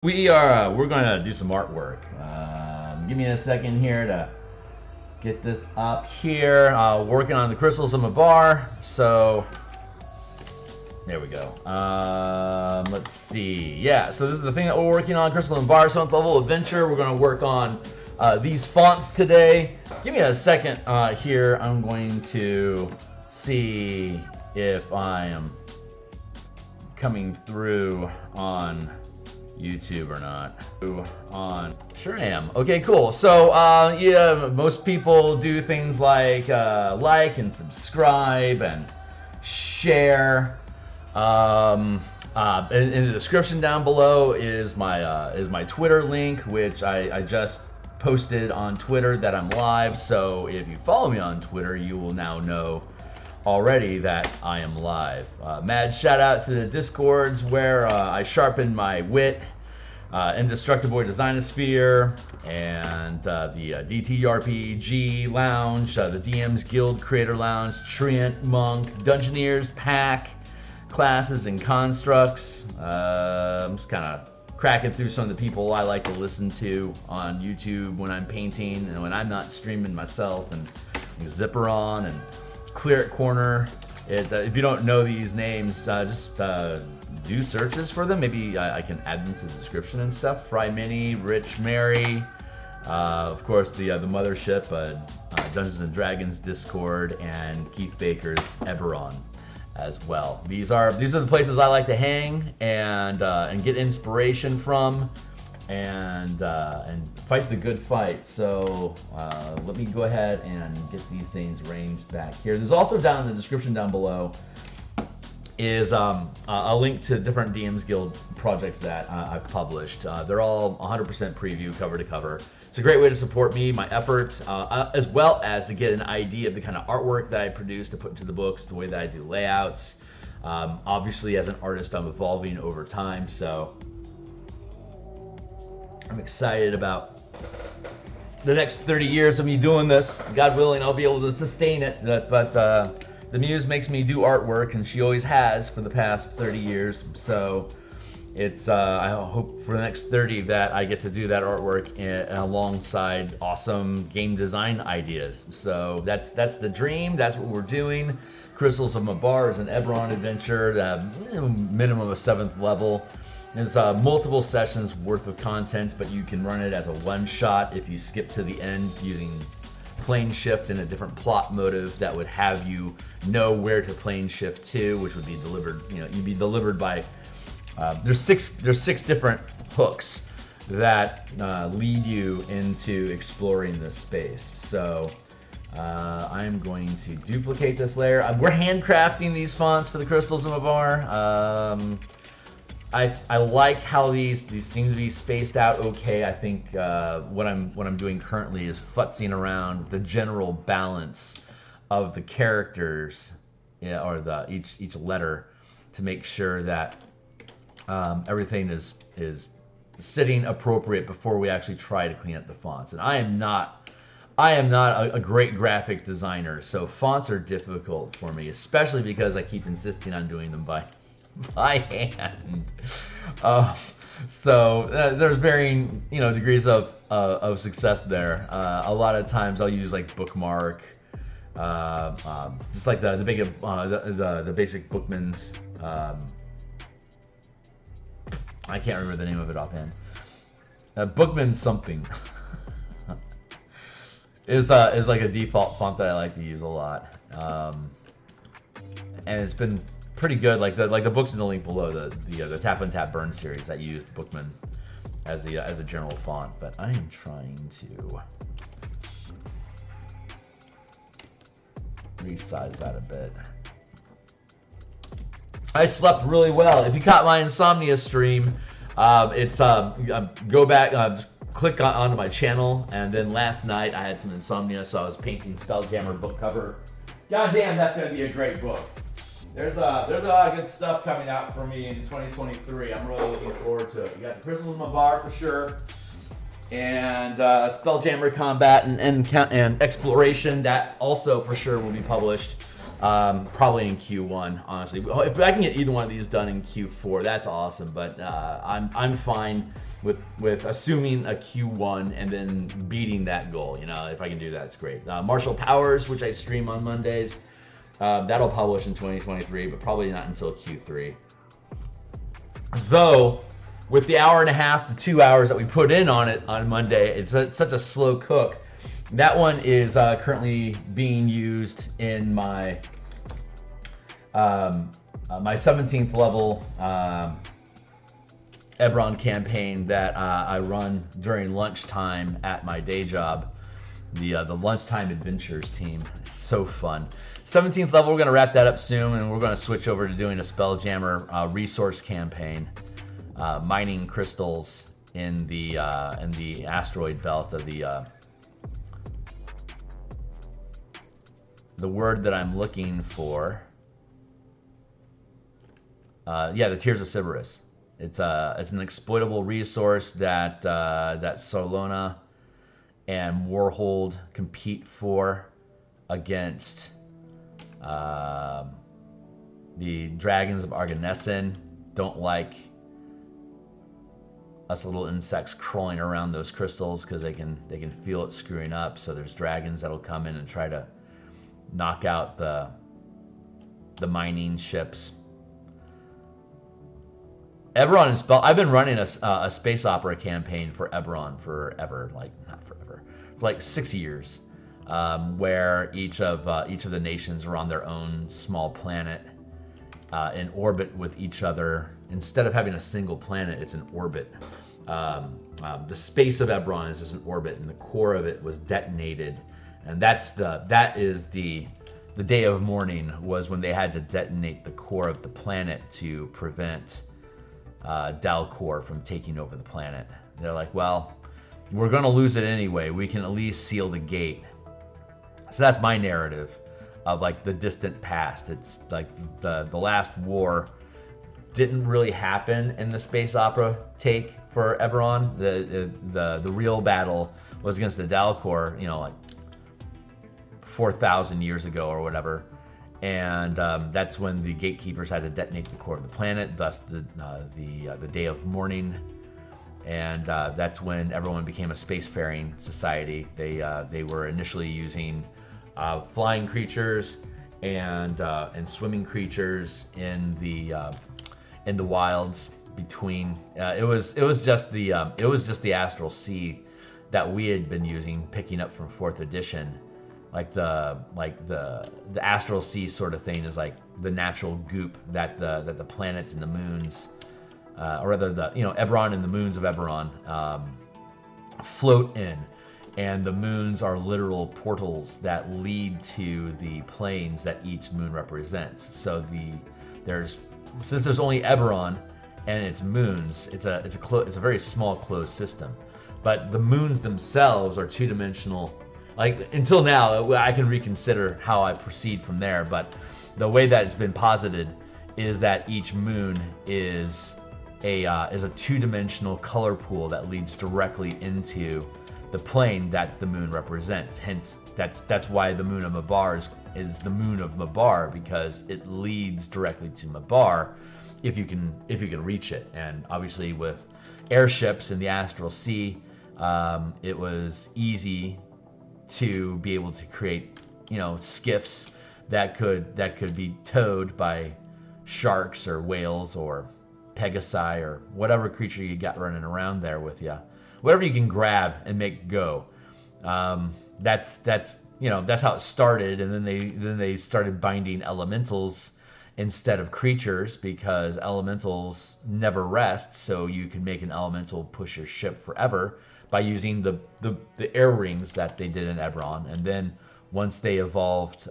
We're going to do some artwork. Give me a second here to get this up here. Working on the crystals of Mabar. So there we go. Let's see. Yeah, so this is the thing that we're working on, Crystal of Mabar 7th level adventure. We're going to work on these fonts today. Give me a second here. I'm going to see if I am coming through on YouTube or not. Sure am. Okay, cool. So yeah, most people do things like like and subscribe and share. In the description down below is my Twitter link, which I just posted on Twitter that I'm live. So if you follow me on Twitter, you will now know already that I am live. Mad shout out to the Discords where I sharpened my wit, Indestructible Designosphere, and the DTRPG Lounge, the DMsGuild Creator Lounge, Treant, Monk, Dungeoneers, Pack, Classes and Constructs. I'm just kind of cracking through some of the people I like to listen to on YouTube when I'm painting and when I'm not streaming myself, and Eberron and Clear It Corner. If you don't know these names, just do searches for them. Maybe I can add them to the description and stuff. Fry Mini, Rich Mary, of course the Mothership, Dungeons and Dragons Discord, and Keith Baker's Eberron as well. These are the places I like to hang and get inspiration from, and fight the good fight. So let me go ahead and get these things arranged back here. There's also down in the description down below is a link to different DMsGuild projects that I've published. They're all 100% preview, cover to cover. It's a great way to support me, my efforts, as well as to get an idea of the kind of artwork that I produce to put into the books, the way that I do layouts. Obviously, as an artist, I'm evolving over time, so I'm excited about the next 30 years of me doing this. God willing, I'll be able to sustain it. But the muse makes me do artwork, and she always has for the past 30 years. So it's I hope for the next 30 that I get to do that artwork alongside awesome game design ideas. So that's the dream. That's what we're doing. Crystals of Mabar is an Eberron adventure, minimum of 7th level. There's multiple sessions worth of content, but you can run it as a one-shot if you skip to the end using plane shift in a different plot motive that would have you know where to plane shift to, which would be delivered. You'd be delivered by. There's six different hooks that lead you into exploring this space. So I'm going to duplicate this layer. We're handcrafting these fonts for the Crystals of Mabar. I like how these seem to be spaced out okay. I think what I'm doing currently is futzing around the general balance of the characters, or each letter, to make sure that everything is sitting appropriate before we actually try to clean up the fonts. And I am not a great graphic designer, so fonts are difficult for me, especially because I keep insisting on doing them by hand. So there's varying degrees of success there. A lot of times I'll use like Bookmark, just like the basic Bookman's. I can't remember the name of it offhand. Bookman something is like a default font that I like to use a lot, and it's been pretty good. Like the books in the link below, the Tap and Tap Burn series that used Bookman as a general font. But I am trying to resize that a bit. I slept really well. If you caught my insomnia stream, it's go back, just click onto my channel, and then last night I had some insomnia, so I was painting Spelljammer book cover. God damn, that's gonna be a great book. There's a lot of good stuff coming out for me in 2023. I'm really looking forward to it. You got the Crystals of Mabar for sure, and Spelljammer Combat and Exploration, that also for sure will be published. Probably in Q1, honestly. If I can get either one of these done in Q4, that's awesome. But I'm fine with assuming a Q1 and then beating that goal. You know, if I can do that, it's great. Martial Powers, which I stream on Mondays, that'll publish in 2023, but probably not until Q3. Though, with the hour and a half to 2 hours that we put in on it on Monday, it's such a slow cook. That one is currently being used in my my 17th level Eberron campaign that I run during lunchtime at my day job. The Lunchtime Adventures team. It's so fun. 17th level, we're going to wrap that up soon, and we're going to switch over to doing a Spelljammer resource campaign, mining crystals in the asteroid belt of the word that I'm looking for. Yeah, the Tears of Sybaris. It's an exploitable resource that that Solona and Warhold compete for against the dragons of Arganessen. Don't like us little insects crawling around those crystals because they can feel it screwing up. So there's dragons that'll come in and try to knock out the mining ships. Eberron and I've been running a space opera campaign for Eberron forever, not forever, for like 6 years, where each of the nations are on their own small planet in orbit with each other. Instead of having a single planet, it's an orbit. The space of Eberron is just an orbit, and the core of it was detonated, and that is the day of mourning was when they had to detonate the core of the planet to prevent Dalcor from taking over the planet. They're like, well, we're going to lose it anyway. We can at least seal the gate. So that's my narrative of like the distant past. It's like the last war didn't really happen in the space opera take for Eberron. The real battle was against the Dalcor, you know, like 4,000 years ago or whatever. And that's when the gatekeepers had to detonate the core of the planet, thus the day of mourning. And that's when everyone became a spacefaring society. They were initially using flying creatures and swimming creatures in the wilds between. It was just the Astral Sea that we had been using, picking up from 4th edition. Like the Astral Sea sort of thing is like the natural goop that the planets and the moons, or rather Eberron and the moons of Eberron float in, and the moons are literal portals that lead to the planes that each moon represents. So since there's only Eberron and its moons, it's a very small closed system, but the moons themselves are two-dimensional. Like, until now, I can reconsider how I proceed from there, but the way that it's been posited is that each moon is a two-dimensional color pool that leads directly into the plane that the moon represents. Hence, that's why the moon of Mabar is the moon of Mabar, because it leads directly to Mabar if you can reach it. And obviously, with airships in the Astral Sea, it was easy to be able to create, skiffs that could be towed by sharks or whales or pegasi or whatever creature you got running around there with you, whatever you can grab and make go. That's how it started, and then they started binding elementals instead of creatures, because elementals never rest. So you can make an elemental push your ship forever by using the air rings that they did in Eberron. And then once they evolved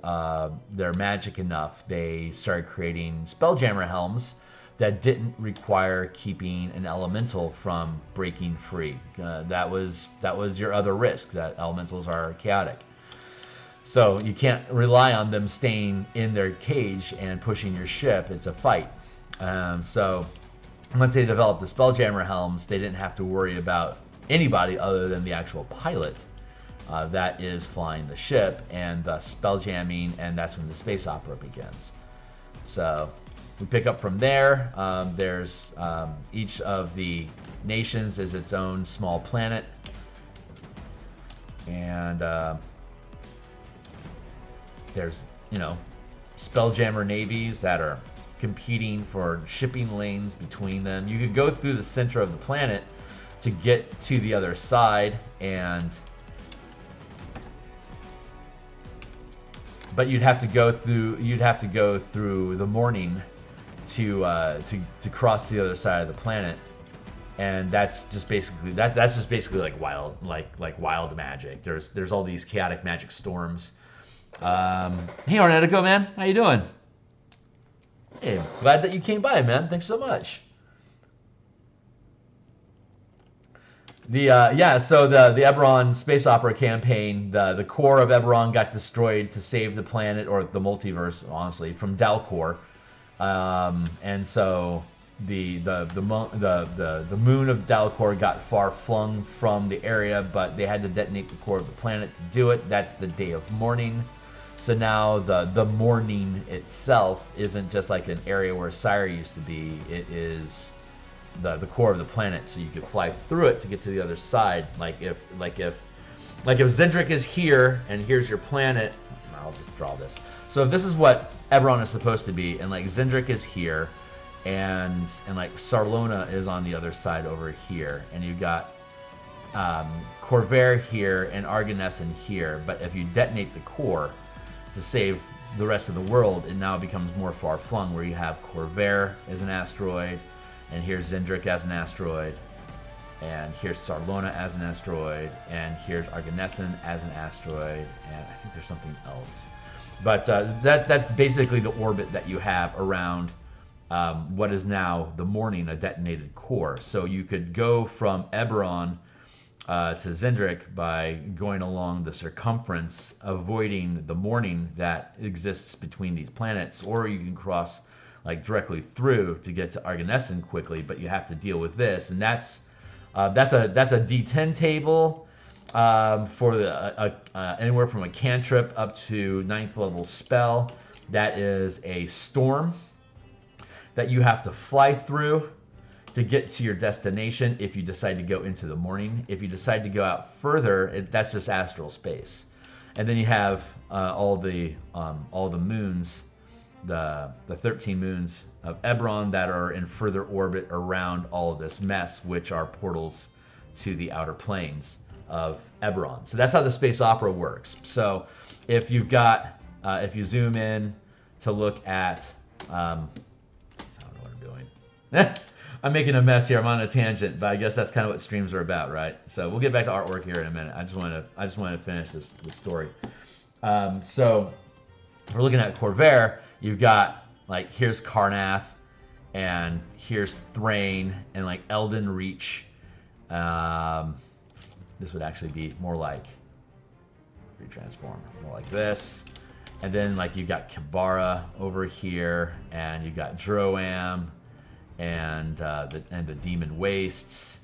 their magic enough, they started creating Spelljammer helms that didn't require keeping an elemental from breaking free. That was your other risk, that elementals are chaotic. So you can't rely on them staying in their cage and pushing your ship. It's a fight. So once they developed the Spelljammer helms, they didn't have to worry about anybody other than the actual pilot that is flying the ship, and the spell jamming, and that's when the space opera begins. So we pick up from there. There's each of the nations is its own small planet, and there's, you know, Spelljammer navies that are competing for shipping lanes between them. You could go through the center of the planet to get to the other side, but you'd have to go through the Mourning to cross to the other side of the planet, and that's just basically like wild magic. There's all these chaotic magic storms. Hey Ornetico, man, how you doing? Hey, glad that you came by, man. Thanks so much. So the Eberron space opera campaign, the core of Eberron got destroyed to save the planet, or the multiverse, honestly, from Dalcor, and so the moon of Dalcor got far flung from the area, but they had to detonate the core of the planet to do it. That's the day of mourning. So now the Mourning itself isn't just like an area where Sire used to be. It is the core of the planet, so you could fly through it to get to the other side. Like if Zendrick is here and here's your planet, I'll just draw this. So if this is what Eberron is supposed to be, and like Zendrick is here, and like Sarlona is on the other side over here, and you've got Corvair here and Arganessen here. But if you detonate the core to save the rest of the world, it now becomes more far flung, where you have Corvair as an asteroid, and here's Zendrick as an asteroid, and here's Sarlona as an asteroid, and here's Arganessen as an asteroid, and I think there's something else. But that's basically the orbit that you have around what is now the Mourning, a detonated core. So you could go from Eberron to Zendrick by going along the circumference, avoiding the Mourning that exists between these planets, or you can cross like directly through to get to Arganessen quickly, but you have to deal with this, and that's a D10 table for anywhere from a cantrip up to 9th level spell. That is a storm that you have to fly through to get to your destination if you decide to go into the Mourning. If you decide to go out further, that's just astral space. And then you have all the moons, the 13 moons of Eberron that are in further orbit around all of this mess, which are portals to the outer planes of Eberron. So that's how the space opera works. So if you've got, if you zoom in to look at, I don't know what I'm doing. I'm making a mess here. I'm on a tangent, but I guess that's kind of what streams are about, right? So we'll get back to artwork here in a minute. I just want to finish this story. So if we're looking at Corvair, you've got like here's Karnath, and here's Thrain, and like Elden Reach. This would actually be more like retransform, more like this. And then like you've got Kibara over here, and you've got Droam, and the Demon Wastes,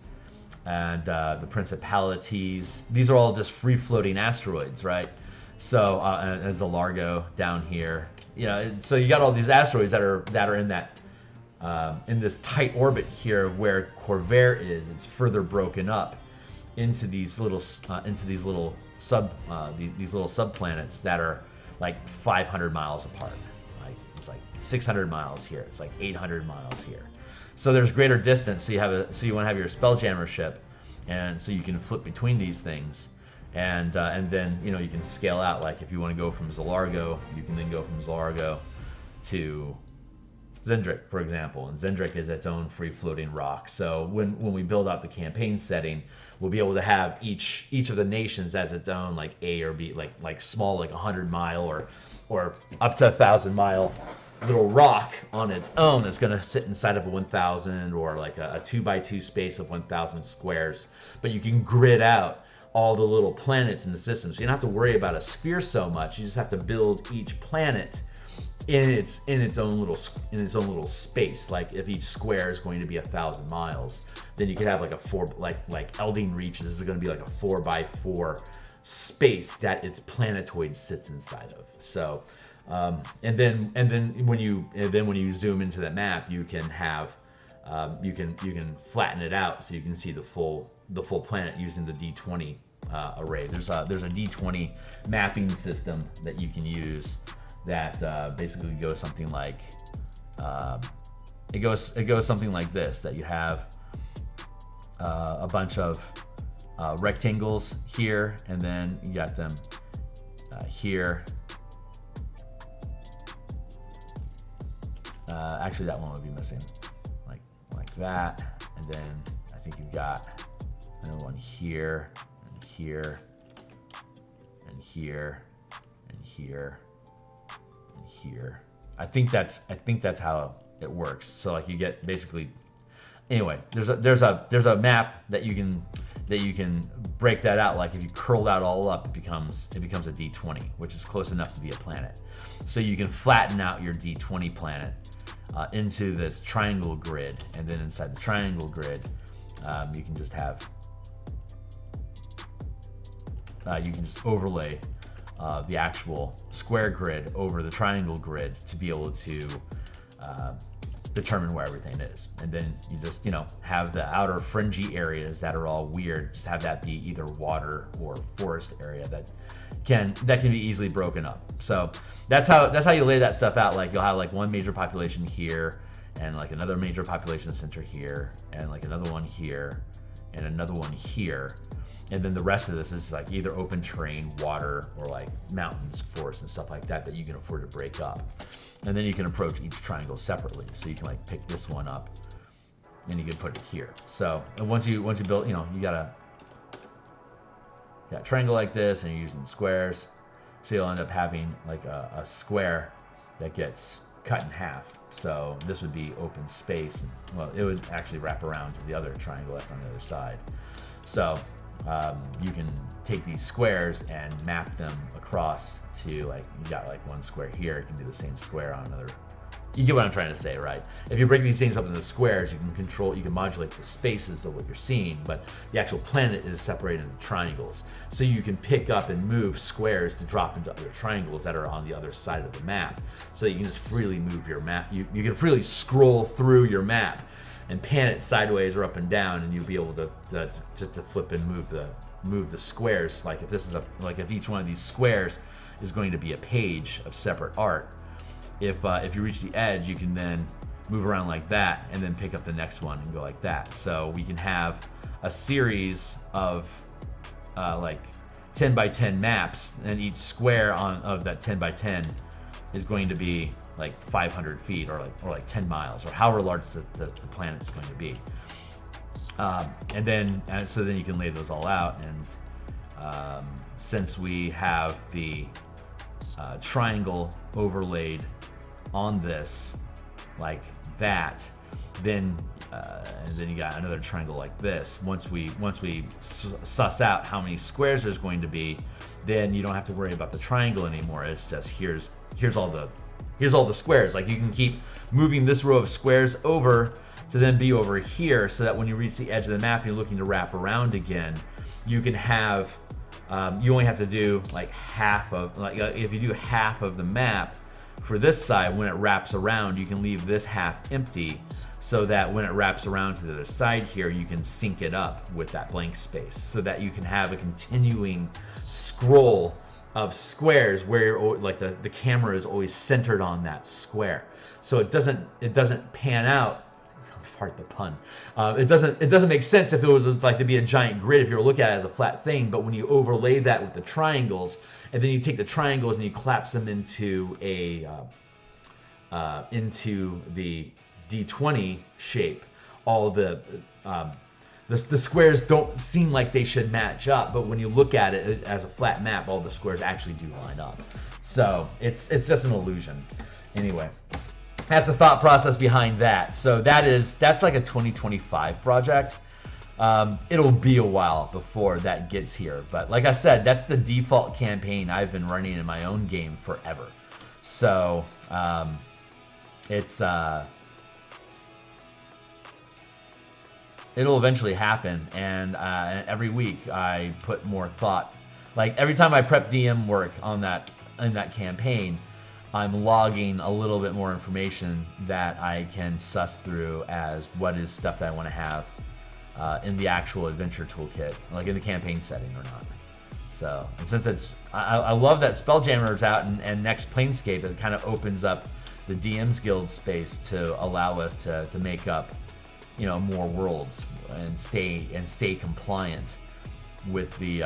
and the Principalities. These are all just free-floating asteroids, right? So and Zalargo down here. You know, so you got all these asteroids that are in that in this tight orbit here where Corvair is. It's further broken up into these little subplanets that are like 500 miles apart. Like it's like 600 miles here. It's like 800 miles here. So there's greater distance. So you want to have your Spelljammer ship, and so you can flip between these things, and then you know you can scale out. Like if you want to go from Zalargo, you can then go from Zalargo to Zendrick, for example, and Zendrick is its own free-floating rock. So when we build out the campaign setting, we'll be able to have each of the nations as its own, like A or B, like small, like 100-mile or up to 1,000-mile little rock on its own that's going to sit inside of a 1,000 or like a 2x2 space of 1,000 squares. But you can grid out all the little planets in the system, so you don't have to worry about a sphere so much. You just have to build each planet in its own little space. Like if each square is going to be 1,000 miles, then you could have like like Elden Reach. This is going to be like a 4x4 space that its planetoid sits inside of. So And then when you zoom into the map, you can have you can flatten it out so you can see the full planet using the D20 array. There's a D20 mapping system that you can use that basically goes something like it goes something like this, that you have a bunch of rectangles here, and then you got them here. Actually, that one would be missing, like that, and then I think you've got another one here, and here, and here, and here, and here. I think that's how it works. So like you get basically, anyway, there's a map that you can break that out. Like if you curl that all up, it becomes a D20, which is close enough to be a planet. So you can flatten out your D20 planet into this triangle grid, and then inside the triangle grid, you can just have you can just overlay the actual square grid over the triangle grid to be able to determine where everything is. And then you just, have the outer fringy areas that are all weird, just have that be either water or forest area that can be easily broken up. So that's how you lay that stuff out. Like you'll have like one major population here, and like another major population center here, and like another one here, and another one here. And then the rest of this is like either open terrain, water, or like mountains, forests, and stuff like that you can afford to break up. And then you can approach each triangle separately. So you can like pick this one up, and you can put it here. So and once you build, you got a triangle like this, and you're using squares. So you'll end up having like a square that gets cut in half. So this would be open space. And, well, it would actually wrap around to the other triangle that's on the other side. So you can take these squares and map them across to, like, you got like one square here, it can be the same square on another. You get what I'm trying to say, right? If you break these things up into squares, you can modulate the spaces of what you're seeing, but the actual planet is separated into triangles. So you can pick up and move squares to drop into other triangles that are on the other side of the map. So that you can just freely move your map. You can freely scroll through your map and pan it sideways or up and down, and you'll be able to just to flip and move the squares. Like if this is if each one of these squares is going to be a page of separate art, if you reach the edge, you can then move around like that, and then pick up the next one and go like that. So we can have a series of like 10 by 10 maps, and each square of that 10 by 10 is going to be like 500 feet or like 10 miles, or however large the planet is going to be. So then you can lay those all out, and since we have the triangle overlaid on this like that, then and then you got another triangle like this. Once we suss out how many squares there's going to be, then you don't have to worry about the triangle anymore. It's just here's all the squares. Like you can keep moving this row of squares over to then be over here, so that when you reach the edge of the map and you're looking to wrap around again, you can have you only have to do like half of, like if you do half of the map for this side, when it wraps around, you can leave this half empty, so that when it wraps around to the other side here, you can sync it up with that blank space, so that you can have a continuing scroll of squares where like the camera is always centered on that square. So it doesn't pan out. Pardon the pun. It doesn't make sense if it was like to be a giant grid if you were looking at it as a flat thing. But when you overlay that with the triangles, and then you take the triangles and you collapse them into into the D20 shape, all the squares don't seem like they should match up. But when you look at it as a flat map, all the squares actually do line up. So it's just an illusion. Anyway. That's the thought process behind that. So that's like a 2025 project. It'll be a while before that gets here, but like I said, that's the default campaign I've been running in my own game forever. So it'll eventually happen, and every week I put more thought. Like every time I prep DM work in that campaign, I'm logging a little bit more information that I can suss through as what is stuff that I want to have in the actual adventure toolkit, like in the campaign setting or not. So, and since it's, I love that Spelljammer's out and next Planescape, it kind of opens up the DMsGuild space to allow us to make up, you know, more worlds and stay compliant with the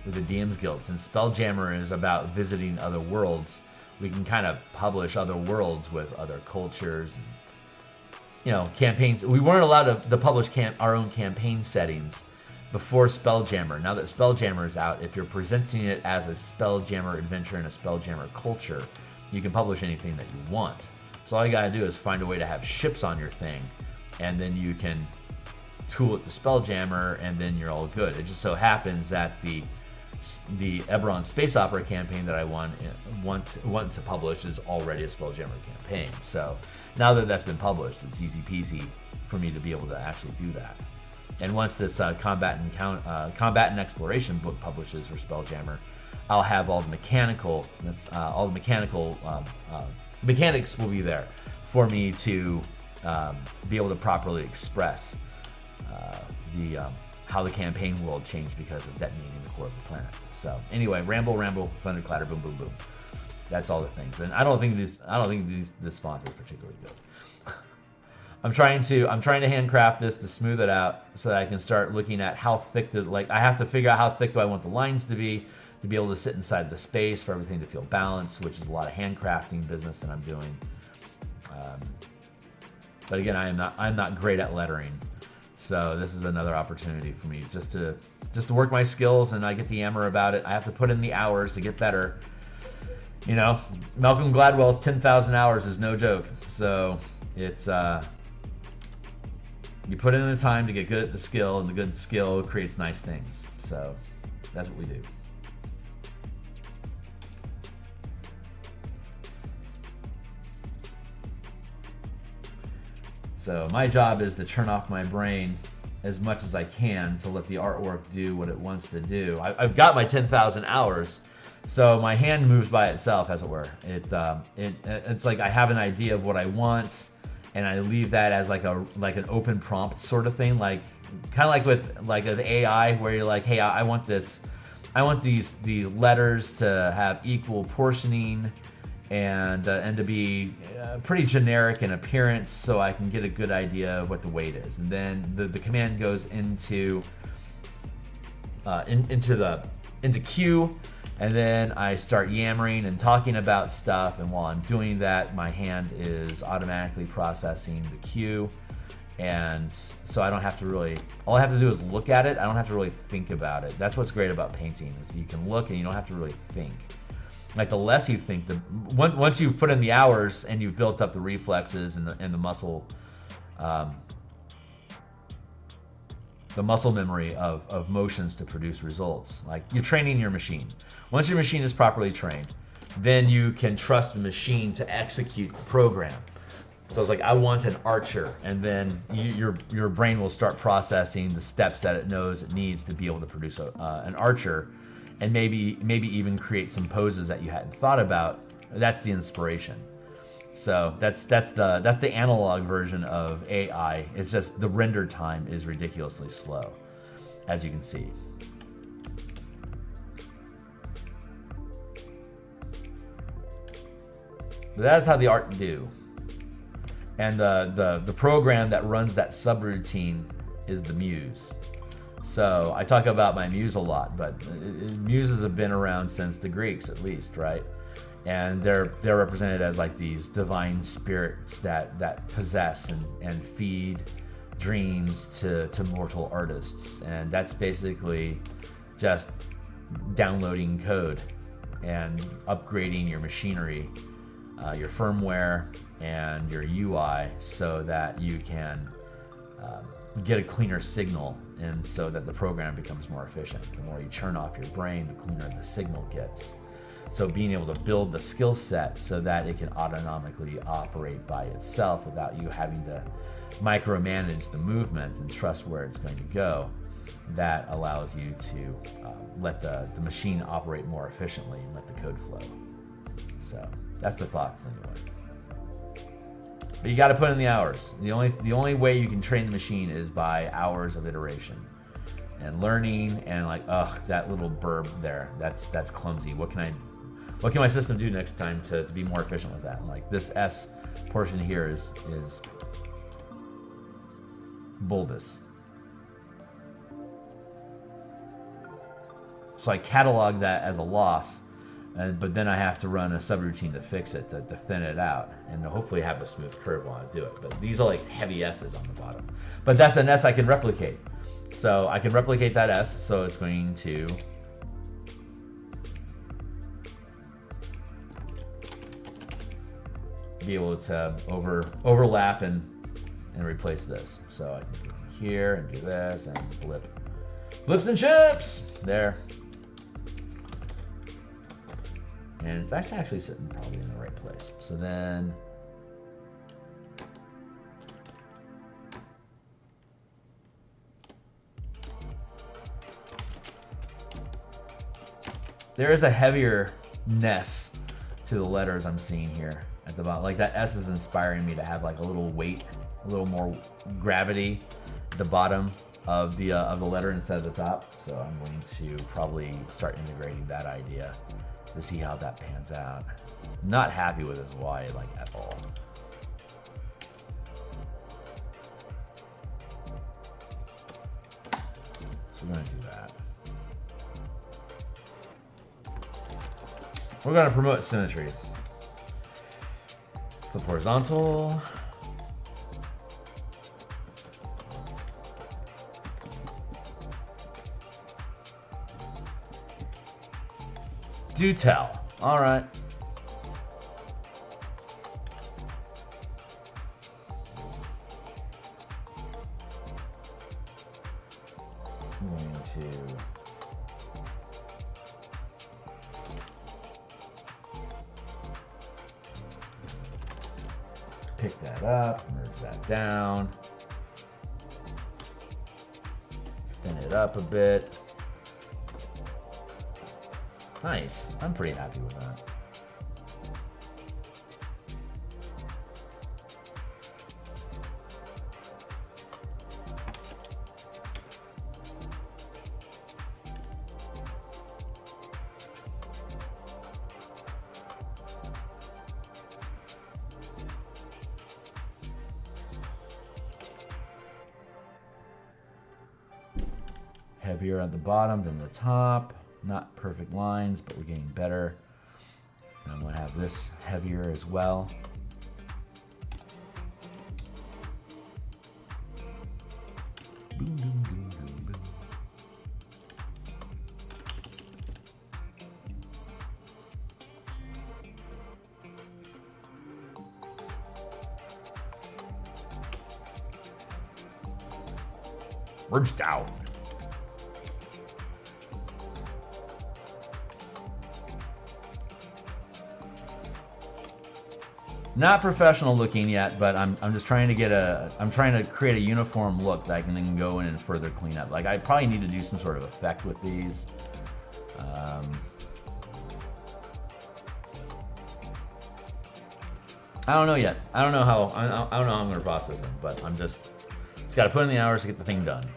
DMsGuild. Since Spelljammer is about visiting other worlds, we can kind of publish other worlds with other cultures and, you know, campaigns. We weren't allowed to publish our own campaign settings before Spelljammer. Now that Spelljammer is out, if you're presenting it as a Spelljammer adventure in a Spelljammer culture, you can publish anything that you want. So all you gotta do is find a way to have ships on your thing, and then you can tool it to Spelljammer, and then you're all good. It just so happens that the Eberron Space Opera campaign that I want to publish is already a Spelljammer campaign. So now that that's been published, it's easy peasy for me to be able to actually do that. And once this combat and exploration book publishes for Spelljammer, I'll have all the mechanics will be there for me to be able to properly express how the campaign world changed because of detonating the core of the planet. So anyway, ramble, thunderclatter, boom, boom, boom. That's all the things. And I don't think this font is particularly good. I'm trying to handcraft this to smooth it out so that I can start looking at how thick I have to figure out how thick do I want the lines to be able to sit inside the space for everything to feel balanced, which is a lot of handcrafting business that I'm doing. But again, I'm not great at lettering. So this is another opportunity for me just to work my skills, and I get to yammer about it. I have to put in the hours to get better. You know, Malcolm Gladwell's 10,000 hours is no joke. So it's you put in the time to get good at the skill, and the good skill creates nice things. So that's what we do. So my job is to turn off my brain as much as I can to let the artwork do what it wants to do. I've got my 10,000 hours, so my hand moves by itself, as it were. It's like I have an idea of what I want, and I leave that as like an open prompt sort of thing, like kind of like with an AI, where you're like, hey, I want this, I want these letters to have equal portioning, and to be pretty generic in appearance, so I can get a good idea of what the weight is. And then the command goes into queue, and then I start yammering and talking about stuff. And while I'm doing that, my hand is automatically processing the queue, and so I don't have to really. All I have to do is look at it. I don't have to really think about it. That's what's great about painting, is you can look and you don't have to really think. Like, the less you think, once you've put in the hours and you've built up the reflexes and the muscle memory of motions to produce results. Like, you're training your machine. Once your machine is properly trained, then you can trust the machine to execute the program. So it's like, I want an archer, and then your brain will start processing the steps that it knows it needs to be able to produce an archer. And maybe even create some poses that you hadn't thought about. That's the inspiration. So that's the analog version of AI. It's just the render time is ridiculously slow, as you can see. But that's how the art do. And the program that runs that subroutine is the Muse. So I talk about my muse a lot, but muses have been around since the Greeks, at least, right? And they're represented as like these divine spirits that possess and feed dreams to mortal artists. And that's basically just downloading code and upgrading your machinery, your firmware, and your UI, so that you can get a cleaner signal, and so that the program becomes more efficient. The more you churn off your brain, the cleaner the signal gets. So being able to build the skill set so that it can autonomically operate by itself without you having to micromanage the movement and trust where it's going to go, that allows you to let the machine operate more efficiently and let the code flow. So That's the thoughts anyway. But you got to put in the hours. The only way you can train the machine is by hours of iteration and learning and like, ugh, that little burb there. That's clumsy. What can my system do next time to be more efficient with that? Like this S portion here is bulbous. So I catalog that as a loss, but then I have to run a subroutine to fix it, to thin it out, and hopefully have a smooth curve while I do it. But these are like heavy S's on the bottom. But that's an S I can replicate. So I can replicate that S, so it's going to be able to overlap and replace this. So I can go here and do this and blips and chips there. And that's actually sitting probably in the right place. So then there is a heavier-ness to the letters I'm seeing here at the bottom. Like that S is inspiring me to have like a little weight, a little more gravity at the bottom of the letter instead of the top. So I'm going to probably start integrating that idea to see how that pans out. Not happy with this Y like at all. So we're gonna do that. We're gonna promote symmetry. Flip horizontal. Do tell. All right. I'm going to pick that up, merge that down, thin it up a bit. Nice. I'm pretty happy with that. Heavier at the bottom than the top. Not perfect lines, but we're getting better. And I'm going to have this heavier as well. Boom, boom, boom, boom, boom. Merged out. Not professional looking yet, but I'm just trying to I'm trying to create a uniform look that I can then go in and further clean up. Like I probably need to do some sort of effect with these. I don't know yet. I don't know how I'm going to process them, but I'm just got to put in the hours to get the thing done.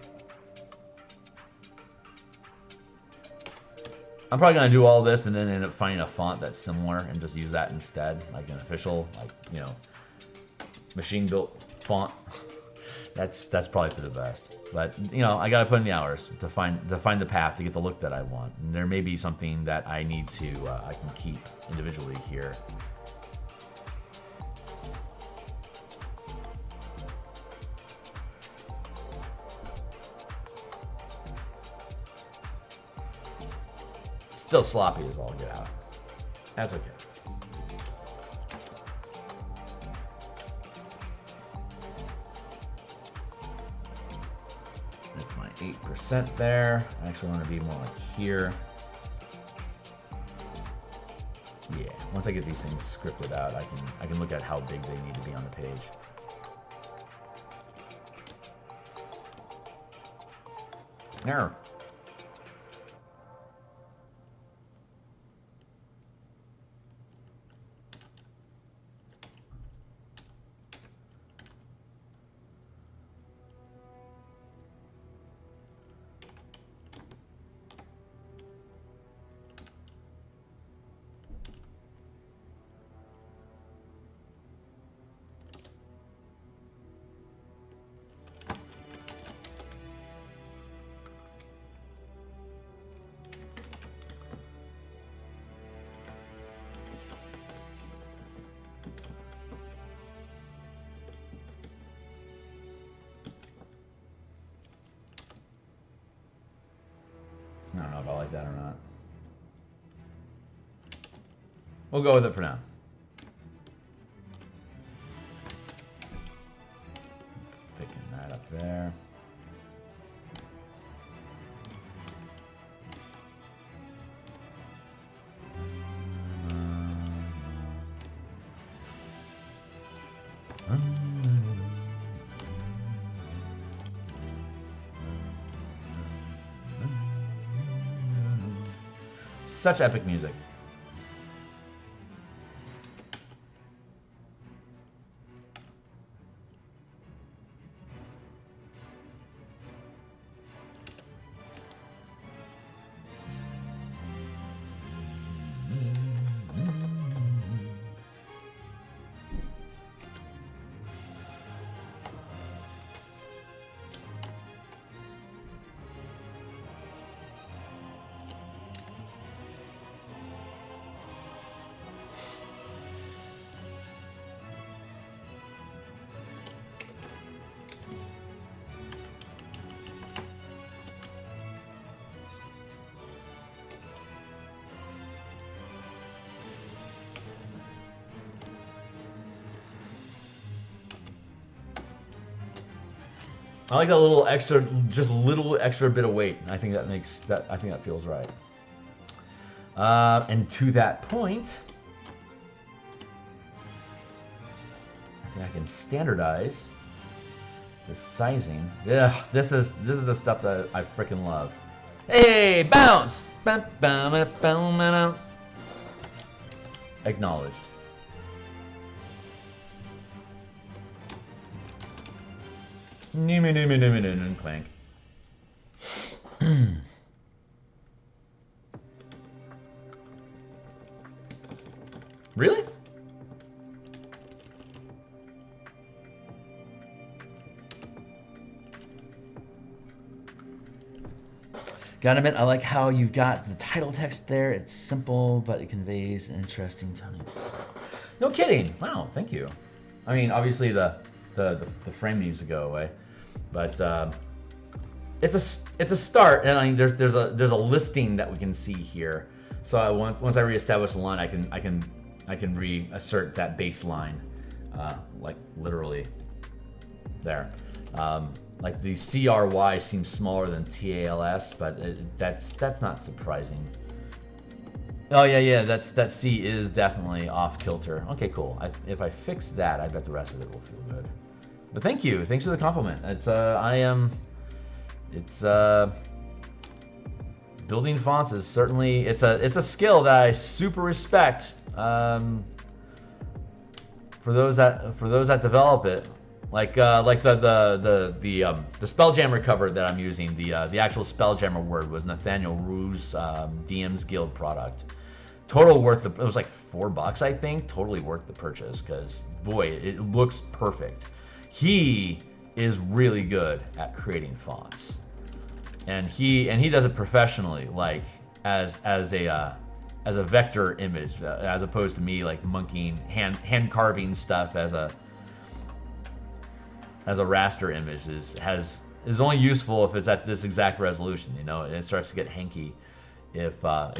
I'm probably going to do all this and then end up finding a font that's similar and just use that instead, like an official, like, you know, machine-built font. That's probably for the best. But, you know, I got to put in the hours to find the path to get the look that I want. And there may be something that I need to, I can keep individually here. Still sloppy as all get out. That's okay. That's my 8% there. I actually want to be more like here. Yeah, once I get these things scripted out, I can look at how big they need to be on the page. There. I don't know if I like that or not. We'll go with it for now. Picking that up there. Such epic music. I like that little extra, just little extra bit of weight. I think that makes that. I think that feels right. And to that point, I think I can standardize the sizing. Yeah, this is the stuff that I freaking love. Hey, bounce! Acknowledged. Clank. Really? Gotta admit, I like how you've got the title text there. It's simple, but it conveys an interesting tone. No kidding. Wow, thank you. I mean, obviously the frame needs to go away, but it's a start, and I mean, there's a listing that we can see here. So once I reestablish the line, I can reassert that baseline, like literally there. Like the CRY seems smaller than TALS, but that's not surprising. Oh yeah, that C is definitely off kilter. Okay, cool. If I fix that, I bet the rest of it will feel good. But thank you, thanks for the compliment. It's building fonts is certainly it's a skill that I super respect. For those that develop it. Like the Spelljammer cover that I'm using, the actual Spelljammer word was Nathaniel Rue's DMsGuild product. Total worth it was like $4, I think. Totally worth the purchase because boy, it looks perfect. He is really good at creating fonts, and he does it professionally, like as a vector image, as opposed to me like monkeying hand carving stuff as a raster image is only useful if it's at this exact resolution, you know, and it starts to get hanky if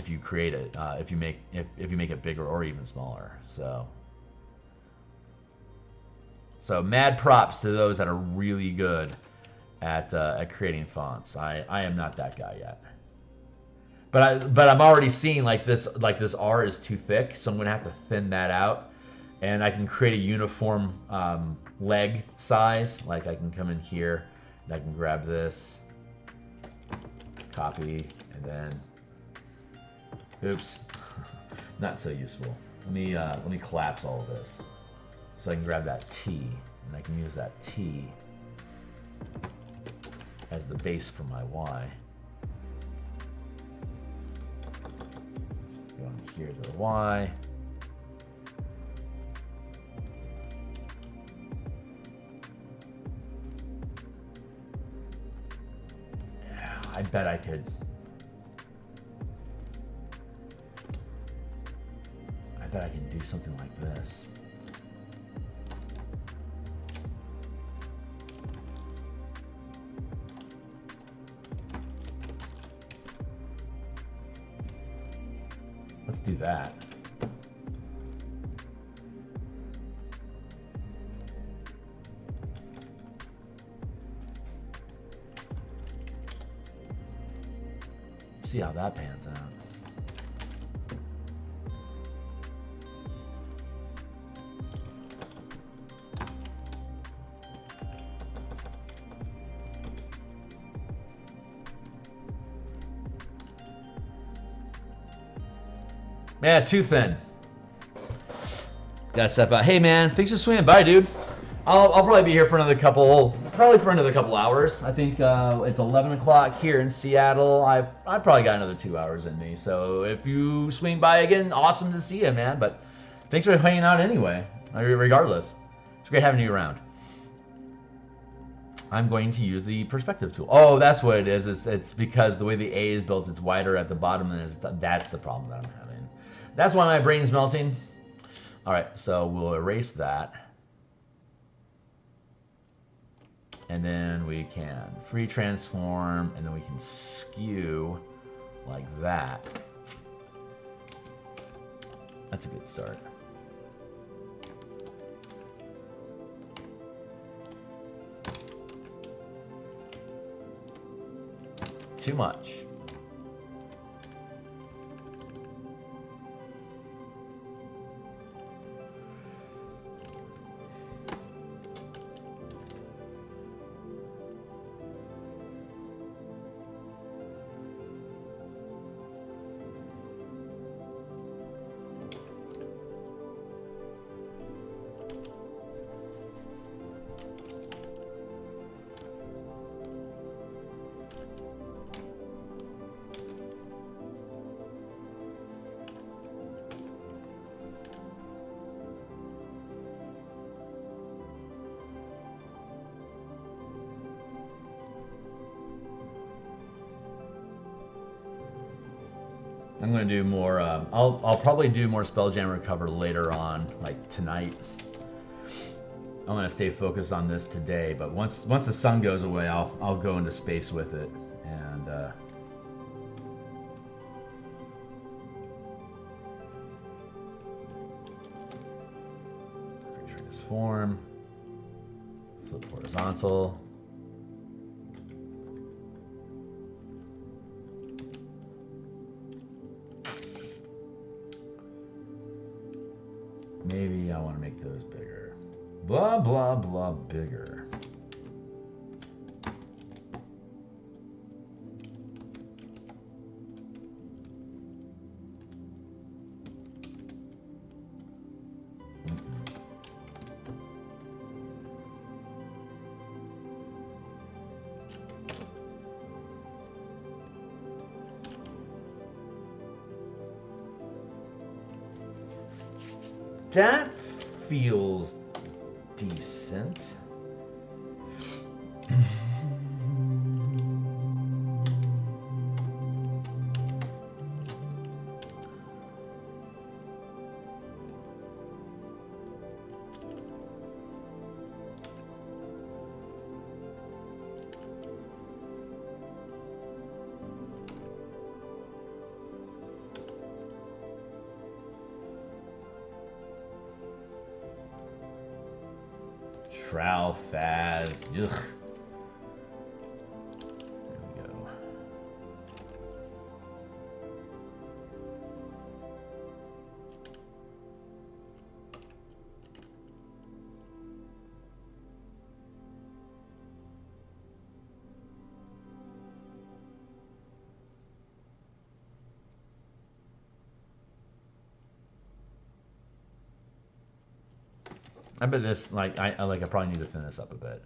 you create it, if you make it bigger or even smaller. So mad props to those that are really good at creating fonts. I am not that guy yet, but I'm already seeing like this R is too thick, so I'm gonna have to thin that out, and I can create a uniform leg size. Like I can come in here and I can grab this, copy, and then oops, not so useful. Let me collapse all of this so I can grab that T, and I can use that T as the base for my Y. So going here to the Y. I bet I could. I bet I can do something like this. Let's do that. See how that pans out. Man, too thin. Gotta step out. Hey man, thanks for swinging by, dude. I'll probably be here for another couple hours. I think it's 11 o'clock here in Seattle. I've probably got another 2 hours in me. So if you swing by again, awesome to see you, man. But thanks for hanging out anyway. Regardless, it's great having you around. I'm going to use the perspective tool. Oh, that's what it is. It's because the way the A is built, it's wider at the bottom, and that's the problem that I'm having. That's why my brain's melting. All right, so we'll erase that. And then we can free transform, and then we can skew like that. That's a good start. Too much. I'm going to do more, I'll probably do more Spelljam Recover later on, like tonight. I'm going to stay focused on this today, but once the sun goes away, I'll go into space with it. And transform, flip horizontal. Maybe I want to make those bigger. Blah, blah, blah, bigger. That feels decent. Trow Faz. Ugh. There we go. I bet this, like, I probably need to thin this up a bit.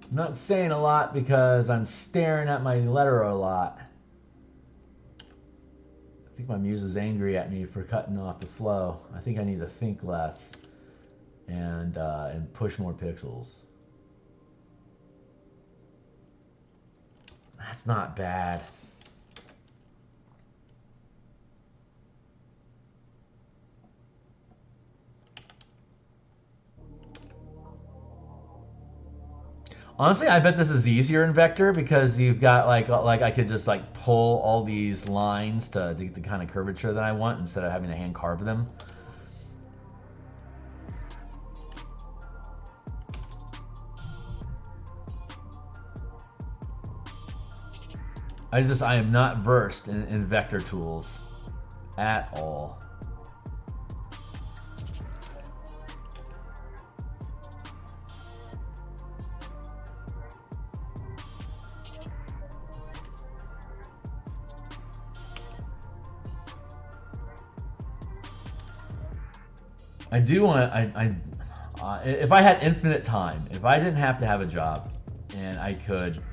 I'm not saying a lot because I'm staring at my letter a lot. I think my muse is angry at me for cutting off the flow. I think I need to think less and push more pixels. That's not bad. Honestly, I bet this is easier in vector because you've got like I could just like pull all these lines to get the kind of curvature that I want instead of having to hand carve them. I am not versed in vector tools at all. I do want to, if I had infinite time, if I didn't have to have a job and I could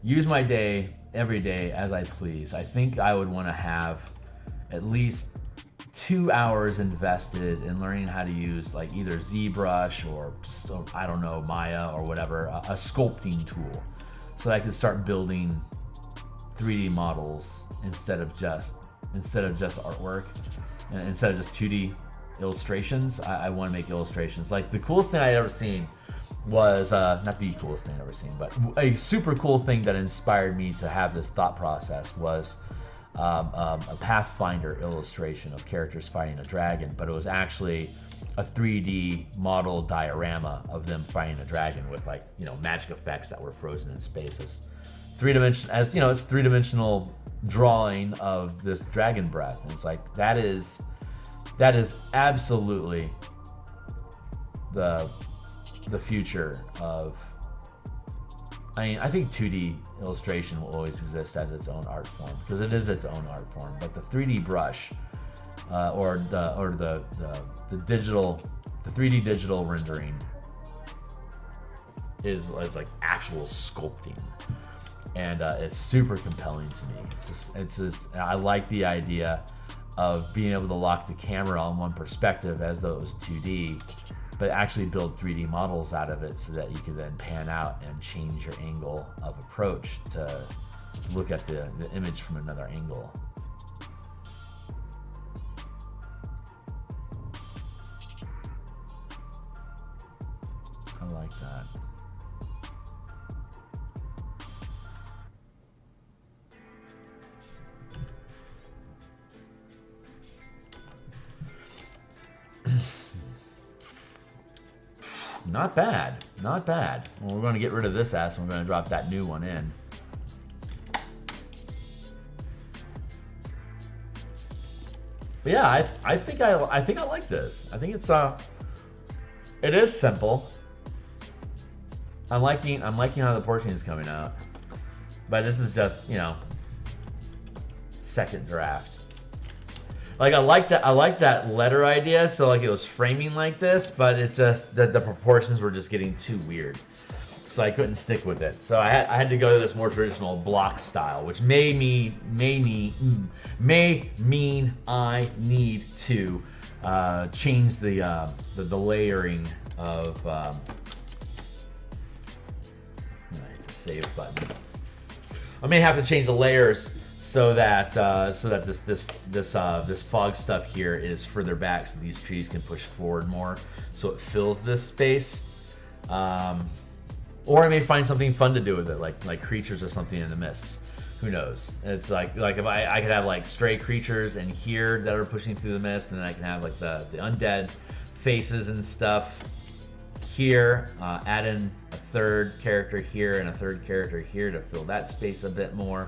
use my day every day as I please, I think I would want to have at least 2 hours invested in learning how to use like either ZBrush or I don't know, Maya or whatever, a sculpting tool, so that I could start building 3D models instead of just artwork, and instead of just 2D illustrations. I want to make illustrations. Like the coolest thing I ever seen was not the coolest thing I've ever seen, but a super cool thing that inspired me to have this thought process was a Pathfinder illustration of characters fighting a dragon, but it was actually a 3D model diorama of them fighting a dragon with, like, you know, magic effects that were frozen in space as it's three-dimensional drawing of this dragon breath. And it's like that is absolutely the future of, I mean, I think 2D illustration will always exist as its own art form because it is its own art form. But the 3D brush, or the digital, the 3D digital rendering is like actual sculpting, and it's super compelling to me. It's just I like the idea of being able to lock the camera on one perspective as though it was 2D, but actually build 3D models out of it so that you can then pan out and change your angle of approach to look at the image from another angle. I like that. Not bad, not bad. Well, we're going to get rid of this ass and we're going to drop that new one in. But yeah, I think I like this. I think it's it is simple. I'm liking how the portion is coming out. But this is just, you know, second draft. Like I like that letter idea, so like it was framing like this, but it's just that the proportions were just getting too weird, so I couldn't stick with it. So I had to go to this more traditional block style, which may mean I need to change the layering of. I hit the save button. I may have to change the layers so that this fog stuff here is further back, so these trees can push forward more, so it fills this space. Or I may find something fun to do with it, like creatures or something in the mists. Who knows? It's like if I could have like stray creatures in here that are pushing through the mist, and then I can have like the undead faces and stuff here. Add in a third character here and a third character here to fill that space a bit more.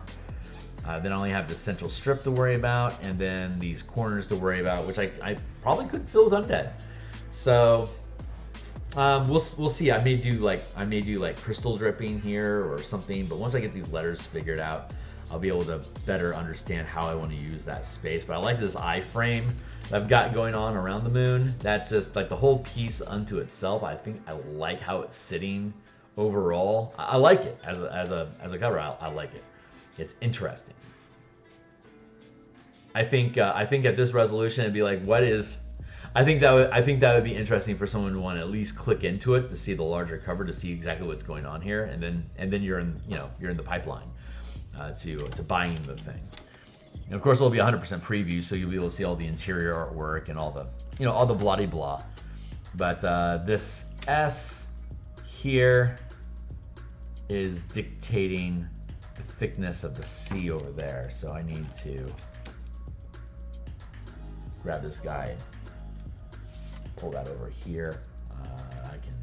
Then I only have the central strip to worry about, and then these corners to worry about, which I probably could fill with undead. So we'll see. I may do like crystal dripping here or something, but once I get these letters figured out, I'll be able to better understand how I want to use that space. But I like this iframe that I've got going on around the moon. That's just like the whole piece unto itself. I think I like how it's sitting overall, I like it as a cover. I like it. It's interesting. I think at this resolution it'd be like, what is? I think that would be interesting for someone to want to at least click into it to see the larger cover, to see exactly what's going on here, and then you're in the pipeline to buying the thing. And of course, it'll be 100% preview, so you'll be able to see all the interior artwork and all the blah blah. But this S here is dictating the thickness of the C over there, so I need to grab this guy and pull that over here. I can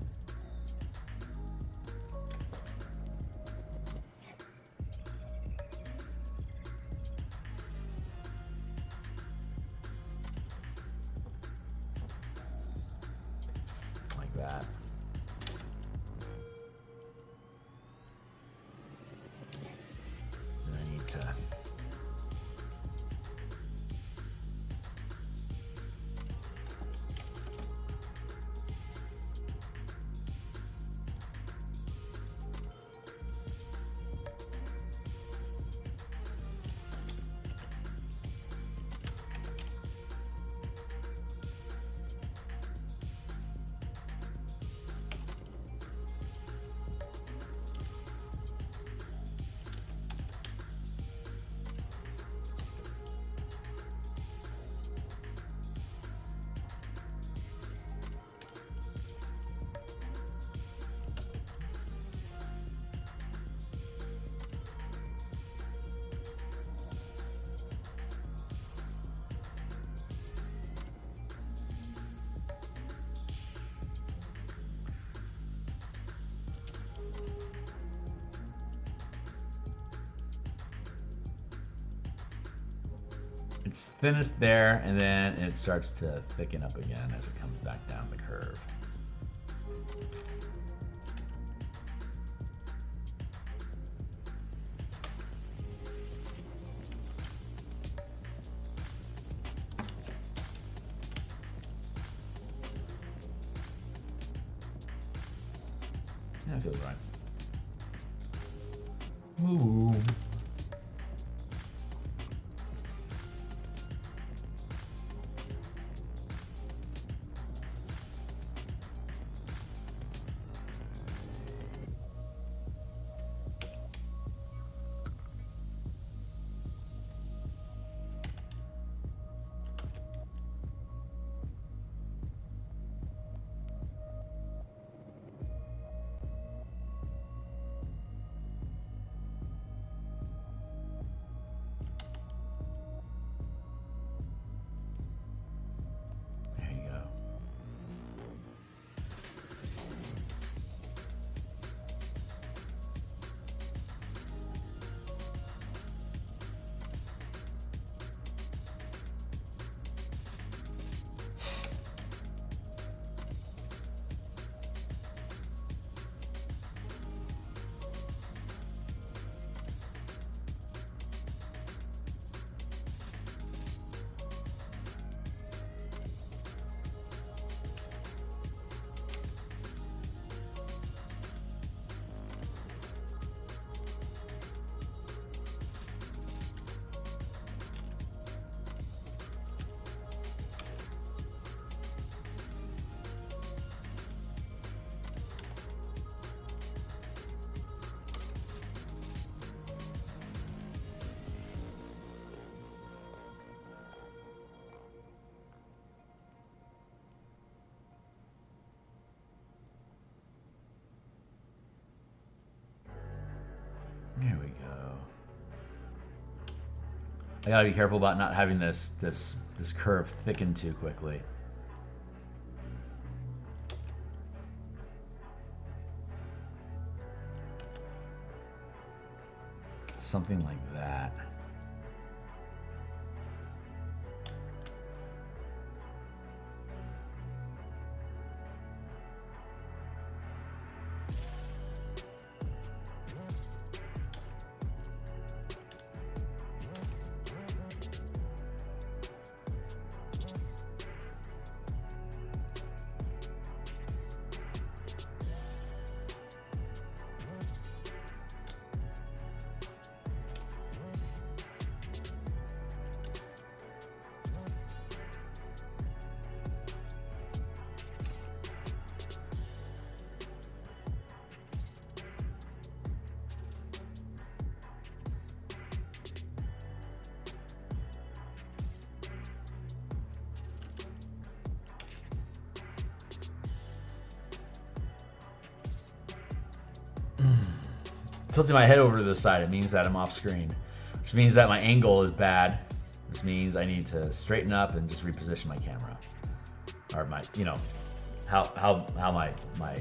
like that. And I need to It's thinnest there, and then it starts to thicken up again as it comes back down the curve. That feels right. Ooh. There we go. I gotta be careful about not having this curve thicken too quickly. Something like that. tilting my head over to the side, it means that I'm off screen, which means that my angle is bad, which means I need to straighten up and just reposition my camera, or my, you know, how my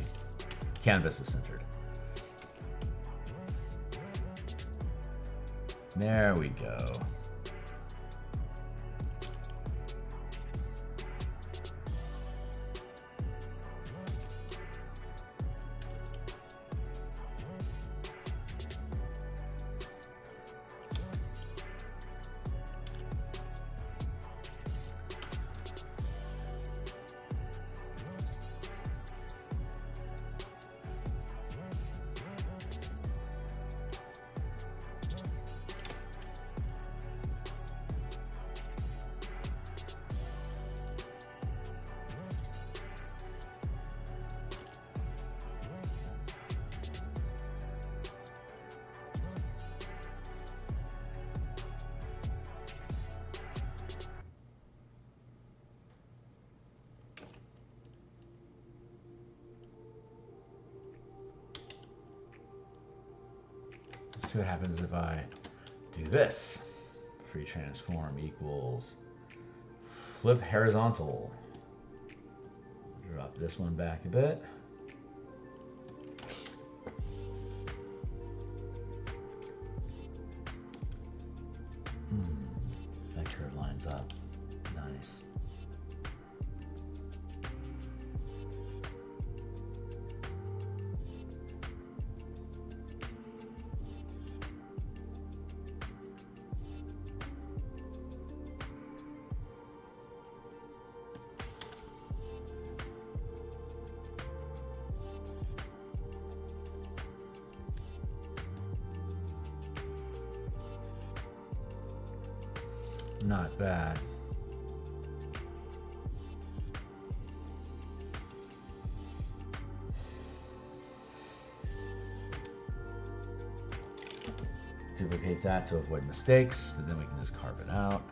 canvas is centered. There we go. Let's see what happens if I do this. Free transform equals flip horizontal. Drop this one back a bit. That curve lines up. Nice. Not bad. Duplicate that to avoid mistakes, but then we can just carve it out.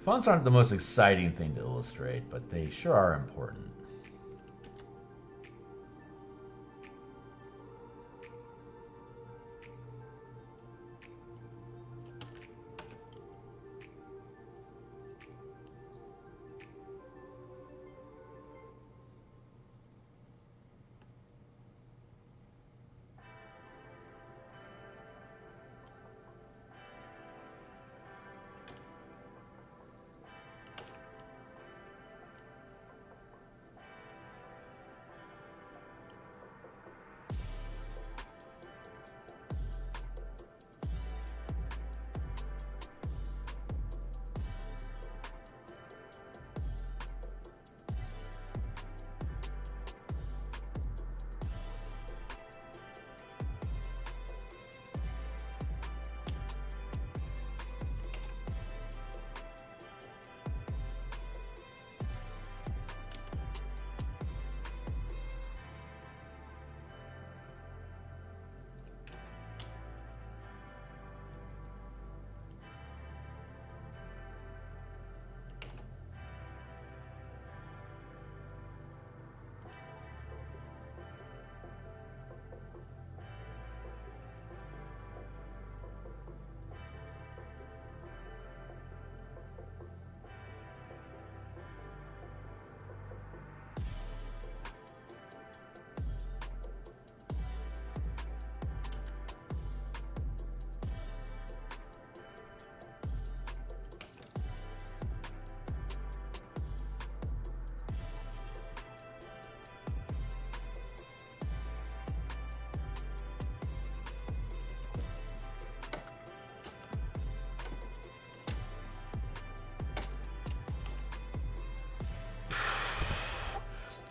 Fonts aren't the most exciting thing to illustrate, but they sure are important.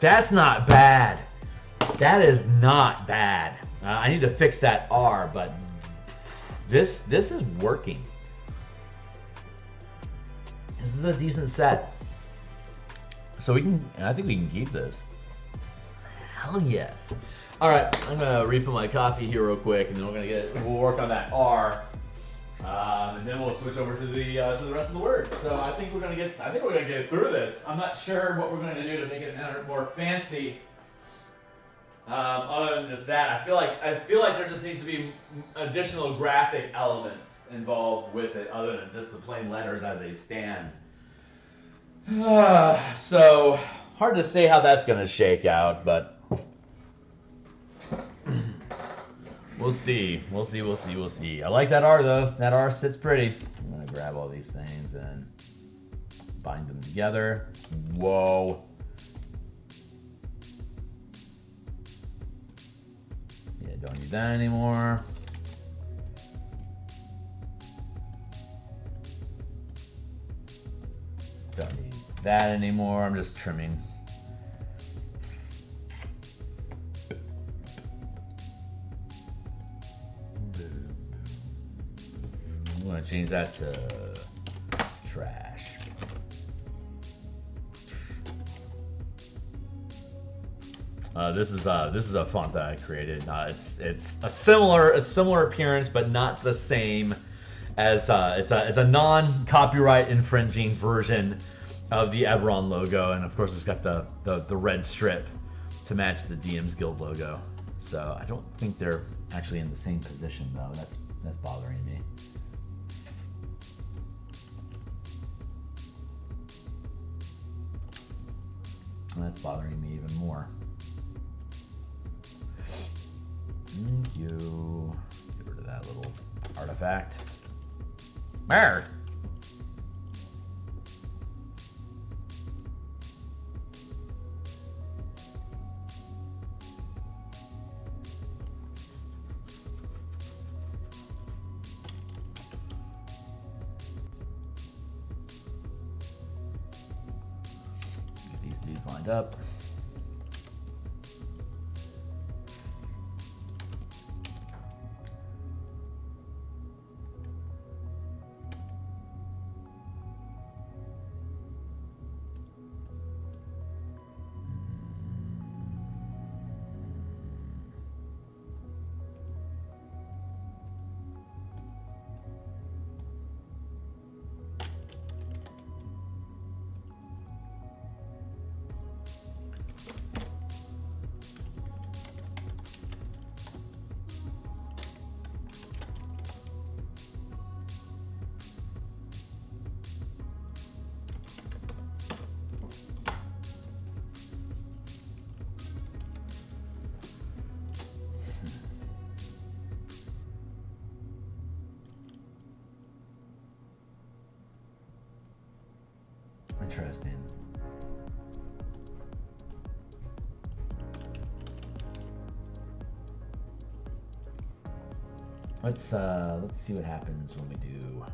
That's not bad. That is not bad. I need to fix that R, but this is working. This is a decent set. So I think we can keep this. Hell yes. All right, I'm gonna refill my coffee here real quick, and then we'll work on that R, and then we'll switch over to the rest of the word. So I think we're gonna get through this. I'm not sure what we're going to do to make it more fancy. Other than just that, I feel like there just needs to be additional graphic elements involved with it, other than just the plain letters as they stand. So hard to say how that's going to shake out, but we'll see. We'll see. I like that R though. That R sits pretty. I'm going to grab all these things and bind them together. Whoa. Yeah, don't need that anymore. Don't need that anymore. I'm just trimming. I'm going to change that to trash. This is a font that I created. It's a similar appearance, but not the same as it's a non-copyright infringing version of the Eberron logo, and of course it's got the red strip to match the DMsGuild logo. So I don't think they're actually in the same position though. That's bothering me. That's bothering me even more. Thank you. Get rid of that little artifact. There. Get these dudes lined up. Interesting. Let's see what happens when we do.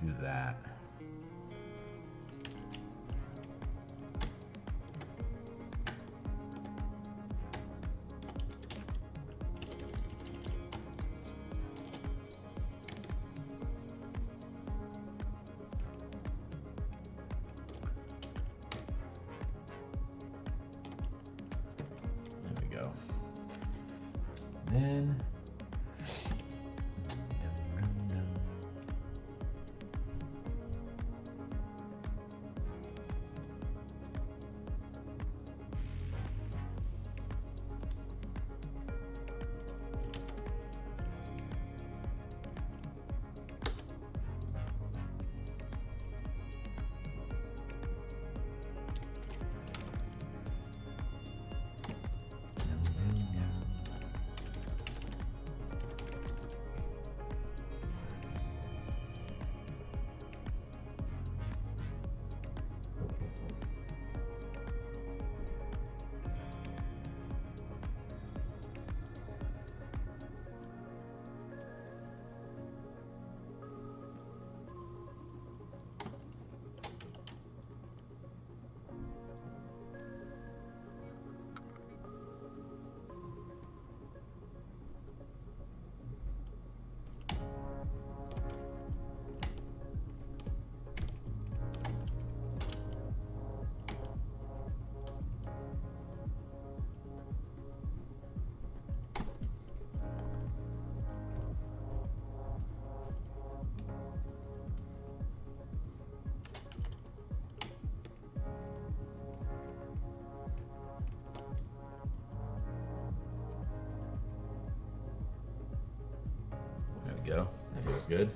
Do that. go. That feels good.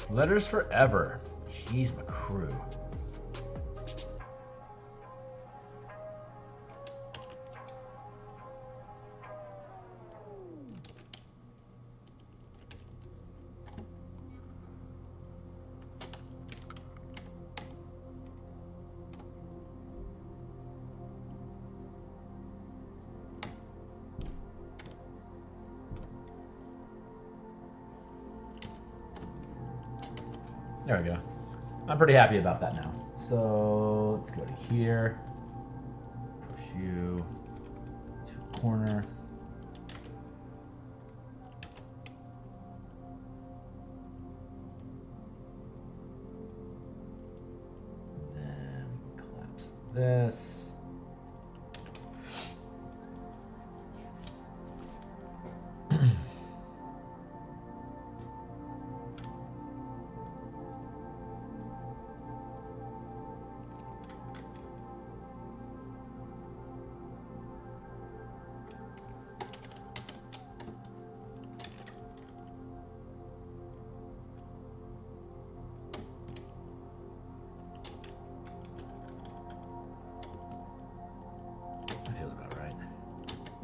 Letters forever. Jeez, my crew. There we go. I'm pretty happy about that now. So let's go to here. Push you to the corner. Then collapse this.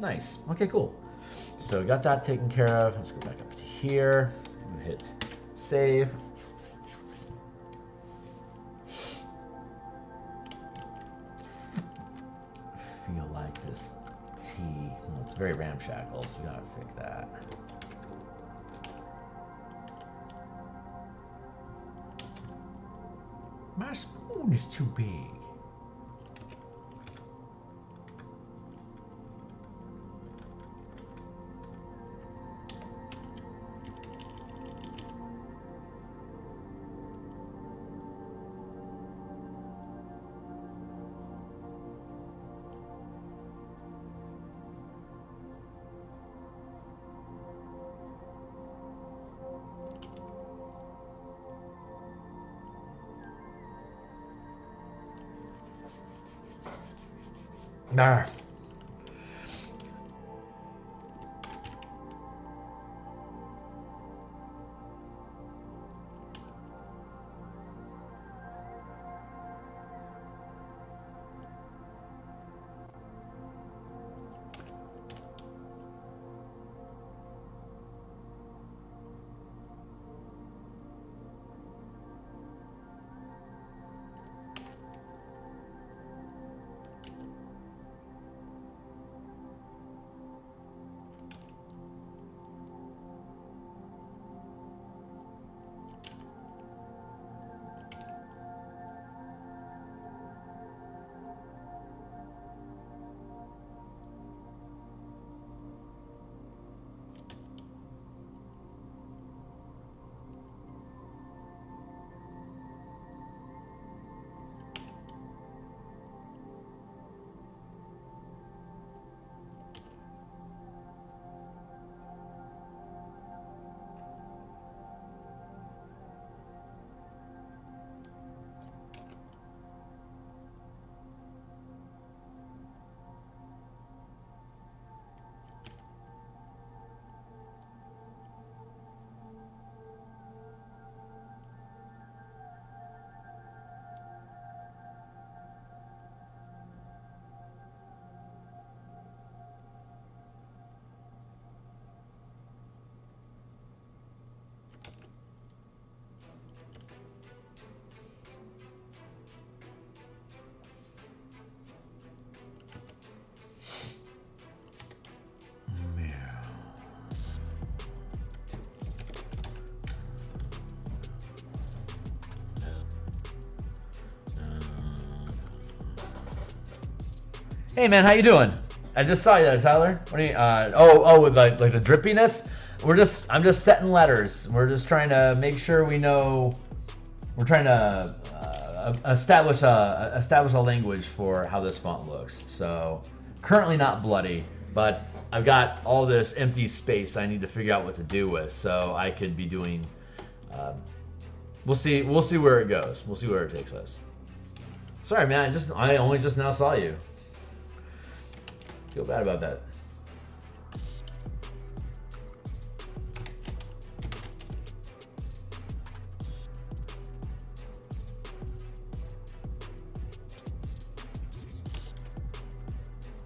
Nice. Okay, cool. So we got that taken care of. Let's go back up to here. We'll hit save. I feel like this T, well, it's very ramshackle, so we gotta fix that. My spoon is too big. Nah. Hey man, how you doing? I just saw you there, Tyler. What do you? With like the drippiness. I'm just setting letters. We're just trying to make sure we know. We're trying to establish a language for how this font looks. So currently not bloody, but I've got all this empty space I need to figure out what to do with. So I could be doing. We'll see where it goes. We'll see where it takes us. Sorry, man. I only just now saw you. Feel bad about that.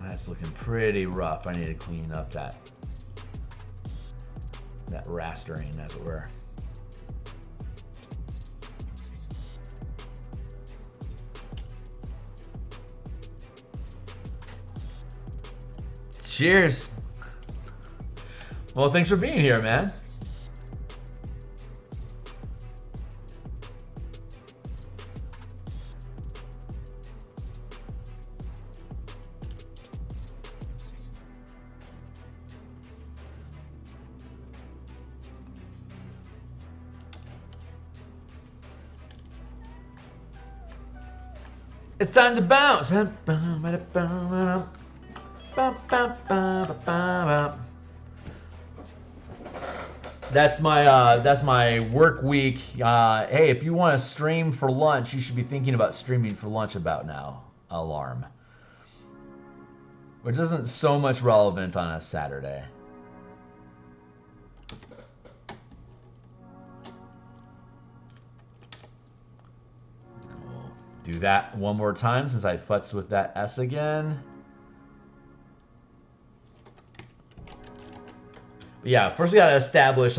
That's looking pretty rough. I need to clean up that rastering, as it were. Cheers. Well, thanks for being here, man. It's time to bounce. That's my work week. Hey, if you want to stream for lunch, you should be thinking about streaming for lunch about now. Alarm. Which isn't so much relevant on a Saturday. We'll do that one more time since I futzed with that S again. But yeah, first we gotta establish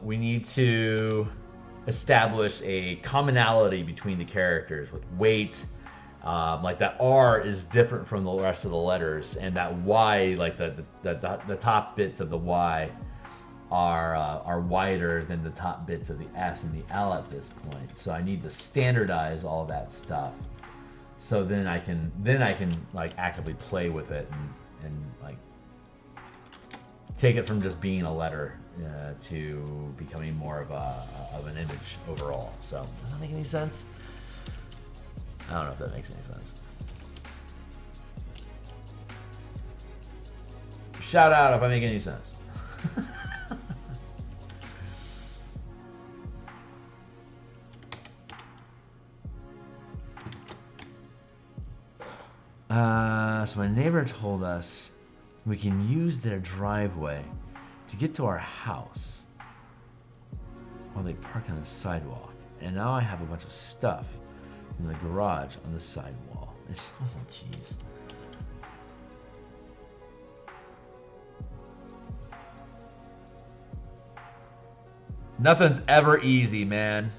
we need to establish a commonality between the characters with weight. Like that R is different from the rest of the letters, and that Y, like the top bits of the Y, are wider than the top bits of the S and the L at this point. So I need to standardize all that stuff. So then I can like actively play with it and like take it from just being a letter to becoming more of an image overall. So does that make any sense? I don't know if that makes any sense. Shout out if I make any sense. So my neighbor told us we can use their driveway to get to our house while they park on the sidewalk. And now I have a bunch of stuff in the garage on the sidewall. It's, oh jeez. Nothing's ever easy, man.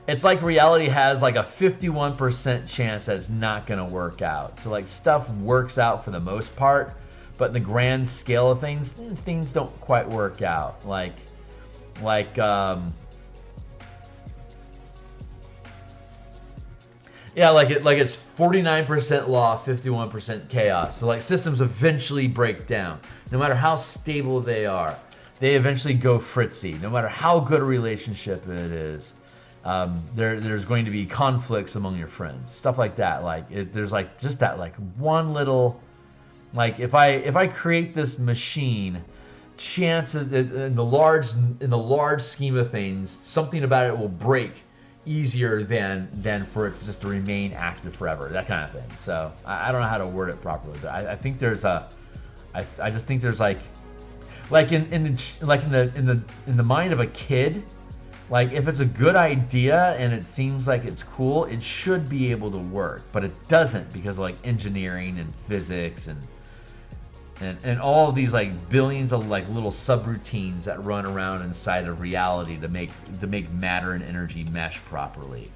It's like reality has like a 51% chance that it's not going to work out. So like stuff works out for the most part, but in the grand scale of things, things don't quite work out. Yeah, like it's 49% law, 51% chaos. So like systems eventually break down. No matter how stable they are, they eventually go fritzy. No matter how good a relationship it is. There's going to be conflicts among your friends, stuff like that. There's like just that like one little, like if I create this machine, chances in the large scheme of things, something about it will break easier than for it just to remain active forever, that kind of thing. So I don't know how to word it properly, but I think there's I just think there's like in the mind of a kid. Like, if it's a good idea and it seems like it's cool, it should be able to work. But it doesn't because of, like, engineering and physics and all of these, like, billions of, like, little subroutines that run around inside of reality to make matter and energy mesh properly.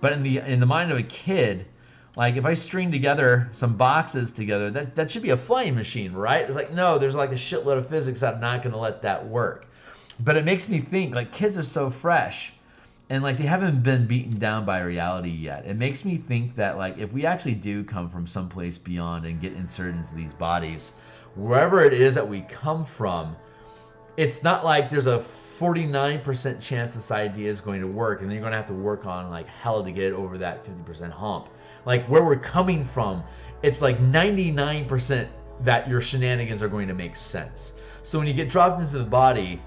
But in the mind of a kid, like, if I string together some boxes together, that should be a flying machine, right? It's like, no, there's, like, a shitload of physics that are not going to let that work. But it makes me think, like, kids are so fresh and, like, they haven't been beaten down by reality yet. It makes me think that, like, if we actually do come from someplace beyond and get inserted into these bodies, wherever it is that we come from, it's not like there's a 49% chance this idea is going to work and then you're going to have to work on, like, hell to get over that 50% hump. Like, where we're coming from, it's like 99% that your shenanigans are going to make sense. So when you get dropped into the body,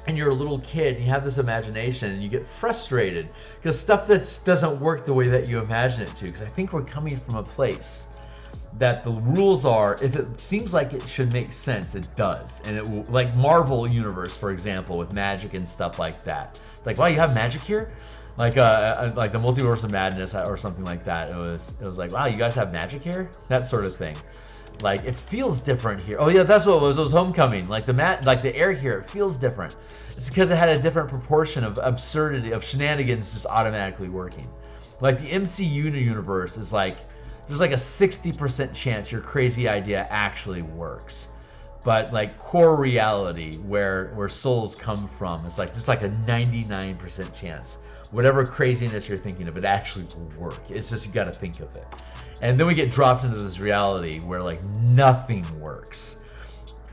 and you're a little kid, and you have this imagination, and you get frustrated because stuff that doesn't work the way that you imagine it to. Because I think we're coming from a place that the rules are, if it seems like it should make sense, it does. And it will, like Marvel Universe, for example, with magic and stuff like that. Like, wow, you have magic here? Like the Multiverse of Madness or something like that. It was like, wow, you guys have magic here? That sort of thing. Like, it feels different here. Oh yeah, that's what it was. It was Homecoming. Like the air here, it feels different. It's because it had a different proportion of absurdity, of shenanigans just automatically working. Like the MCU universe is like, there's like a 60% chance your crazy idea actually works. But like core reality, where souls come from, is like there's like a 99% chance whatever craziness you're thinking of, it actually will work. It's just you got to think of it. And then we get dropped into this reality where like nothing works.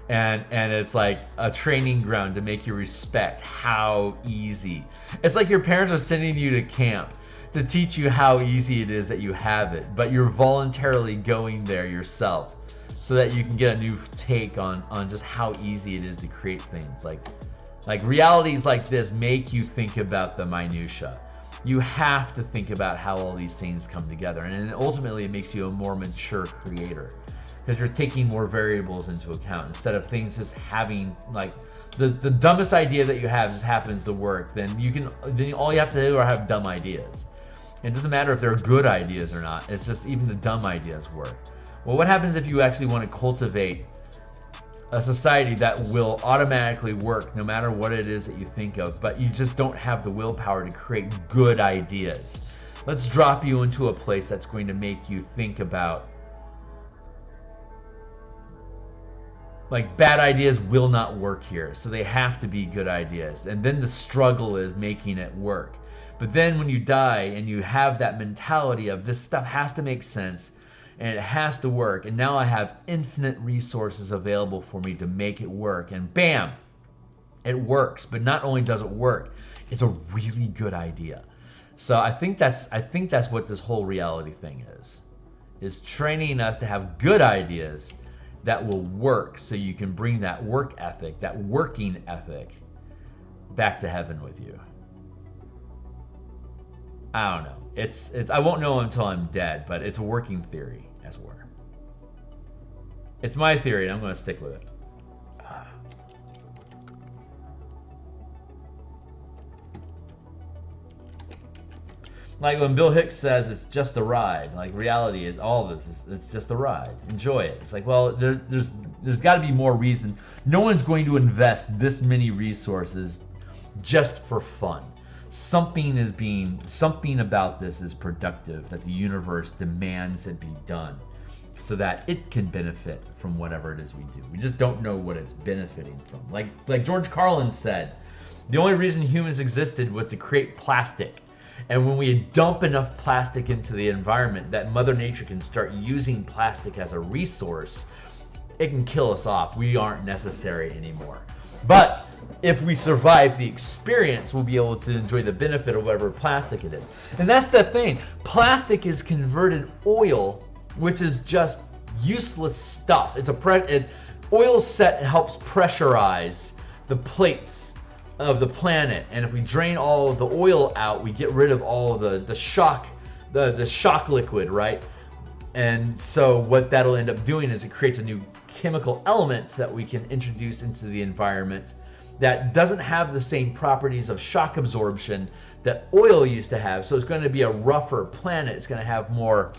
And it's like a training ground to make you respect how easy. It's like your parents are sending you to camp to teach you how easy it is that you have it, but you're voluntarily going there yourself so that you can get a new take on just how easy it is to create things. Like realities like this make you think about the minutia. You have to think about how all these things come together, and ultimately it makes you a more mature creator because you're taking more variables into account instead of things just having like the dumbest idea that you have just happens to work. Then all you have to do are have dumb ideas. It doesn't matter if they're good ideas or not. It's just even the dumb ideas work. Well, what happens if you actually want to cultivate a society that will automatically work no matter what it is that you think of, but you just don't have the willpower to create good ideas? Let's drop you into a place that's going to make you think about, like, bad ideas will not work here, so they have to be good ideas. And then the struggle is making it work. But then when you die and you have that mentality of this stuff has to make sense and it has to work, and now I have infinite resources available for me to make it work, and bam, it works. But not only does it work, it's a really good idea. So I think that's what this whole reality thing is training us to have good ideas that will work, so you can bring that work ethic, that working ethic, back to heaven with you. I don't know. It's I won't know until I'm dead, but it's a working theory, as it were. It's my theory, and I'm going to stick with it. Like when Bill Hicks says it's just a ride, like reality, all of this it's just a ride. Enjoy it. It's like, well, there's got to be more reason. No one's going to invest this many resources just for fun. Something about this is productive, that the universe demands it be done so that it can benefit from whatever it is we do. We just don't know what it's benefiting from. Like George Carlin said, the only reason humans existed was to create plastic. And when we dump enough plastic into the environment that Mother Nature can start using plastic as a resource, it can kill us off. We aren't necessary anymore. But if we survive the experience, we'll be able to enjoy the benefit of whatever plastic it is. And that's the thing. Plastic is converted oil, which is just useless stuff. It's oil set helps pressurize the plates of the planet, and if we drain all of the oil out, we get rid of all of the shock liquid, right? And so what that'll end up doing is it creates a new chemical element that we can introduce into the environment that doesn't have the same properties of shock absorption that oil used to have. So it's going to be a rougher planet. It's going to have more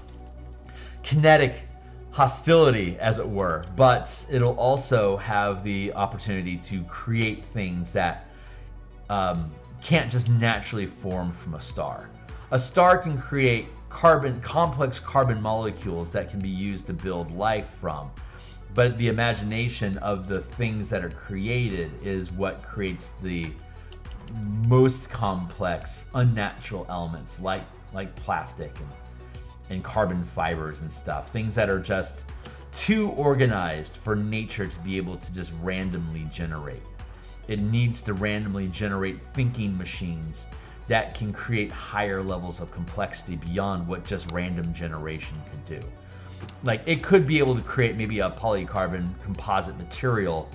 kinetic hostility, as it were, but it'll also have the opportunity to create things that can't just naturally form from a star. A star can create complex carbon molecules that can be used to build life from, but the imagination of the things that are created is what creates the most complex, unnatural elements like plastic and carbon fibers and stuff. Things that are just too organized for nature to be able to just randomly generate. It needs to randomly generate thinking machines that can create higher levels of complexity beyond what just random generation could do. Like, it could be able to create maybe a polycarbon composite material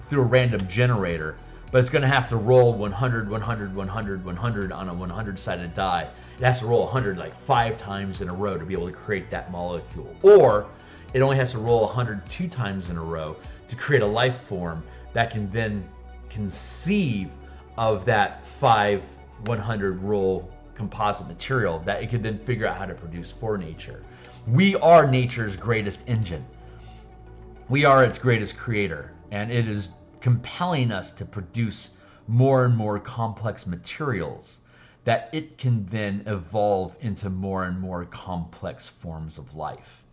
through a random generator, but it's going to have to roll 100, 100, 100, 100 on a 100-sided die. It has to roll 100 like 5 times in a row to be able to create that molecule. Or It only has to roll 102 times in a row to create a life form that can then conceive of that 100 roll composite material that it can then figure out how to produce for nature. We are nature's greatest engine. We are its greatest creator, and it is compelling us to produce more and more complex materials that it can then evolve into more and more complex forms of life.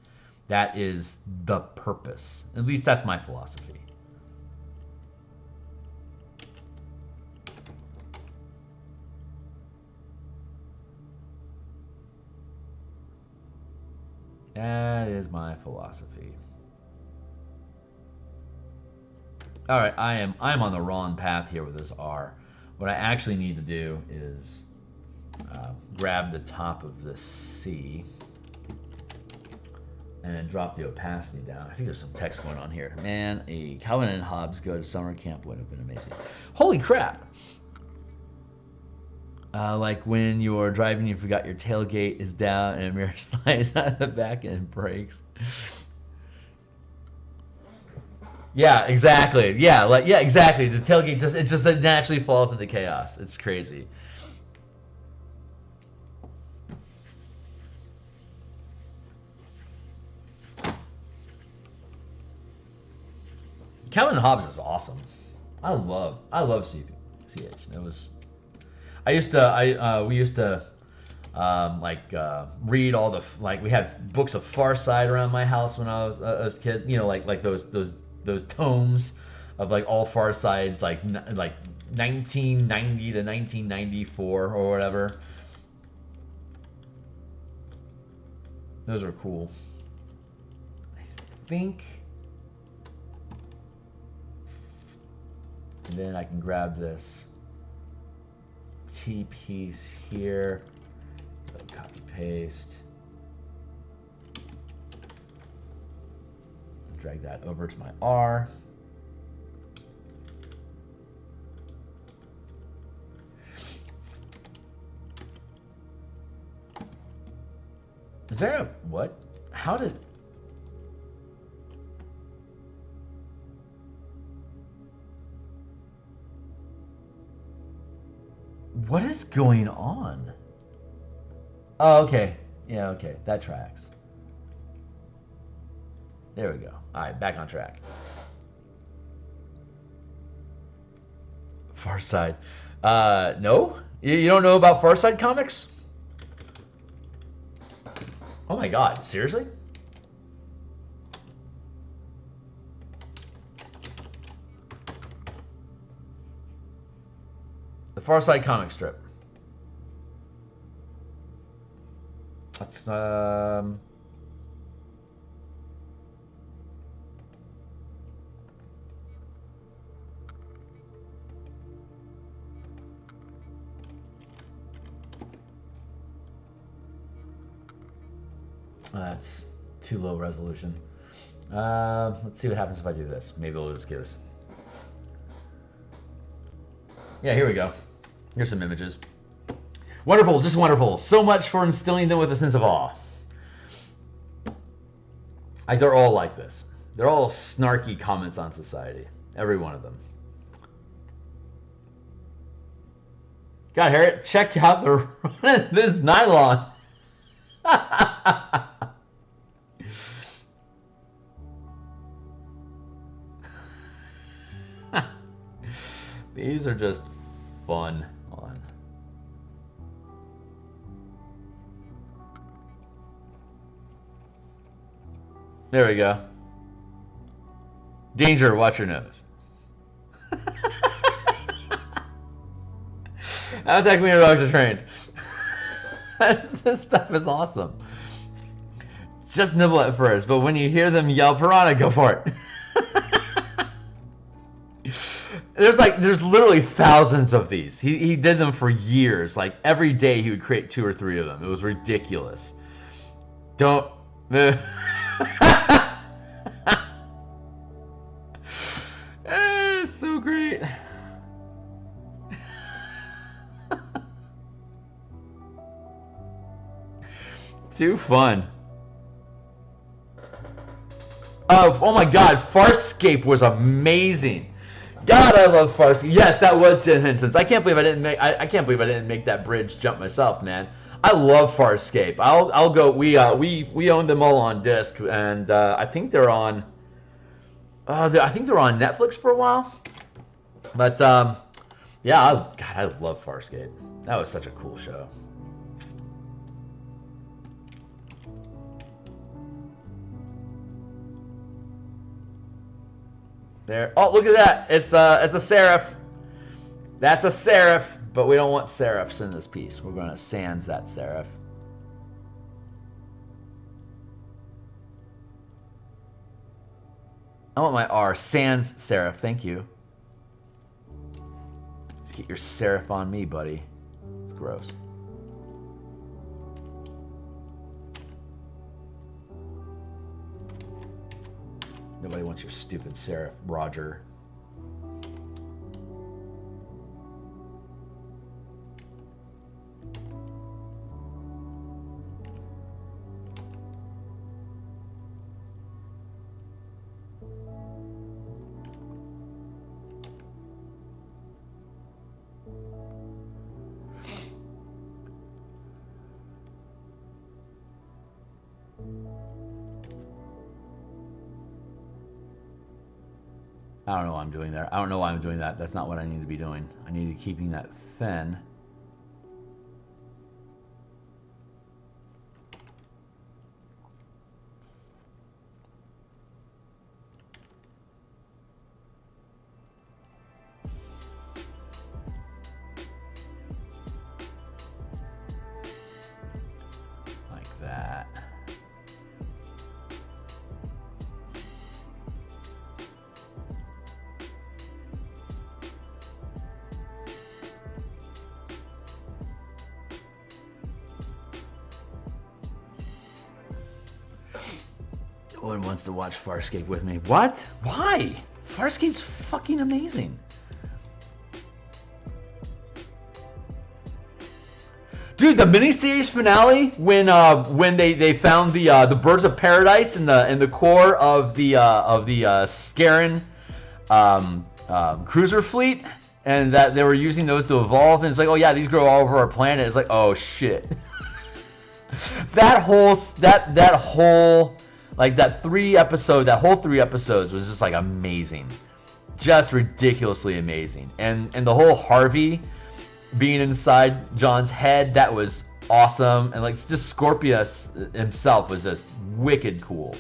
That is the purpose. At least that's my philosophy. That is my philosophy. All right, I'm on the wrong path here with this R. What I actually need to do is grab the top of this C and then drop the opacity down. I think there's some text going on here. Man, a Calvin and Hobbes go to summer camp would have been amazing. Holy crap! Like when you're driving, you forgot your tailgate is down and a mirror slides out of the back and breaks. Yeah, exactly. Yeah, exactly. The tailgate just naturally falls into chaos. It's crazy. Calvin and Hobbes is awesome. I love CH. It was. We used to read all the we had books of Far Side around my house when I was a kid. You know, like those tomes of like all Far Sides, like 1990 to 1994 or whatever. Those are cool. I think. And then I can grab this T piece here, copy paste, drag that over to my R. Is there a what? How did? What is going on? Oh, okay. Yeah, okay. That tracks. There we go. All right, back on track. Far Side. No? You don't know about Far Side comics? Oh my god, seriously? The Far Side comic strip. That's that's too low resolution. Let's see what happens if I do this. Maybe it'll just give us. Yeah, here we go. Here's some images. Wonderful, just wonderful. So much for instilling them with a sense of awe. They're all like this. They're all snarky comments on society. Every one of them. God, Harriet, check out this nylon. These are just fun. Hold on. There we go. Danger, watch your nose. How attack me dogs are trained. This stuff is awesome. Just nibble at first, but when you hear them yell piranha, go for it. There's literally thousands of these. He did them for years. Like every day he would create 2 or 3 of them. It was ridiculous. Don't. It's so great. Too fun. Oh my God, Farscape was amazing. God, I love Farscape. Yes, that was Jim Henson's. I can't believe I didn't make. I can't believe I didn't make that bridge jump myself, man. I love Farscape. I'll go. We own them all on disc, and I think they're on. I think they're on Netflix for a while. But yeah, God, I love Farscape. That was such a cool show. There. Oh, look at that. It's a serif. That's a serif, but we don't want serifs in this piece. We're going to sans that serif. I want my R. Sans serif. Thank you. Just get your serif on me, buddy. It's gross. Nobody wants your stupid serif, Roger. I don't know why I'm doing that. I don't know why I'm doing that. That's not what I need to be doing. I need to be keeping that thin. Like that. No one wants to watch Farscape with me. What? Why? Farscape's fucking amazing. Dude, the miniseries finale when they found the birds of paradise in the core of the Scarran cruiser fleet, and that they were using those to evolve, and it's like, oh yeah, these grow all over our planet. It's like, oh shit. that whole like that whole 3 episodes was just like amazing, just ridiculously amazing, and the whole Harvey being inside John's head, that was awesome, and like just Scorpius himself was just wicked cool.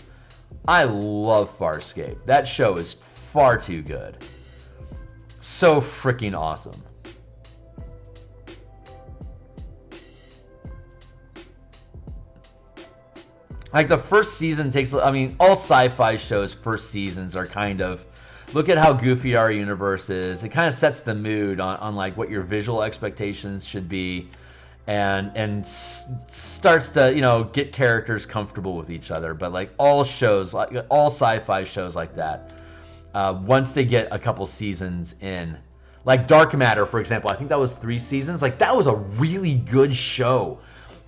I love Farscape. That show is far too good, so freaking awesome. Like the first season takes, I mean, all sci-fi shows' first seasons are kind of, look at how goofy our universe is. It kind of sets the mood on like what your visual expectations should be, and starts to, you know, get characters comfortable with each other. But like all shows, like all sci-fi shows like that, once they get a couple seasons in, like Dark Matter, for example, I think that was 3 seasons. Like that was a really good show.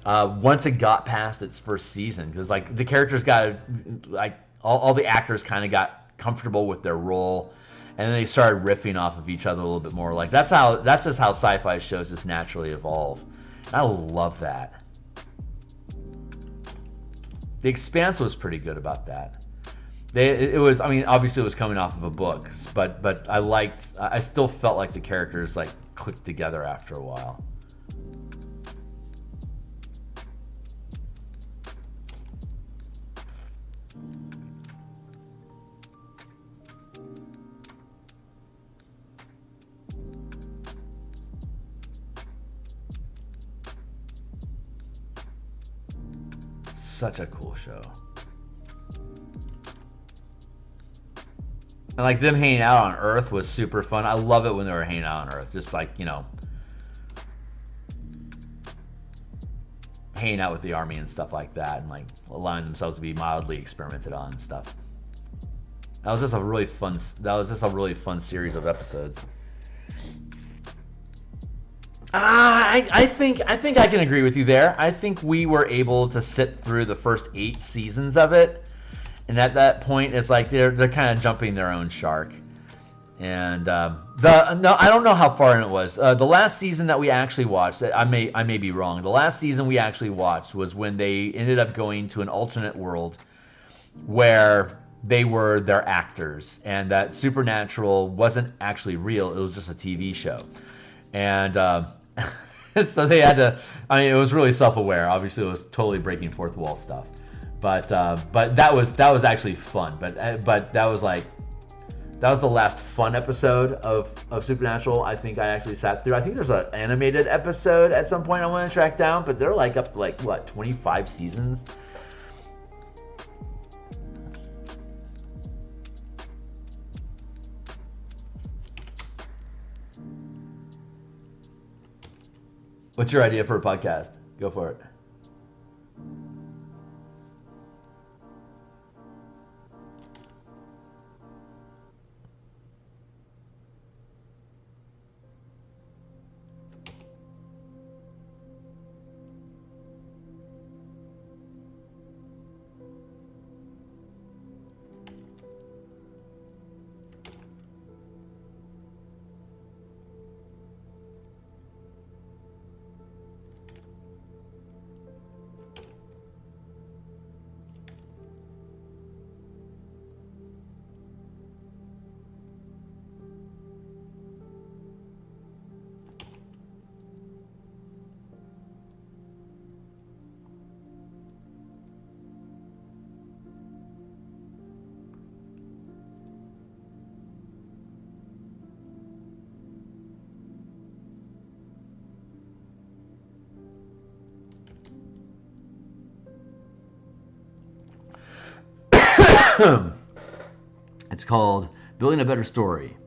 Once it got past its first season, because like the characters got, like all the actors kind of got comfortable with their role, and then they started riffing off of each other a little bit more. Like that's just how sci-fi shows just naturally evolve. And I love that. The Expanse was pretty good about that. It was, I mean, obviously it was coming off of a book, but I still felt like the characters like clicked together after a while. Such a cool show. And like them hanging out on Earth was super fun. I love it when they were hanging out on Earth, just like, you know, hanging out with the army and stuff like that, and like allowing themselves to be mildly experimented on and stuff. That was just a really fun series of episodes. I think I can agree with you there. I think we were able to sit through the first 8 seasons of it and at that point, it's like they're kind of jumping their own shark. And I don't know how far in it was. The last season that we actually watched, I may be wrong. The last season we actually watched was when they ended up going to an alternate world where they were their actors, and that Supernatural wasn't actually real. It was just a TV show, and so they had to. I mean, it was really self-aware. Obviously, it was totally breaking fourth wall stuff, but that was actually fun. But that was like. That was the last fun episode of Supernatural I think I actually sat through. I think there's an animated episode at some point I want to track down, but they're like up to like, what, 25 seasons? What's your idea for a podcast? Go for it. It's called Building a Better Story.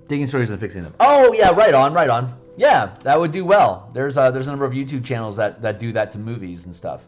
Taking stories and fixing them. Oh yeah, right on. Yeah, that would do well. There's a number of YouTube channels that do that to movies and stuff.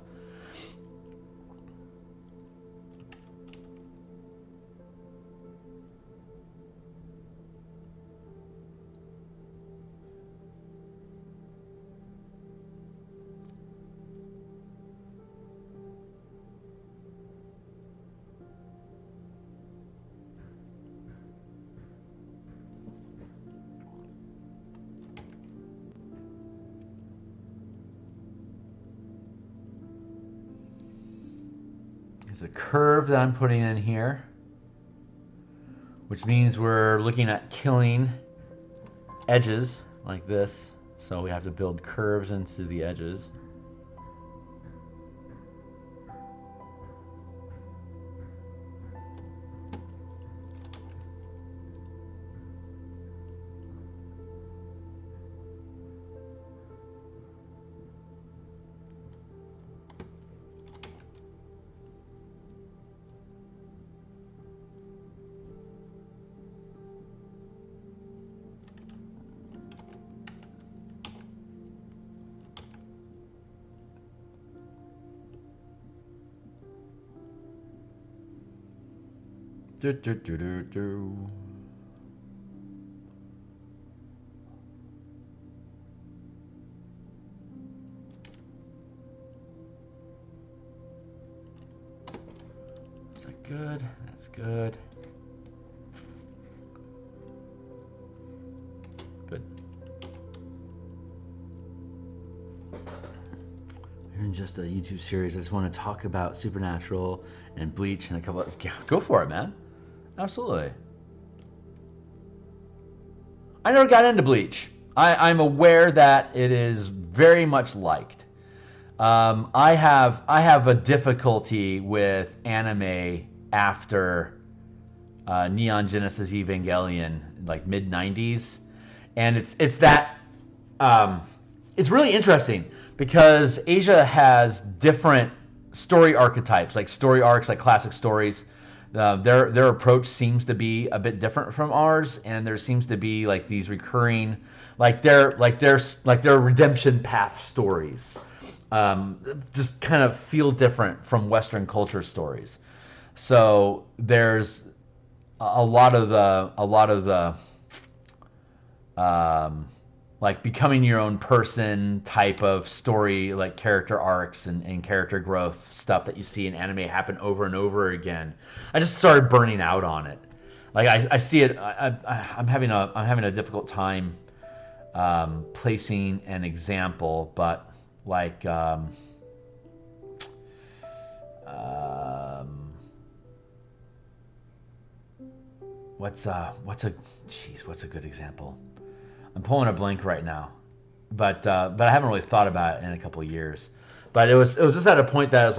There's a curve that I'm putting in here, which means we're looking at killing edges like this. So we have to build curves into the edges. Do, do, do, do, do. Is that good? That's good. Good. We're in just a YouTube series. I just want to talk about Supernatural and Bleach and a couple of... Yeah, go for it, man. Absolutely. I never got into Bleach. I'm aware that it is very much liked. I have a difficulty with anime after Neon Genesis Evangelion, like mid '90s, and it's that it's really interesting because Asia has different story archetypes, like story arcs, like classic stories. Their approach seems to be a bit different from ours, and there seems to be like these recurring, like their redemption path stories, just kind of feel different from Western culture stories. So there's a lot of the like becoming your own person type of story, like character arcs and character growth stuff that you see in anime happen over and over again. I just started burning out on it. Like I see it. I'm having a difficult time placing an example, but like what's a good example? I'm pulling a blank right now, but I haven't really thought about it in a couple of years. But it was just at a point that I was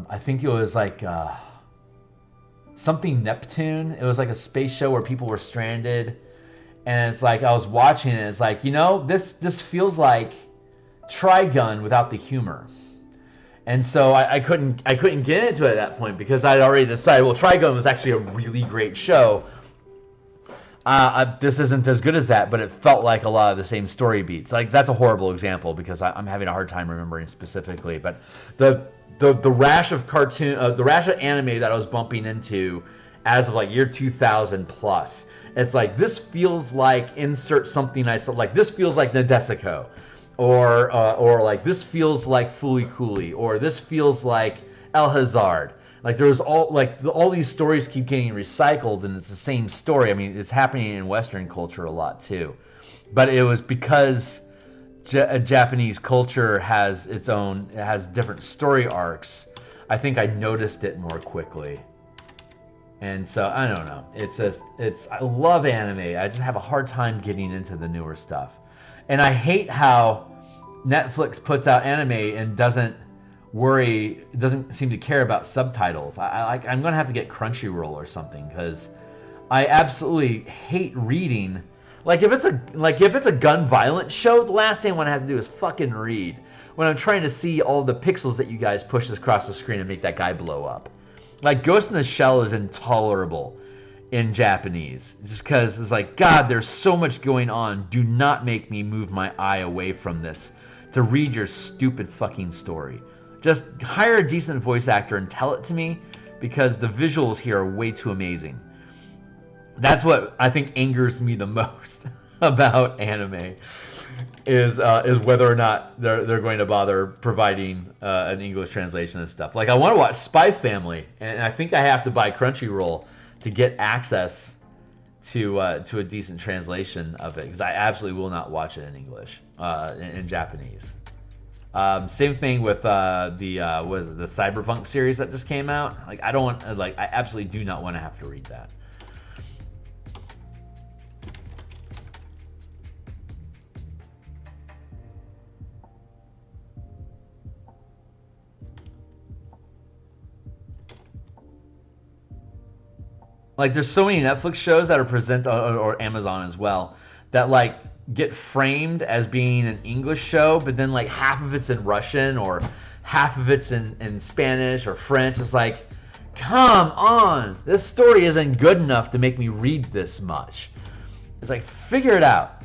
I think it was like something Neptune. It was like a space show where people were stranded, and it's like I was watching it. It's like, this feels like Trigun without the humor. And so I couldn't get into it at that point because I'd already decided, well, Trigun was actually a really great show. This isn't as good as that, but it felt like a lot of the same story beats. Like, that's a horrible example because I'm having a hard time remembering specifically. But the rash of the rash of anime that I was bumping into as of like year 2000 plus, it's like, this feels like insert something I said, like this feels like Nadesico. Or like this feels like Fooly Cooly, or this feels like El Hazard. Like there's all these stories keep getting recycled, and it's the same story. I mean, it's happening in Western culture a lot too, but it was because Japanese culture has different story arcs. I think I noticed it more quickly, and so I don't know. I love anime. I just have a hard time getting into the newer stuff. And I hate how Netflix puts out anime and doesn't seem to care about subtitles. I'm gonna have to get Crunchyroll or something because I absolutely hate reading. Like if it's a gun violence show, the last thing I want to have to do is fucking read when I'm trying to see all the pixels that you guys push across the screen and make that guy blow up. Like Ghost in the Shell is intolerable in Japanese, just because it's like, God, there's so much going on. Do not make me move my eye away from this to read your stupid fucking story. Just hire a decent voice actor and tell it to me, because the visuals here are way too amazing. That's what I think angers me the most about anime is whether or not they're going to bother providing an English translation of stuff. Like I want to watch Spy Family, and I think I have to buy Crunchyroll to get access to a decent translation of it, because I absolutely will not watch it in English, in Japanese. Same thing with the Cyberpunk series that just came out. Like I absolutely do not want to have to read that. Like there's so many Netflix shows that are presented, or Amazon as well, that like get framed as being an English show, but then like half of it's in Russian or half of it's in Spanish or French. It's like, come on, this story isn't good enough to make me read this much. It's like, figure it out.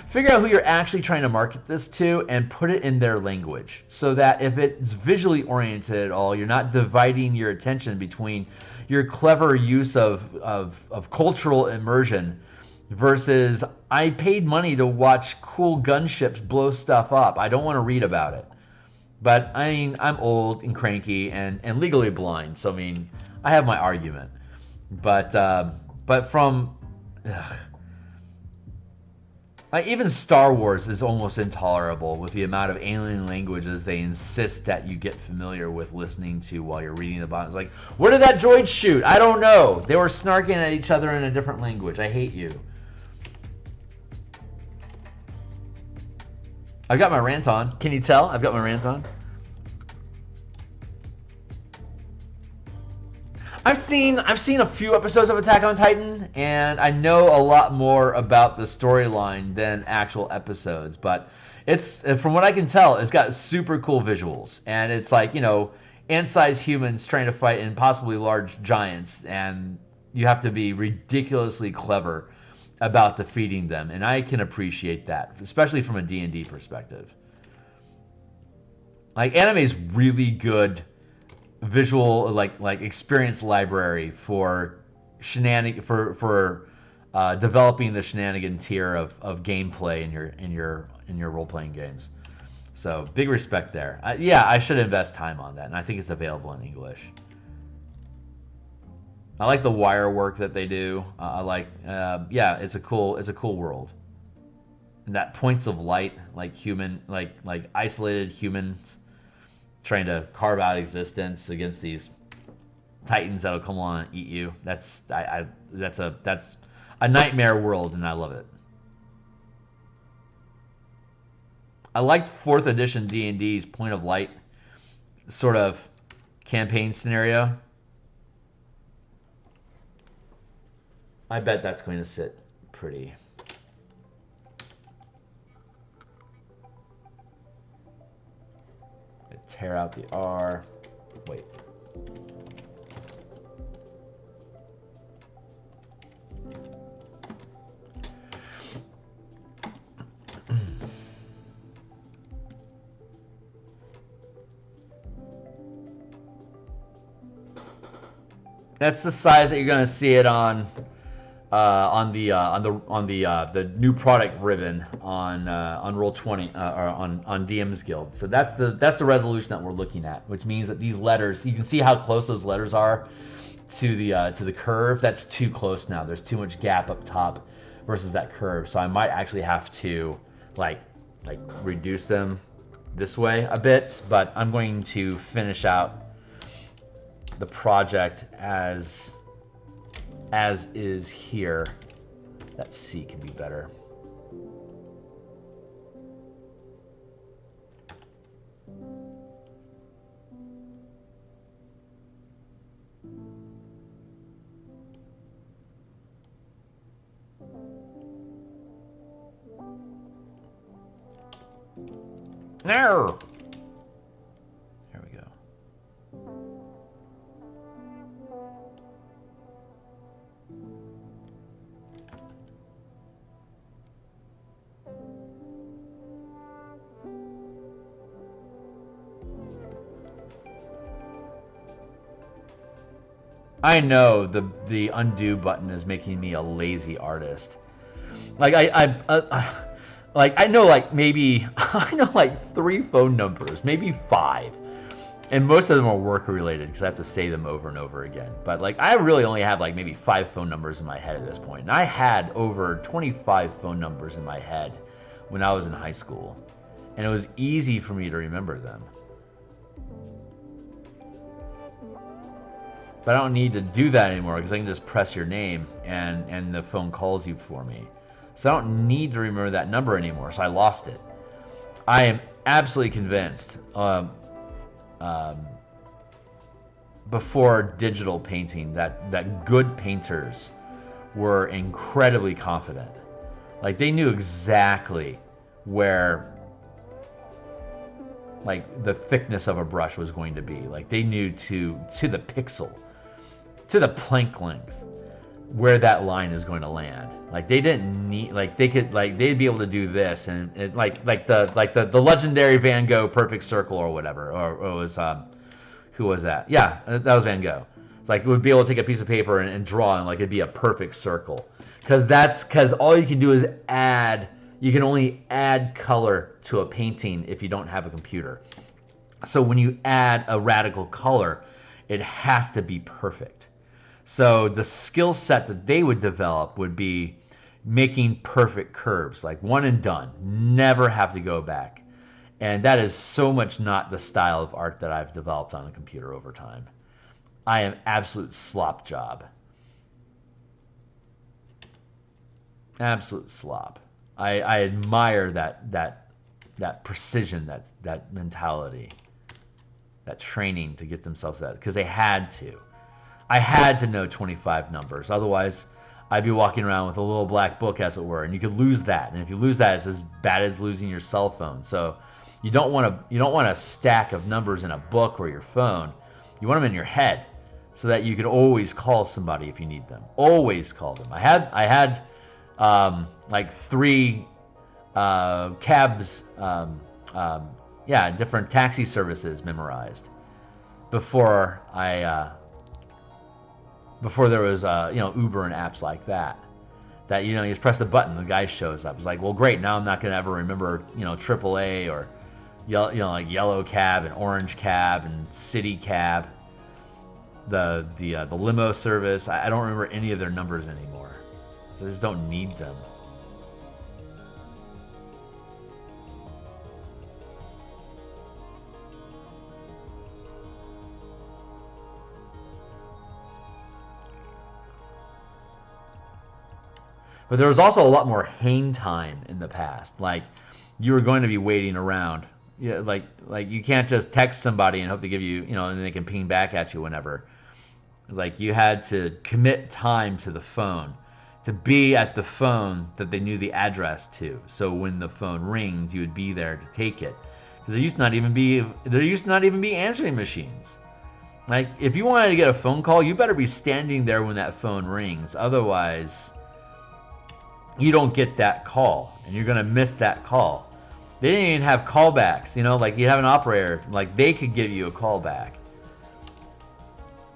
Figure out who you're actually trying to market this to and put it in their language, so that if it's visually oriented at all, you're not dividing your attention between your clever use of cultural immersion versus, I paid money to watch cool gunships blow stuff up. I don't want to read about it. But I mean, I'm old and cranky and legally blind, so I mean, I have my argument. But from like even Star Wars is almost intolerable with the amount of alien languages they insist that you get familiar with listening to while you're reading the Bible. It's like, where did that droid shoot? I don't know. They were snarking at each other in a different language. I hate you. I've got my rant on. Can you tell? I've got my rant on. I've seen a few episodes of Attack on Titan, and I know a lot more about the storyline than actual episodes. But it's, from what I can tell, it's got super cool visuals, and it's like, ant-sized humans trying to fight impossibly large giants, and you have to be ridiculously clever about defeating them, and I can appreciate that, especially from a D&D perspective. Like, anime's really good visual like experience library for developing the shenanigan tier of gameplay in your role playing games. So big respect there. Yeah, I should invest time on that, and I think it's available in English. I like the wire work that they do. I like, yeah, it's a cool world. And that points of light, like human, like isolated humans trying to carve out existence against these titans that'll come along and eat you. That's a nightmare world, and I love it. I liked 4th edition D&D's point of light sort of campaign scenario. I bet that's going to sit pretty. Tear out the R. Wait. That's the size that you're going to see it on the new product ribbon on Roll20 or on DMsGuild. So that's the resolution that we're looking at, which means that these letters, you can see how close those letters are to the curve. That's too close now. There's too much gap up top versus that curve. So I might actually have to like reduce them this way a bit, but I'm going to finish out the project as is here. That C can be better. There. There we go. I know the undo button is making me a lazy artist. Like I know like maybe I know like 3 phone numbers, maybe 5, and most of them are work related because I have to say them over and over again. But like I really only have like maybe 5 phone numbers in my head at this point, and I had over 25 phone numbers in my head when I was in high school, and it was easy for me to remember them. But I don't need to do that anymore because I can just press your name and the phone calls you for me. So I don't need to remember that number anymore, so I lost it. I am absolutely convinced before digital painting that good painters were incredibly confident. Like they knew exactly where like the thickness of a brush was going to be. Like they knew to the pixel, to the plank length, where that line is going to land. Like they didn't need, like they could, like they'd be able to do this and it, like the legendary Van Gogh perfect circle or whatever, or it was who was that? Yeah, that was Van Gogh. Like it would be able to take a piece of paper and draw, and like it'd be a perfect circle. Because all you can do is add. You can only add color to a painting if you don't have a computer. So when you add a radical color, it has to be perfect. So the skill set that they would develop would be making perfect curves, like one and done, never have to go back. And that is so much not the style of art that I've developed on the computer over time. I am absolute slop job. Absolute slop. I admire that precision, that mentality, that training to get themselves that, because they had to. I had to know 25 numbers, otherwise I'd be walking around with a little black book, as it were, and you could lose that. And if you lose that, it's as bad as losing your cell phone. So you don't want a stack of numbers in a book or your phone. You want them in your head, so that you could always call somebody if you need them. Always call them. I had like 3 cabs, different taxi services memorized before before there was Uber and apps like that. That, you just press the button, the guy shows up. It's like, well, great, now I'm not going to ever remember, AAA or, like yellow cab and orange cab and city cab. The limo service. I don't remember any of their numbers anymore. I just don't need them. But there was also a lot more hang time in the past. Like, you were going to be waiting around. Yeah, like you can't just text somebody and hope to give you, and they can ping back at you whenever. Like, you had to commit time to the phone, to be at the phone that they knew the address to. So when the phone rings, you would be there to take it. Because there used to not even be answering machines. Like, if you wanted to get a phone call, you better be standing there when that phone rings. Otherwise, you don't get that call, and you're going to miss that call. They didn't even have callbacks, like you have an operator, like they could give you a call back.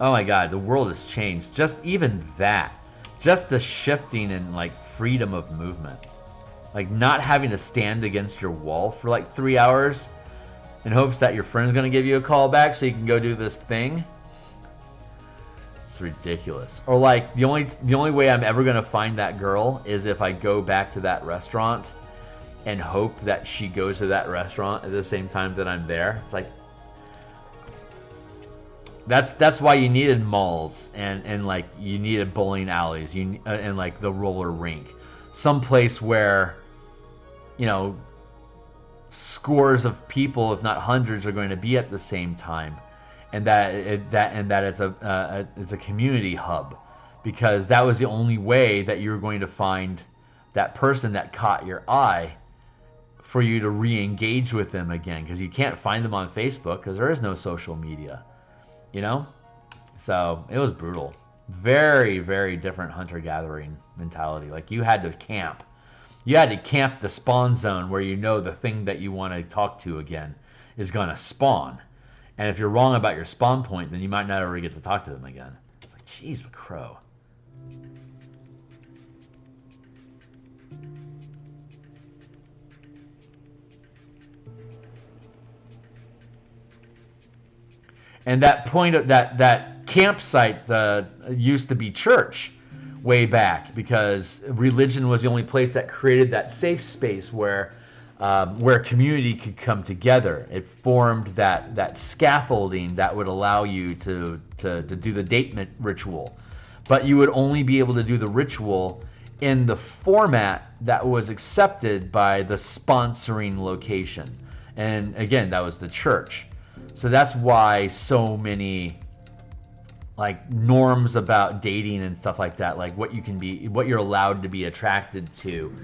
Oh my God, the world has changed. Just even that, just the shifting and like freedom of movement, like not having to stand against your wall for like 3 hours in hopes that your friend's going to give you a call back so you can go do this thing. It's ridiculous. Or like the only way I'm ever going to find that girl is if I go back to that restaurant and hope that she goes to that restaurant at the same time that I'm there. It's like, that's why you needed malls and like you needed bowling alleys, and like the roller rink, someplace where scores of people, if not hundreds, are going to be at the same time, and that it's a community hub, because that was the only way that you were going to find that person that caught your eye for you to re-engage with them again, because you can't find them on Facebook because there is no social media. So it was brutal. Very, very different hunter-gathering mentality. Like, you had to camp. You had to camp the spawn zone where the thing that you want to talk to again is going to spawn. And if you're wrong about your spawn point, then you might not ever get to talk to them again. It's like, jeez, McCrow. And that point of that campsite used to be church way back, because religion was the only place that created that safe space where community could come together. It formed that scaffolding that would allow you to do the date ritual. But you would only be able to do the ritual in the format that was accepted by the sponsoring location. And again, that was the church. So that's why so many like norms about dating and stuff like that, like what you're allowed to be attracted to.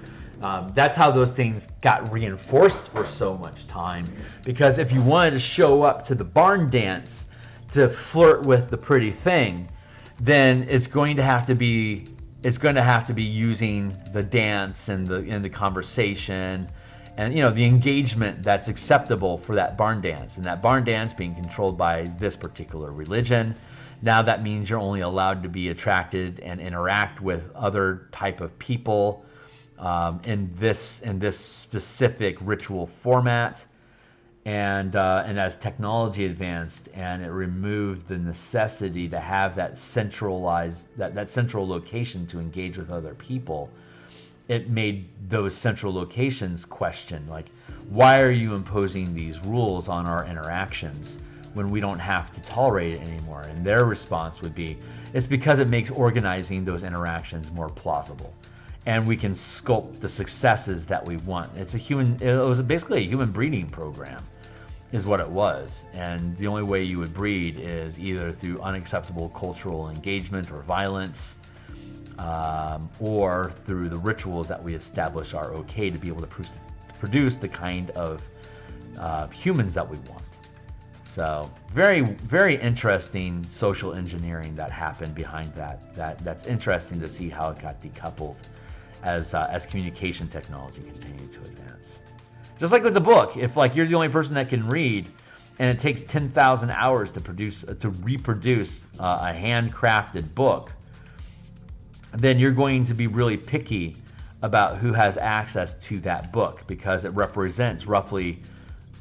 That's how those things got reinforced for so much time. Because if you wanted to show up to the barn dance to flirt with the pretty thing, then it's going to have to be using the dance and the conversation and the engagement that's acceptable for that barn dance, and that barn dance being controlled by this particular religion. Now that means you're only allowed to be attracted and interact with other type of people in this specific ritual format. And as technology advanced and it removed the necessity to have that centralized that central location to engage with other people, it made those central locations question, like, why are you imposing these rules on our interactions when we don't have to tolerate it anymore? And their response would be, it's because it makes organizing those interactions more plausible, and we can sculpt the successes that we want. It was basically a human breeding program is what it was. And the only way you would breed is either through unacceptable cultural engagement or violence, or through the rituals that we establish are okay to be able to produce the kind of humans that we want. So very, very interesting social engineering that happened behind that. That's interesting to see how it got decoupled as communication technology continued to advance. Just like with the book, if like you're the only person that can read, and it takes 10,000 hours to reproduce a handcrafted book, then you're going to be really picky about who has access to that book, because it represents roughly,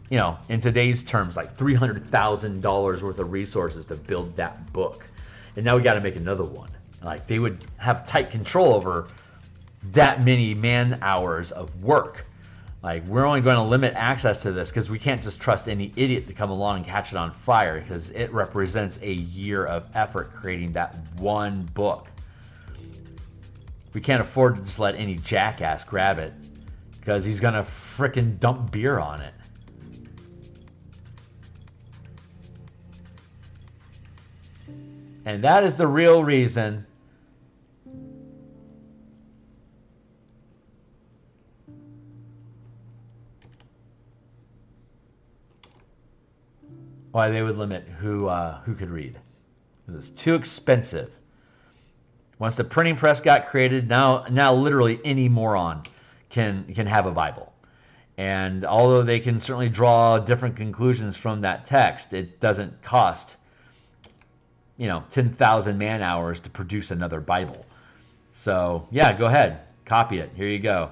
you know, in today's terms, like $300,000 worth of resources to build that book. And now we got to make another one. Like, they would have tight control over that many man hours of work. Like, we're only going to limit access to this because we can't just trust any idiot to come along and catch it on fire, because it represents a year of effort creating that one book. We can't afford to just let any jackass grab it, because he's going to frickin' dump beer on it. And that is the real reason why they would limit who could read. Because it's too expensive. Once the printing press got created, now literally any moron can have a Bible. And although they can certainly draw different conclusions from that text, it doesn't cost, you know, 10,000 man hours to produce another Bible. So yeah, go ahead, copy it. Here you go.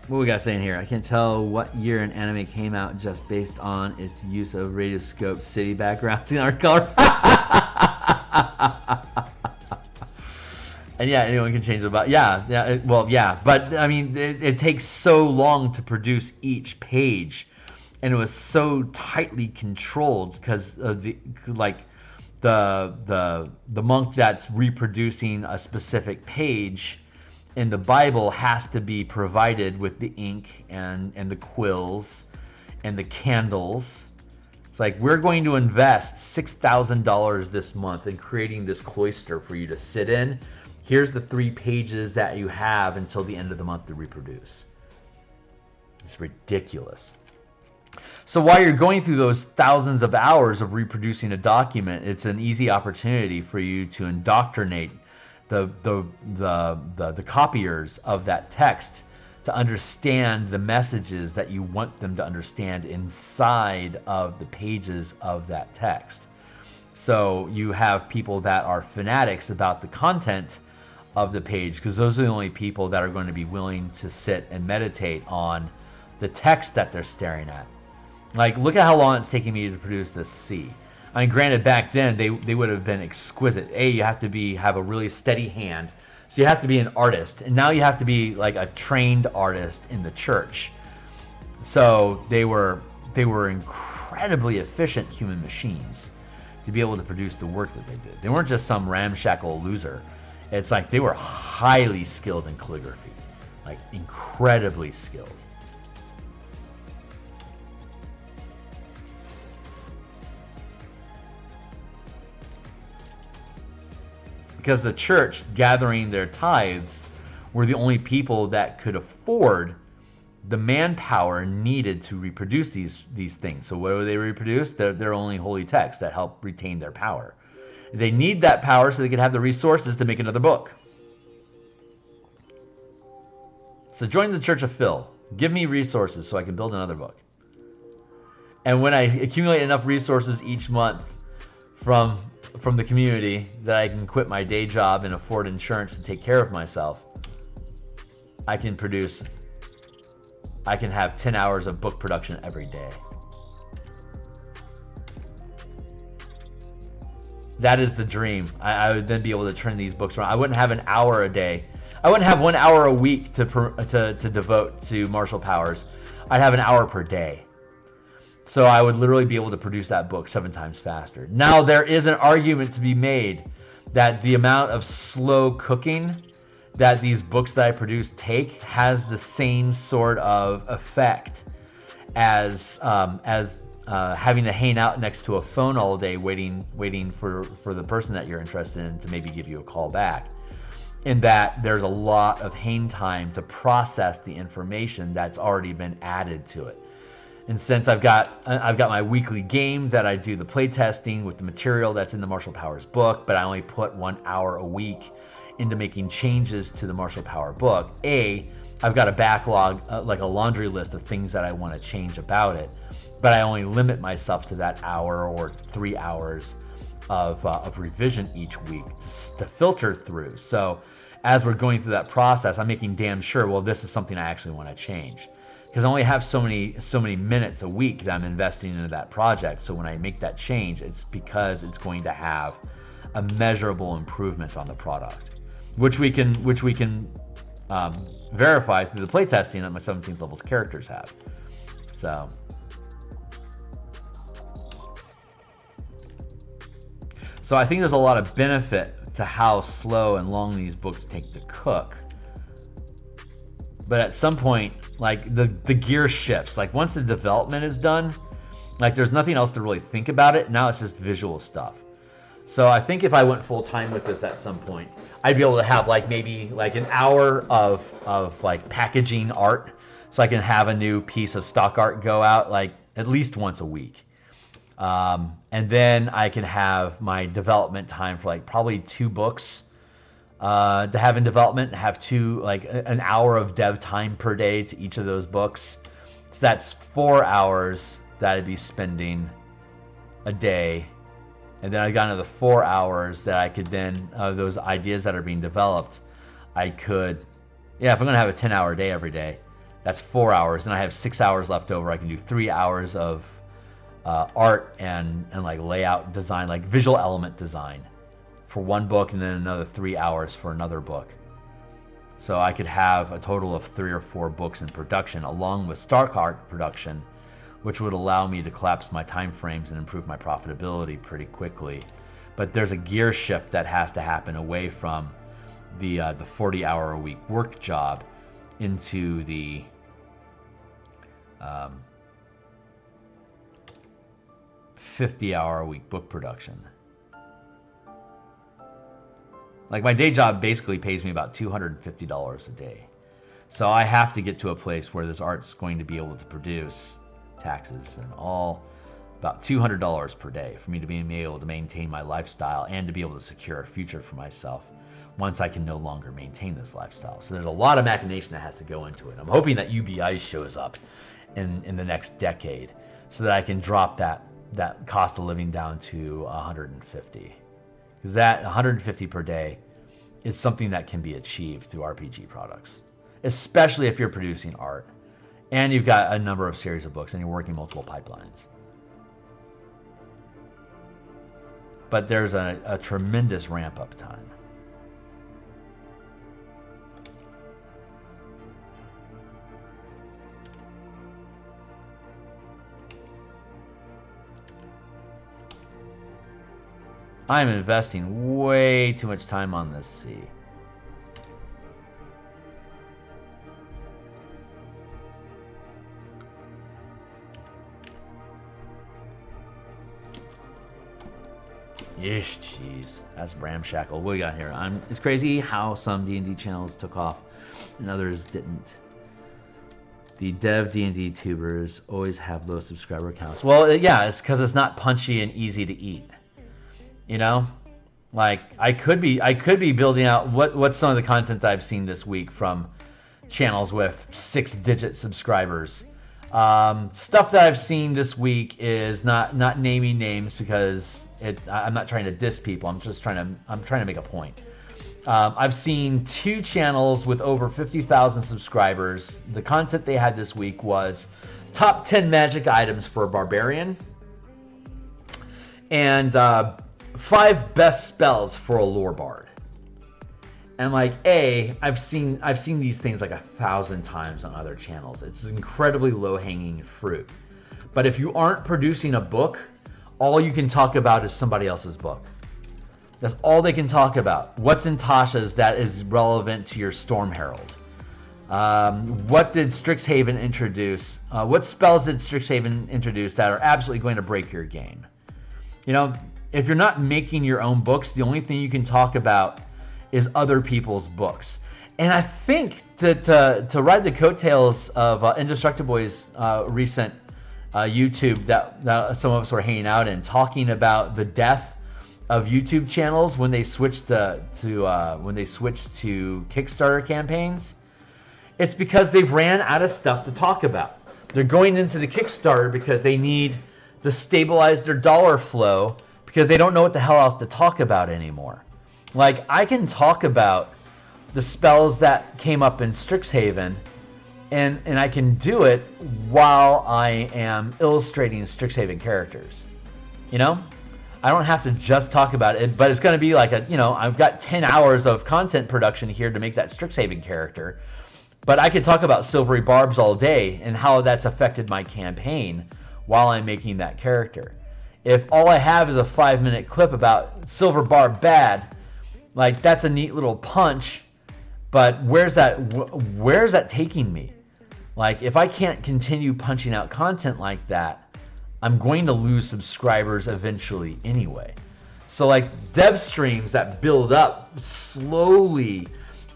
What we got saying here? I can't tell what year an anime came out just based on its use of radioscope city backgrounds in our color. And yeah, anyone can change about. Yeah. But I mean, it takes so long to produce each page, and it was so tightly controlled because of the monk that's reproducing a specific page in the Bible has to be provided with the ink and the quills and the candles. It's like, we're going to invest $6,000 this month in creating this cloister for you to sit in. Here's the 3 pages that you have until the end of the month to reproduce. It's ridiculous. So while you're going through those thousands of hours of reproducing a document, it's an easy opportunity for you to indoctrinate the copiers of that text to understand the messages that you want them to understand inside of the pages of that text. So you have people that are fanatics about the content of the page, because those are the only people that are going to be willing to sit and meditate on the text that they're staring at. Like, look at how long it's taking me to produce this C. I mean, granted, back then they would have been exquisite. You have to have a really steady hand, so you have to be an artist, and now you have to be like a trained artist in the church. So they were incredibly efficient human machines to be able to produce the work that they did. They weren't just some ramshackle loser. It's like they were highly skilled in calligraphy, like incredibly skilled. Because the church, gathering their tithes, were the only people that could afford the manpower needed to reproduce these things. So what do they reproduce? Their only holy texts that help retain their power. They need that power so they can have the resources to make another book. So join the Church of Phil. Give me resources so I can build another book. And when I accumulate enough resources each month from the community that I can quit my day job and afford insurance to take care of myself, I can have 10 hours of book production every day. That is the dream. I would then be able to turn these books around. I wouldn't have an hour a day. I wouldn't have 1 hour a week to devote to martial powers. I'd have an hour per day. So I would literally be able to produce that book 7 times faster. Now, there is an argument to be made that the amount of slow cooking that these books that I produce take has the same sort of effect as having to hang out next to a phone all day waiting for the person that you're interested in to maybe give you a call back. In that there's a lot of hang time to process the information that's already been added to it. And since I've got my weekly game that I do the play testing with the material that's in the Martial Powers book, but I only put 1 hour a week into making changes to the Martial Power book. I've got a backlog, like a laundry list of things that I want to change about it, but I only limit myself to that hour or 3 hours of revision each week to filter through. So as we're going through that process, I'm making damn sure, well, this is something I actually want to change. Because I only have so many minutes a week that I'm investing into that project. So when I make that change, it's because it's going to have a measurable improvement on the product, which we can verify through the playtesting that my 17th level characters have. So I think there's a lot of benefit to how slow and long these books take to cook. But at some point, like the gear shifts. Like once the development is done, like there's nothing else to really think about it. Now it's just visual stuff. So I think if I went full time with this at some point, I'd be able to have like maybe like an hour of like packaging art, so I can have a new piece of stock art go out like at least once a week. And then I can have my development time for like probably 2 books to have in development, have an hour of dev time per day to each of those books. So that's 4 hours that I'd be spending a day. And then I got another 4 hours that I could then, those ideas that are being developed, I could, if I'm going to have a 10-hour day every day, that's 4 hours. And I have 6 hours left over. I can do 3 hours of art and like layout design, like visual element design for one book, and then another 3 hours for another book. So I could have a total of 3 or 4 books in production along with stock art production, which would allow me to collapse my time frames and improve my profitability pretty quickly. But there's a gear shift that has to happen away from the 40-hour a week work job into the 50-hour a week book production. Like my day job basically pays me about $250 a day. So I have to get to a place where this art's going to be able to produce, taxes and all, about $200 per day for me to be able to maintain my lifestyle and to be able to secure a future for myself once I can no longer maintain this lifestyle. So there's a lot of machination that has to go into it. I'm hoping that UBI shows up in the next decade so that I can drop that cost of living down to 150. Because that 150 per day is something that can be achieved through RPG products, especially if you're producing art and you've got a number of series of books and you're working multiple pipelines. But there's a tremendous ramp up time. I'm investing way too much time on this sea. Yeesh, jeez, that's ramshackle. What we got here? It's crazy how some D&D channels took off and others didn't. The dev D&D tubers always have low subscriber counts. Well, yeah, it's because it's not punchy and easy to eat. You know, like I could be building out what's some of the content I've seen this week from channels with 6-digit subscribers. Stuff that I've seen this week is not naming names because I'm not trying to diss people. I'm trying to make a point. I've seen 2 channels with over 50,000 subscribers. The content they had this week was top 10 magic items for a barbarian and 5 best spells for a lore bard. And like, I've seen these things like 1,000 times on other channels. It's incredibly low-hanging fruit. But if you aren't producing a book, all you can talk about is somebody else's book. That's all they can talk about. What's in Tasha's that is relevant to your Storm Herald? What did Strixhaven introduce? What spells did Strixhaven introduce that are absolutely going to break your game? You know, if you're not making your own books, the only thing you can talk about is other people's books. And I think that to ride the coattails of Indestructiboy's recent YouTube that some of us were hanging out in, talking about the death of YouTube channels when they switched to Kickstarter campaigns, it's because they've ran out of stuff to talk about. They're going into the Kickstarter because they need to stabilize their dollar flow because they don't know what the hell else to talk about anymore. Like, I can talk about the spells that came up in Strixhaven, and I can do it while I am illustrating Strixhaven characters. You know? I don't have to just talk about it, but it's going to be like I've got 10 hours of content production here to make that Strixhaven character. But I could talk about Silvery Barbs all day and how that's affected my campaign while I'm making that character. If all I have is a 5-minute clip about Silver Barb bad, like, that's a neat little punch, but where's that taking me? Like, if I can't continue punching out content like that, I'm going to lose subscribers eventually anyway. So like, dev streams that build up slowly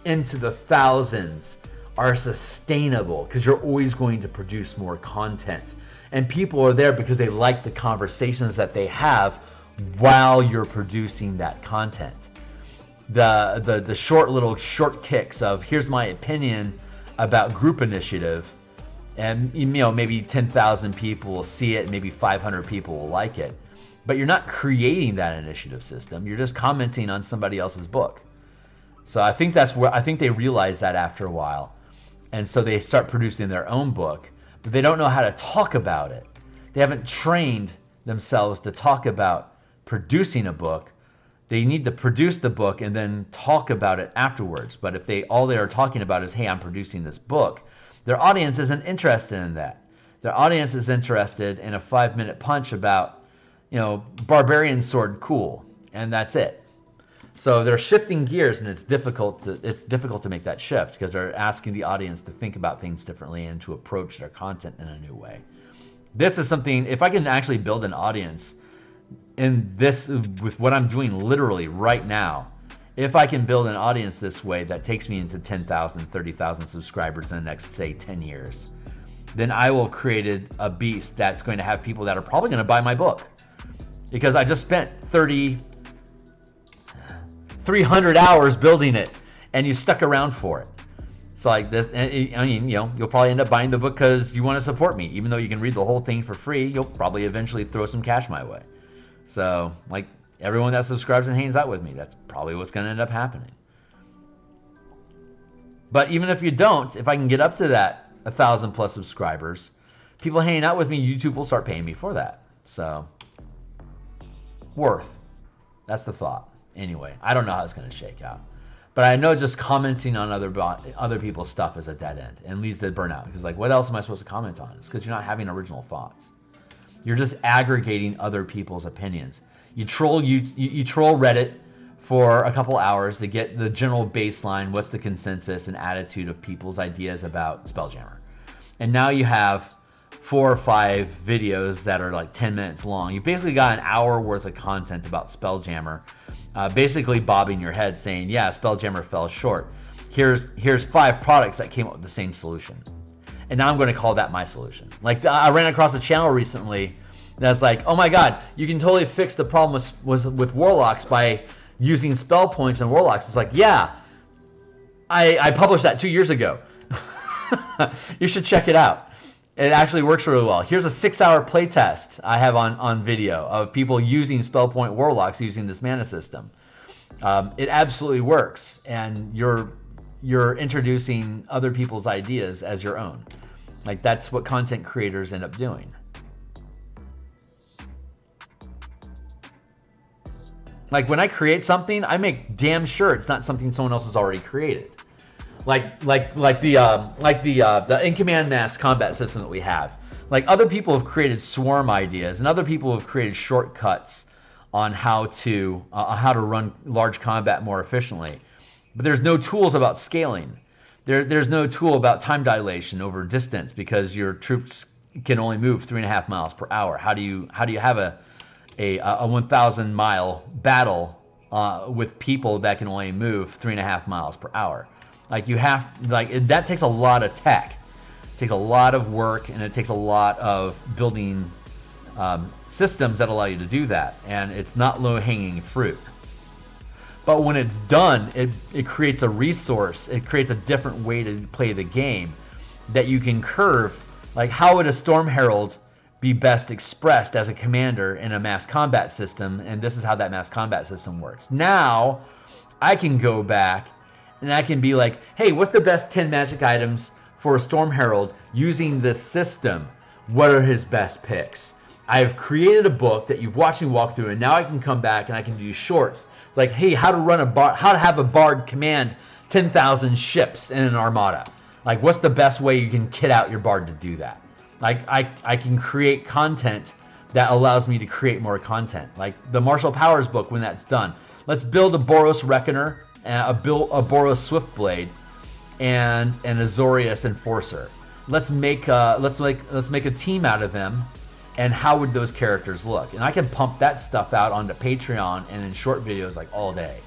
into the thousands are sustainable because you're always going to produce more content. And people are there because they like the conversations that they have while you're producing that content. The short kicks of, here's my opinion about group initiative, and maybe 10,000 people will see it, maybe 500 people will like it. But you're not creating that initiative system. You're just commenting on somebody else's book. So I think they realize that after a while. And so they start producing their own book, but they don't know how to talk about it. They haven't trained themselves to talk about producing a book. They need to produce the book and then talk about it afterwards. But if all they are talking about is, hey, I'm producing this book, their audience isn't interested in that. Their audience is interested in a 5-minute punch about, barbarian sword cool, and that's it. So they're shifting gears, and it's difficult to make that shift because they're asking the audience to think about things differently and to approach their content in a new way. This is something, if I can actually build an audience in this, with what I'm doing literally right now, if I can build an audience this way that takes me into 10,000, 30,000 subscribers in the next, say, 10 years, then I will create a beast that's going to have people that are probably going to buy my book. Because I just spent 300 hours building it, and you stuck around for it. So like this, I mean, you'll probably end up buying the book because you want to support me. Even though you can read the whole thing for free, you'll probably eventually throw some cash my way. So like, everyone that subscribes and hangs out with me, that's probably what's going to end up happening. But even if you don't, if I can get up to that 1,000 plus subscribers, people hanging out with me, YouTube will start paying me for that. So worth. That's the thought. Anyway, I don't know how it's going to shake out. But I know just commenting on other people's stuff is a dead end and leads to burnout. Because like, what else am I supposed to comment on? It's because you're not having original thoughts. You're just aggregating other people's opinions. You troll Reddit for a couple hours to get the general baseline, what's the consensus and attitude of people's ideas about Spelljammer. And now you have 4 or 5 videos that are like 10 minutes long. You basically got an hour worth of content about Spelljammer, basically bobbing your head saying, yeah, Spelljammer fell short. Here's 5 products that came up with the same solution. And now I'm going to call that my solution. Like, I ran across a channel recently that's like, oh my god, you can totally fix the problem with Warlocks by using spell points and Warlocks. It's like, yeah, I published that 2 years ago. You should check it out. It actually works really well. Here's a 6-hour playtest I have on video of people using spell point Warlocks using this mana system. It absolutely works, and you're introducing other people's ideas as your own. Like, that's what content creators end up doing. Like when I create something, I make damn sure it's not something someone else has already created. Like the in-command mass combat system that we have. Like other people have created swarm ideas, and other people have created shortcuts on how to run large combat more efficiently. But there's no tools about scaling. There's no tool about time dilation over distance because your troops can only move 3.5 miles per hour. How do you have a 1,000 mile battle with people that can only move 3.5 miles per hour? That takes a lot of tech. It takes a lot of work, and it takes a lot of building systems that allow you to do that. And it's not low-hanging fruit. But when it's done, it creates a resource. It creates a different way to play the game that you can curve. Like, how would a Storm Herald be best expressed as a commander in a mass combat system? And this is how that mass combat system works. Now, I can go back and I can be like, hey, what's the best 10 magic items for a Storm Herald using this system? What are his best picks? I've created a book that you've watched me walk through, and now I can come back and I can do shorts. Like, hey, how to have a bard command 10,000 ships in an armada. Like, what's the best way you can kit out your bard to do that? Like, I can create content that allows me to create more content. Like the Martial Powers book, when that's done. Let's build a Boros Reckoner, a Boros Swiftblade, and an Azorius Enforcer. Let's make a team out of them. And how would those characters look? And I can pump that stuff out onto Patreon and in short videos like all day,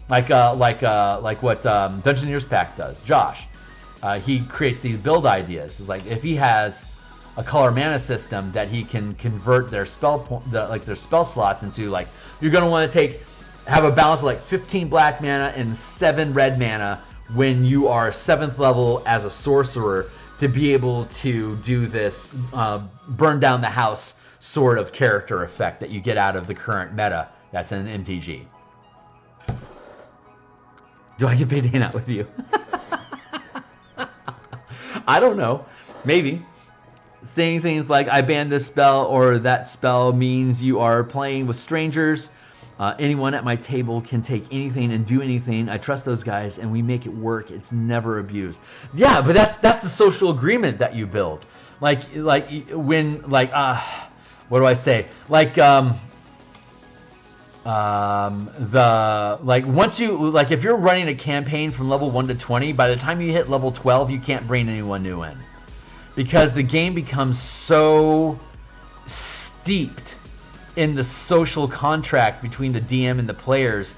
like what Dungeoneers Pack does. Josh, he creates these build ideas. It's like if he has a color mana system that he can convert their spell slots into, like, you're gonna want to have a balance of like 15 black mana and 7 red mana when you are 7th level as a sorcerer, to be able to do this burn down the house sort of character effect that you get out of the current meta that's in MTG. Do I get paid to hang out with you? I don't know. Maybe. Saying things like, I banned this spell, or that spell means you are playing with strangers. Anyone at my table can take anything and do anything. I trust those guys, and we make it work. It's never abused. Yeah, but that's the social agreement that you build. What do I say? If you're running a campaign from level 1 to 20, by the time you hit level 12, you can't bring anyone new in, because the game becomes so steeped in the social contract between the DM and the players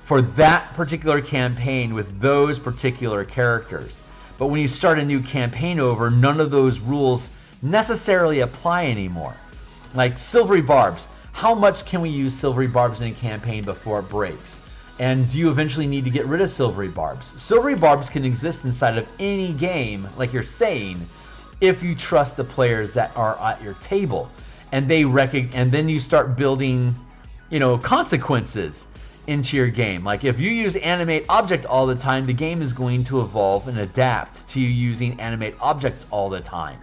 for that particular campaign with those particular characters. But when you start a new campaign over, none of those rules necessarily apply anymore. Like Silvery Barbs. How much can we use Silvery Barbs in a campaign before it breaks? And do you eventually need to get rid of Silvery Barbs? Silvery Barbs can exist inside of any game, like you're saying, if you trust the players that are at your table. And and then you start building, consequences into your game. Like if you use animate object all the time, the game is going to evolve and adapt to you using animate objects all the time.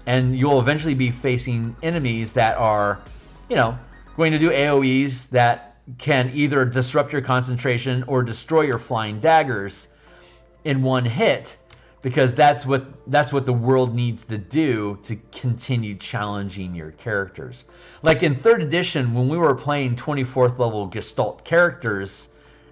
And you'll eventually be facing enemies that are, going to do AoEs that can either disrupt your concentration or destroy your flying daggers in one hit, because that's what the world needs to do to continue challenging your characters. Like in 3rd edition, when we were playing 24th level Gestalt characters,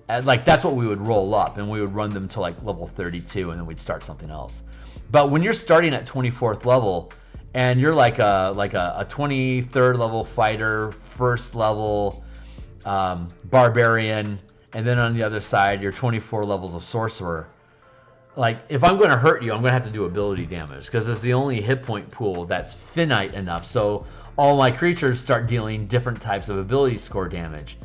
that's what we would roll up, and we would run them to like level 32, and then we'd start something else. But when you're starting at 24th level, and you're like a 23rd level fighter, 1st level barbarian, and then on the other side, you're 24 levels of sorcerer. Like, if I'm going to hurt you, I'm going to have to do ability damage, because it's the only hit point pool that's finite enough. So all my creatures start dealing different types of ability score damage.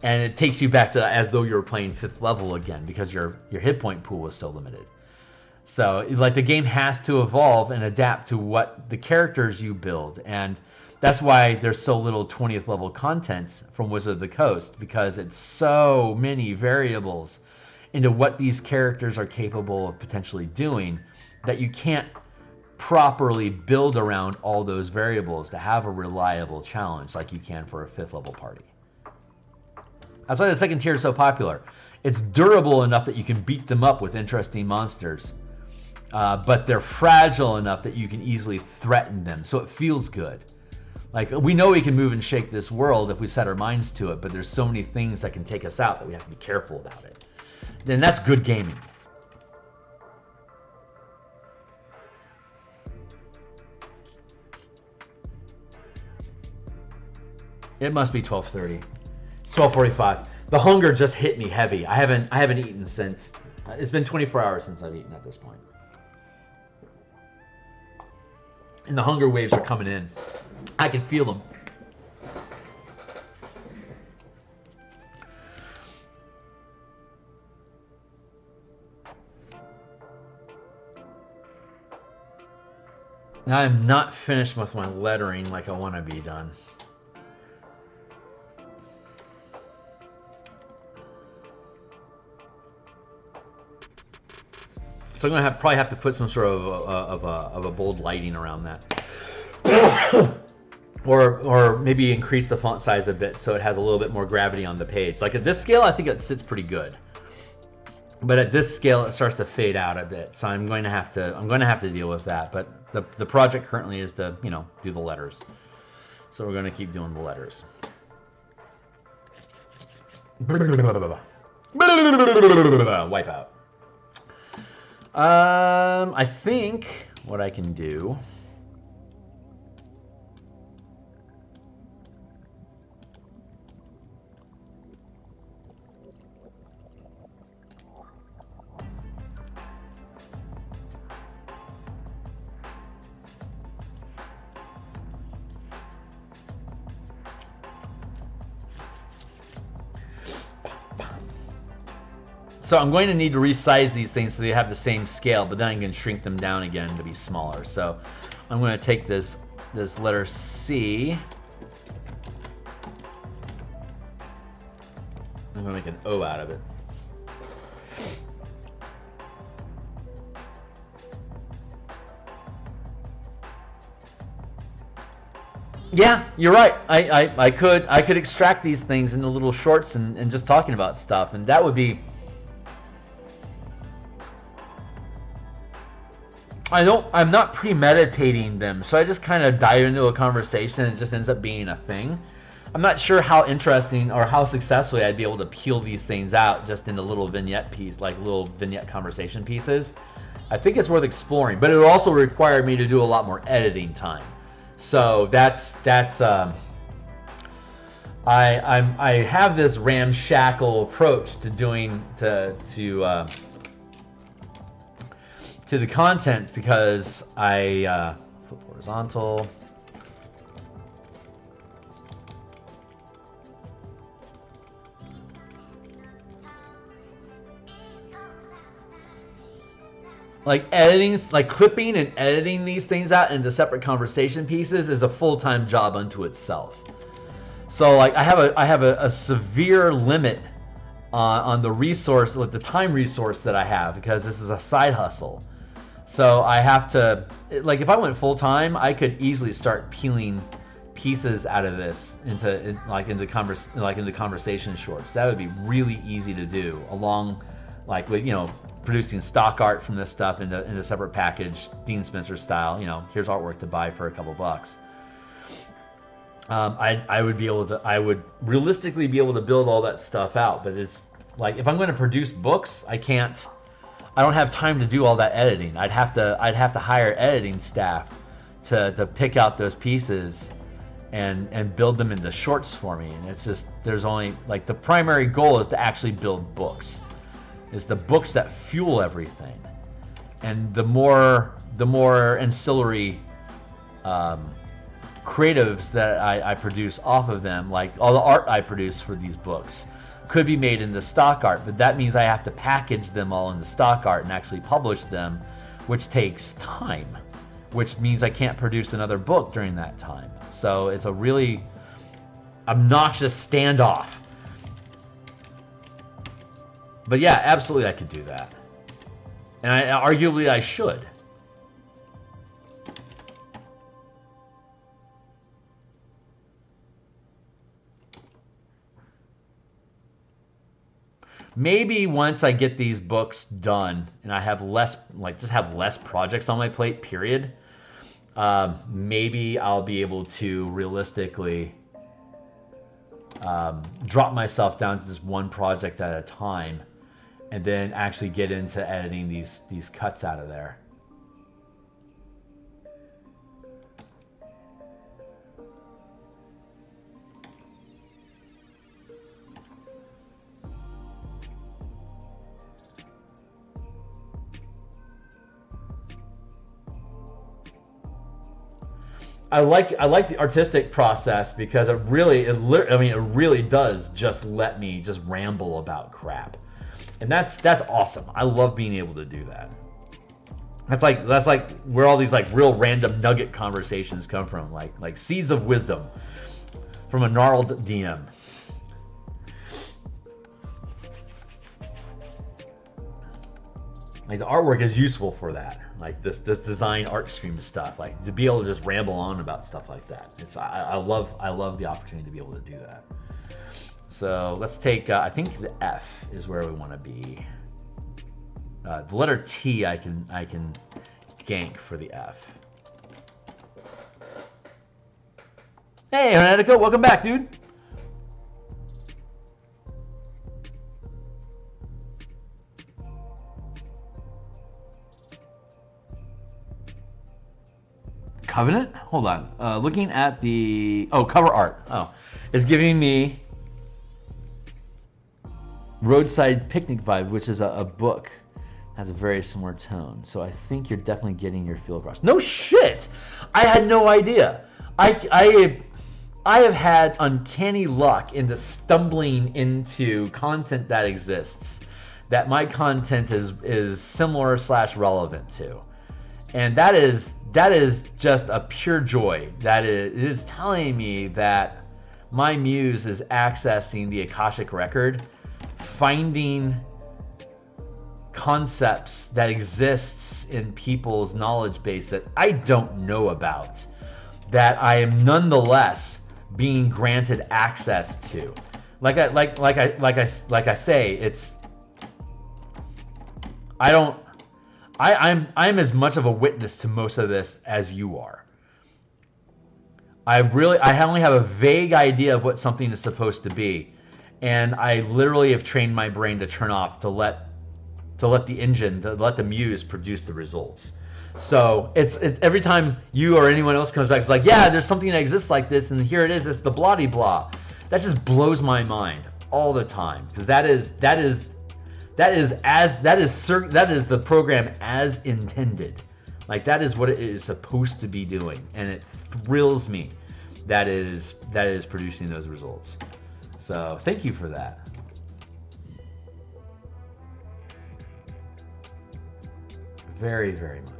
And it takes you back to as though you were playing 5th level again, because your hit point pool was so limited. So, the game has to evolve and adapt to what the characters you build. And that's why there's so little 20th level content from Wizard of the Coast, because it's so many variables into what these characters are capable of potentially doing, that you can't properly build around all those variables to have a reliable challenge like you can for a 5th level party. That's why the second tier is so popular. It's durable enough that you can beat them up with interesting monsters, but they're fragile enough that you can easily threaten them, so it feels good. Like, we know we can move and shake this world if we set our minds to it, but there's so many things that can take us out that we have to be careful about it. And that's good gaming. It must be 12:30. It's 12:45. The hunger just hit me heavy. I haven't eaten since. It's been 24 hours since I've eaten at this point. And the hunger waves are coming in. I can feel them. Now I'm not finished with my lettering like I want to be done. So I'm gonna probably have to put some sort of a bold lighting around that, or maybe increase the font size a bit so it has a little bit more gravity on the page. Like at this scale, I think it sits pretty good, but at this scale, it starts to fade out a bit. So I'm going to have to deal with that. But the project currently is to do the letters. So we're going to keep doing the letters. Wipeout. I think what I can do. So I'm going to need to resize these things so they have the same scale, but then I can shrink them down again to be smaller. So I'm going to take this letter C. I'm going to make an O out of it. Yeah, you're right. I could extract these things into little shorts and just talking about stuff, and that would be. I'm not premeditating them, so I just kind of dive into a conversation and it just ends up being a thing. I'm not sure how interesting or how successfully I'd be able to peel these things out just into little vignette little vignette conversation pieces. I think it's worth exploring, but it would also require me to do a lot more editing time. So I have this ramshackle approach to doing to the content because I flip horizontal. Like editing, like clipping and editing these things out into separate conversation pieces is a full-time job unto itself. So like I have a severe limit on the resource, like the time resource that I have, because this is a side hustle. So I have to, like, if I went full time, I could easily start peeling pieces out of this into conversation shorts. That would be really easy to do, along, like, with producing stock art from this stuff into a separate package, Dean Spencer style. Here's artwork to buy for a couple bucks. I would realistically be able to build all that stuff out, but it's like if I'm going to produce books, I don't have time to do all that editing. I'd have to hire editing staff to pick out those pieces and build them into shorts for me. And it's just, there's only, like, the primary goal is to actually build books. It's the books that fuel everything. And the more ancillary creatives that I produce off of them, like all the art I produce for these books, could be made into stock art, but that means I have to package them all into stock art and actually publish them, which takes time, which means I can't produce another book during that time. So it's a really obnoxious standoff. But yeah, absolutely I could do that. And arguably I should. maybe once I get these books done and I have less, like just have less projects on my plate, period, maybe I'll be able to realistically drop myself down to just one project at a time and then actually get into editing these cuts out of there. I like the artistic process because it really does just let me just ramble about crap, and that's awesome. I love being able to do that. That's like where all these like real random nugget conversations come from, like seeds of wisdom from a gnarled DM. Like the artwork is useful for that. Like this design art stream stuff, like to be able to just ramble on about stuff like that. I love the opportunity to be able to do that. So let's take I think the F is where we want to be. The letter T I can gank for the F. Hey Heretico, welcome back, dude. Covenant? Hold on. Looking at the cover art. It's giving me Roadside Picnic vibe, which is a book. Has a very similar tone. So I think you're definitely getting your feel across. No shit! I had no idea. I have had uncanny luck into stumbling into content that exists that my content is similar / relevant to, and that is just a pure joy. It is telling me that my muse is accessing the Akashic record, finding concepts that exists in people's knowledge base that I don't know about, that I am nonetheless being granted access to. Like I say, it's I'm as much of a witness to most of this as you are. I only have a vague idea of what something is supposed to be, and I literally have trained my brain to turn off to let the muse produce the results. So it's every time you or anyone else comes back, it's like, yeah, there's something that exists like this, and here it is. It's the blah blah. That just blows my mind all the time, because that is the program as intended. Like that is what it is supposed to be doing, and it thrills me that it is producing those results. So thank you for that. Very, very much.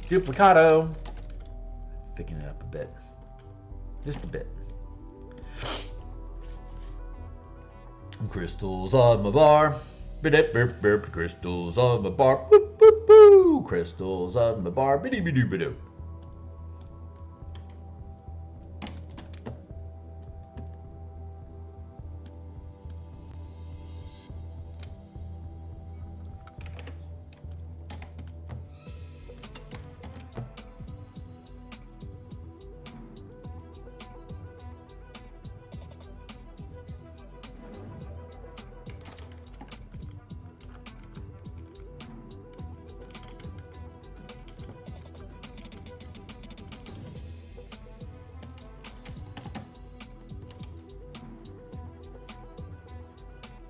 Duplicato. Picking it up a bit. Just a bit. Crystals on my bar. Crystals on my bar. Crystals on my bar. Bidoo.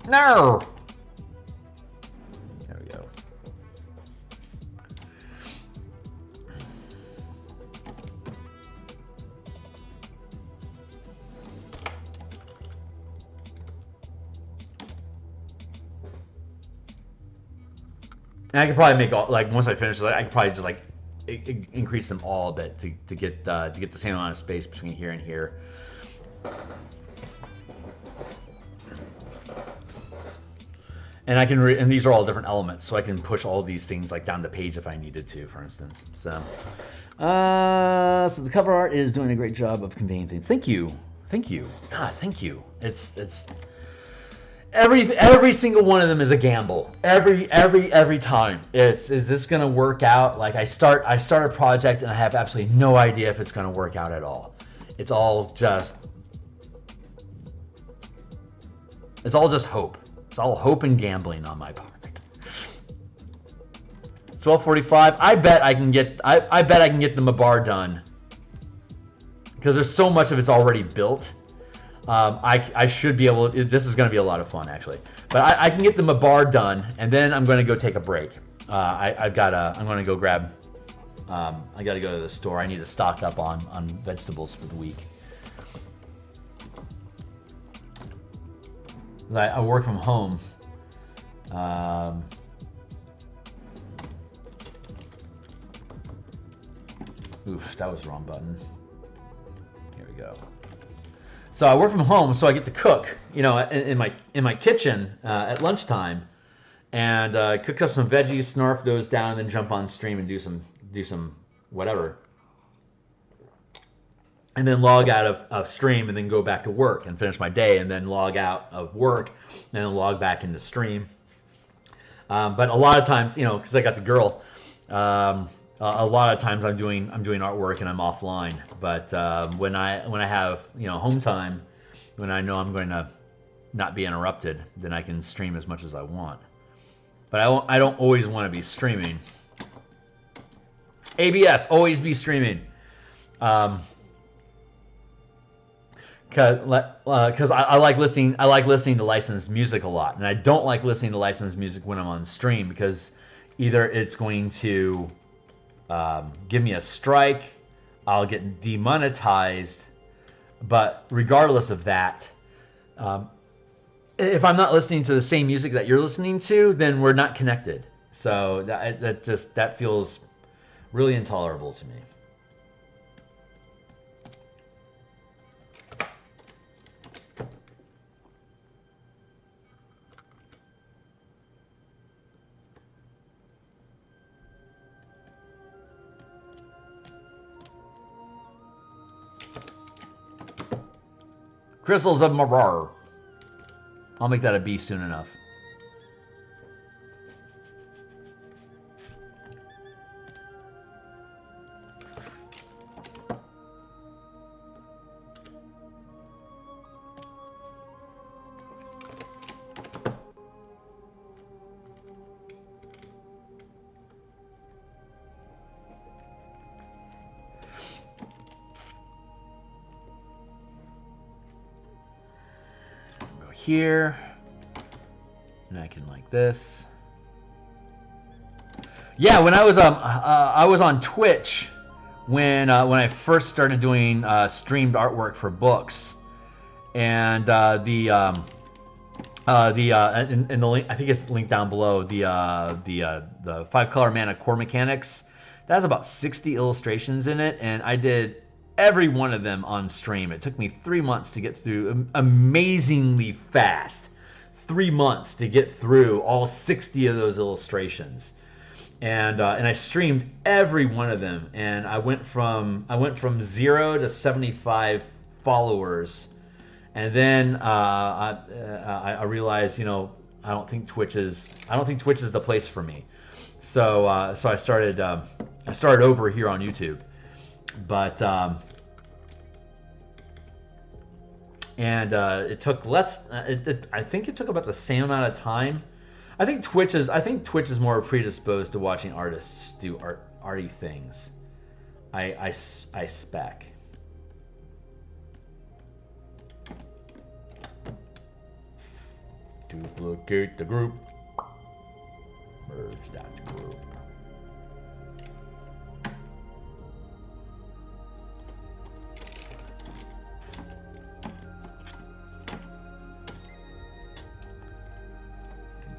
No! There we go. And I could probably make all, like, once I finish it, I could probably just like increase them all a bit to get the same amount of space between here and here. And I can and these are all different elements, so I can push all these things like down the page if I needed to, for instance. So, so the cover art is doing a great job of conveying things. Thank you, God, thank you. It's every single one of them is a gamble. Every time. Is this gonna work out? Like I start a project and I have absolutely no idea if it's gonna work out at all. It's all just hope. It's all hope and gambling on my part. It's 12:45. I bet I can get the Mabar done because there's so much of it's already built. I should be able. This is going to be a lot of fun actually. But I can get the Mabar done, and then I'm going to go take a break. I'm going to go grab. I got to go to the store. I need to stock up on vegetables for the week. I work from home. Oof, that was the wrong button. Here we go. So I work from home, so I get to cook, in my kitchen at lunchtime, and cook up some veggies, snarf those down, and then jump on stream and do some whatever. And then log out of stream and then go back to work and finish my day and then log out of work and then log back into stream. But a lot of times, because I got the girl, a lot of times I'm doing artwork and I'm offline. But when I have home time, when I know I'm going to not be interrupted, then I can stream as much as I want. But I don't always want to be streaming. ABS, always be streaming. Because I like listening to licensed music a lot, and I don't like listening to licensed music when I'm on stream because either it's going to give me a strike, I'll get demonetized, but regardless of that, if I'm not listening to the same music that you're listening to, then we're not connected. So that feels really intolerable to me. Crystals of Mabar. I'll make that a B soon enough. Here, and I can like this. Yeah, when I was on Twitch when I first started doing streamed artwork for books, and the link, I think it's linked down below, the 5-color mana core mechanics. That has about 60 illustrations in it, and I did every one of them on stream. It took me 3 months to get through, amazingly fast. 3 months to get through all 60 of those illustrations, and I streamed every one of them. And I went from 0 to 75 followers, and then I realized, I don't think Twitch is the place for me. So I started over here on YouTube. But it took less. I think it took about the same amount of time. I think Twitch is more predisposed to watching artists do arty things. I spec. Duplicate the group. Merge that group.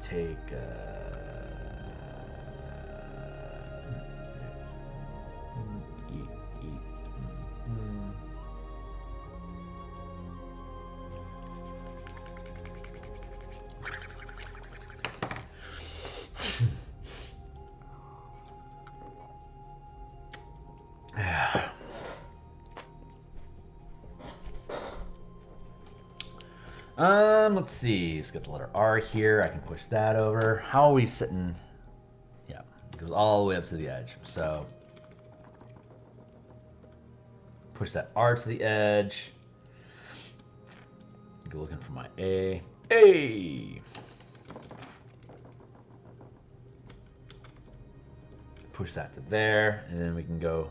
Take Let's see. Let's get the letter R here. I can push that over. How are we sitting? Yeah, it goes all the way up to the edge. So push that R to the edge. Go looking for my A. A. Push that to there, and then we can go.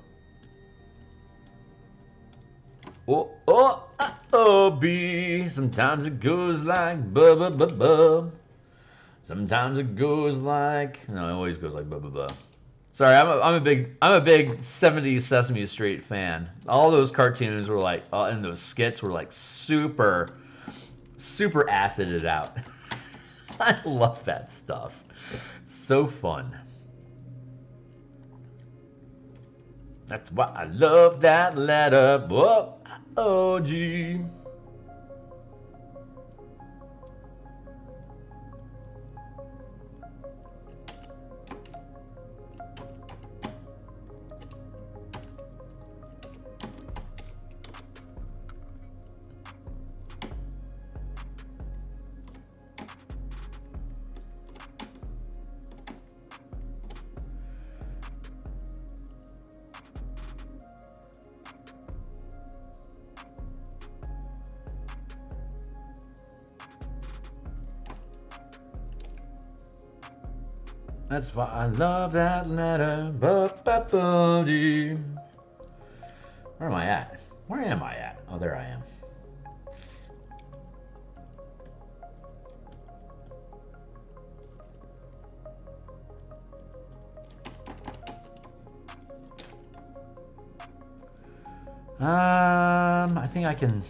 Oh, B. Sometimes it goes like bu. Sometimes it goes like, no, it always goes like bu. Sorry, I'm a big 70s Sesame Street fan. All those cartoons were like, and those skits were like super acided out. I love that stuff. So fun. That's why I love that letter. Oh, G. That's why I love that letter. Where am I at? Where am I at? Oh, there I am. I think I can.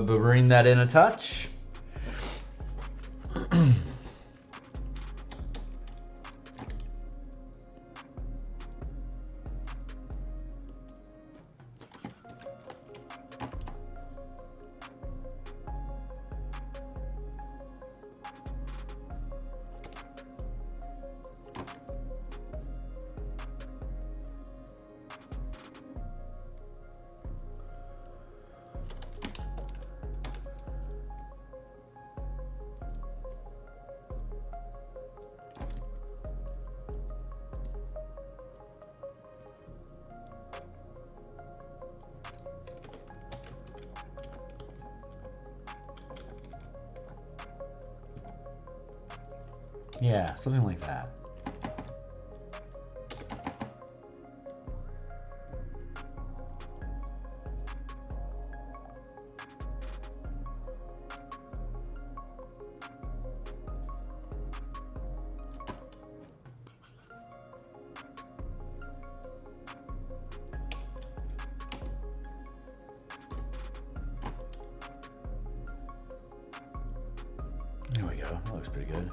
Bring that in a touch. Yeah, something like that. There we go. That looks pretty good.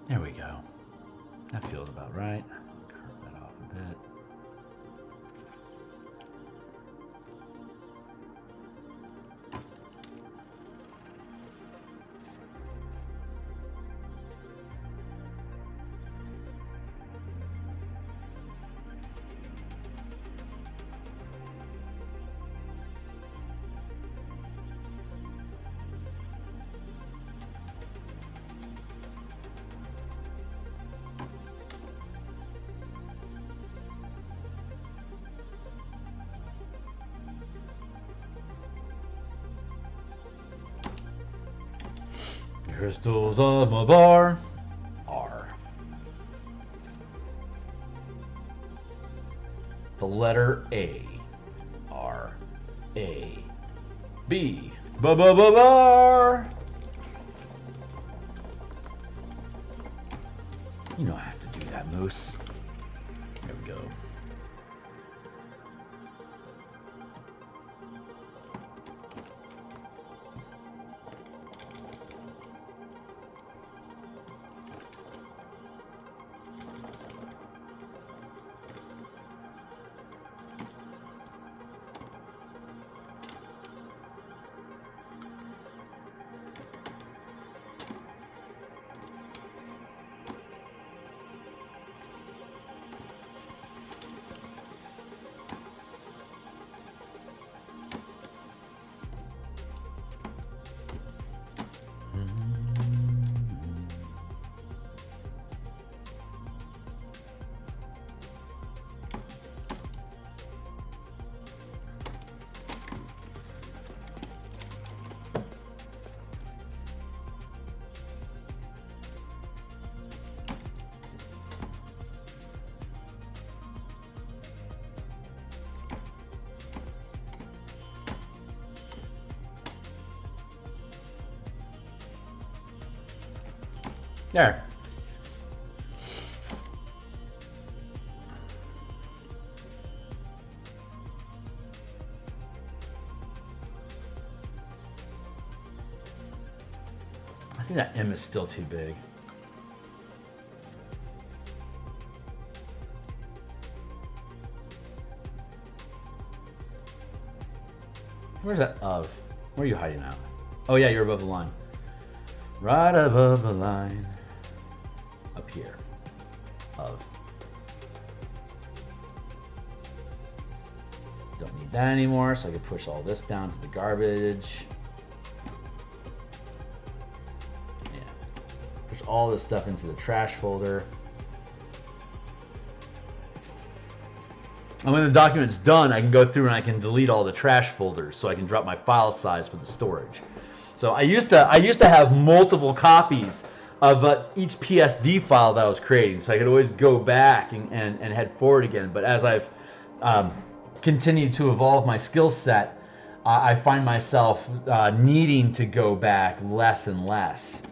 There we go. That feels about right. Curve that off a bit. Crystals of Mabar are the letter A. R. A. B. Bar. You know I have to do that, Moose. There we go. There. I think that M is still too big. Where's that of? Where are you hiding out? Oh yeah, you're above the line. Right above the line. Up here. Of. Don't need that anymore, so I can push all this down to the garbage. Yeah. Push all this stuff into the trash folder. And when the document's done, I can go through and I can delete all the trash folders so I can drop my file size for the storage. So I used to have multiple copies of each PSD file that I was creating, so I could always go back and head forward again. But as I've continued to evolve my skill set, I find myself needing to go back less and less.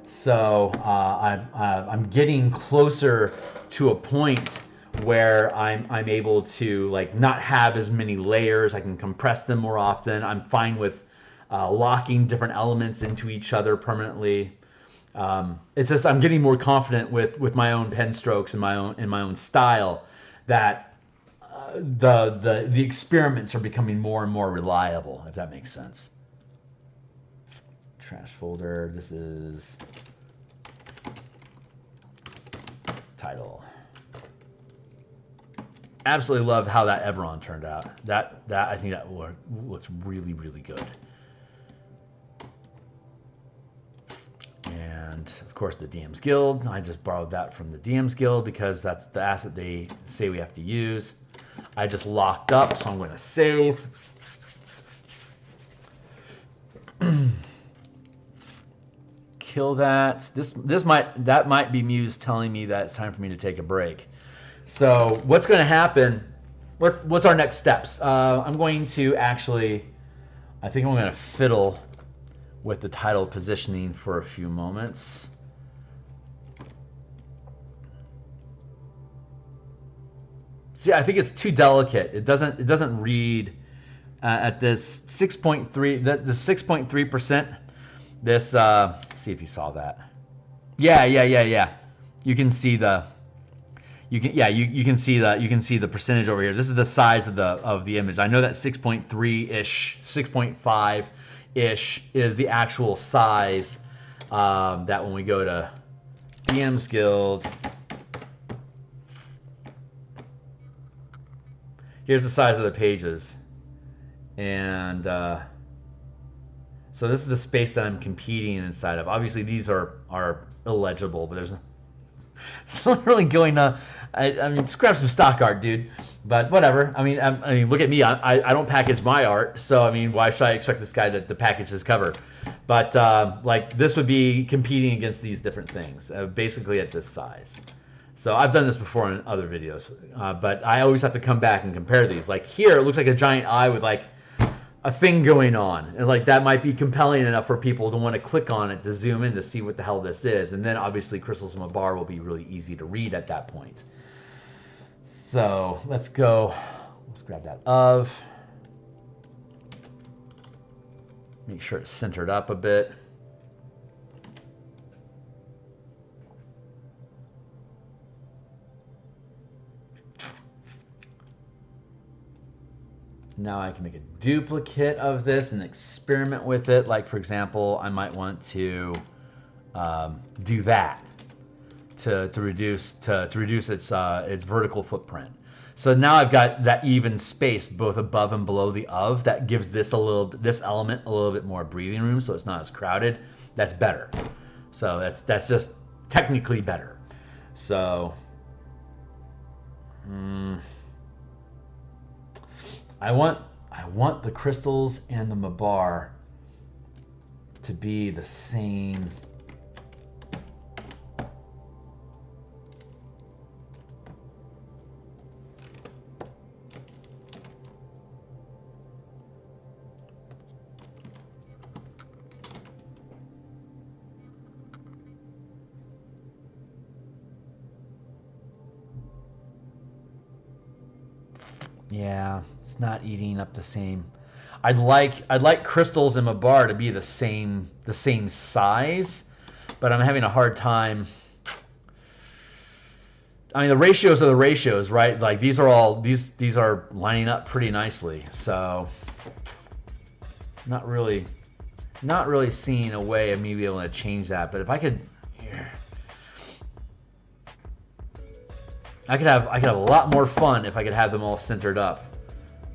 So I'm getting closer to a point where I'm able to like not have as many layers. I can compress them more often. I'm fine with locking different elements into each other permanently. It's just I'm getting more confident with my own pen strokes and my own style that the experiments are becoming more and more reliable, if that makes sense. Trash folder. This is title. Absolutely loved how that Eberron turned out. That I think that looks really, really good. And of course the DMsGuild. I just borrowed that from the DMsGuild because that's the asset they say we have to use. I just locked up, so I'm going to save. Kill that. That might be Muse telling me that it's time for me to take a break. So what's going to happen? What's our next steps? I'm going to actually, I think I'm going to fiddle with the title positioning for a few moments. See, I think it's too delicate. It doesn't read at this 6.3. The 6.3%. This. Let's see if you saw that. Yeah. You can see the. You can see the percentage over here. This is the size of the image. I know that 6.3-ish, 6.5-ish is the actual size that when we go to DMsGuild, here's the size of the pages, and so this is the space that I'm competing inside of. Obviously, these are illegible, but It's not really going on. I mean, scrap some stock art, dude. But whatever. I mean, look at me. I don't package my art, so I mean, why should I expect this guy to package his cover? But like this would be competing against these different things, basically at this size. So I've done this before in other videos, but I always have to come back and compare these. Like here, it looks like a giant eye with like a thing going on, and like that might be compelling enough for people to want to click on it to zoom in to see what the hell this is. And then obviously crystals in Mabar will be really easy to read at that point. So let's go. Let's grab that of. Make sure it's centered up a bit. Now I can make a duplicate of this and experiment with it. Like for example, I might want to do that to reduce its vertical footprint. So now I've got that even space both above and below the of. That gives this element a little bit more breathing room, so it's not as crowded. That's better. So that's just technically better. So. I want the crystals and the Mabar to be the same. Yeah, it's not eating up the same. I'd like crystals and Mabar to be the same size, but I'm having a hard time. I mean, the ratios are the ratios, right? Like these are lining up pretty nicely. So not really seeing a way of me being able to change that. But if I could, here. I could have a lot more fun if I could have them all centered up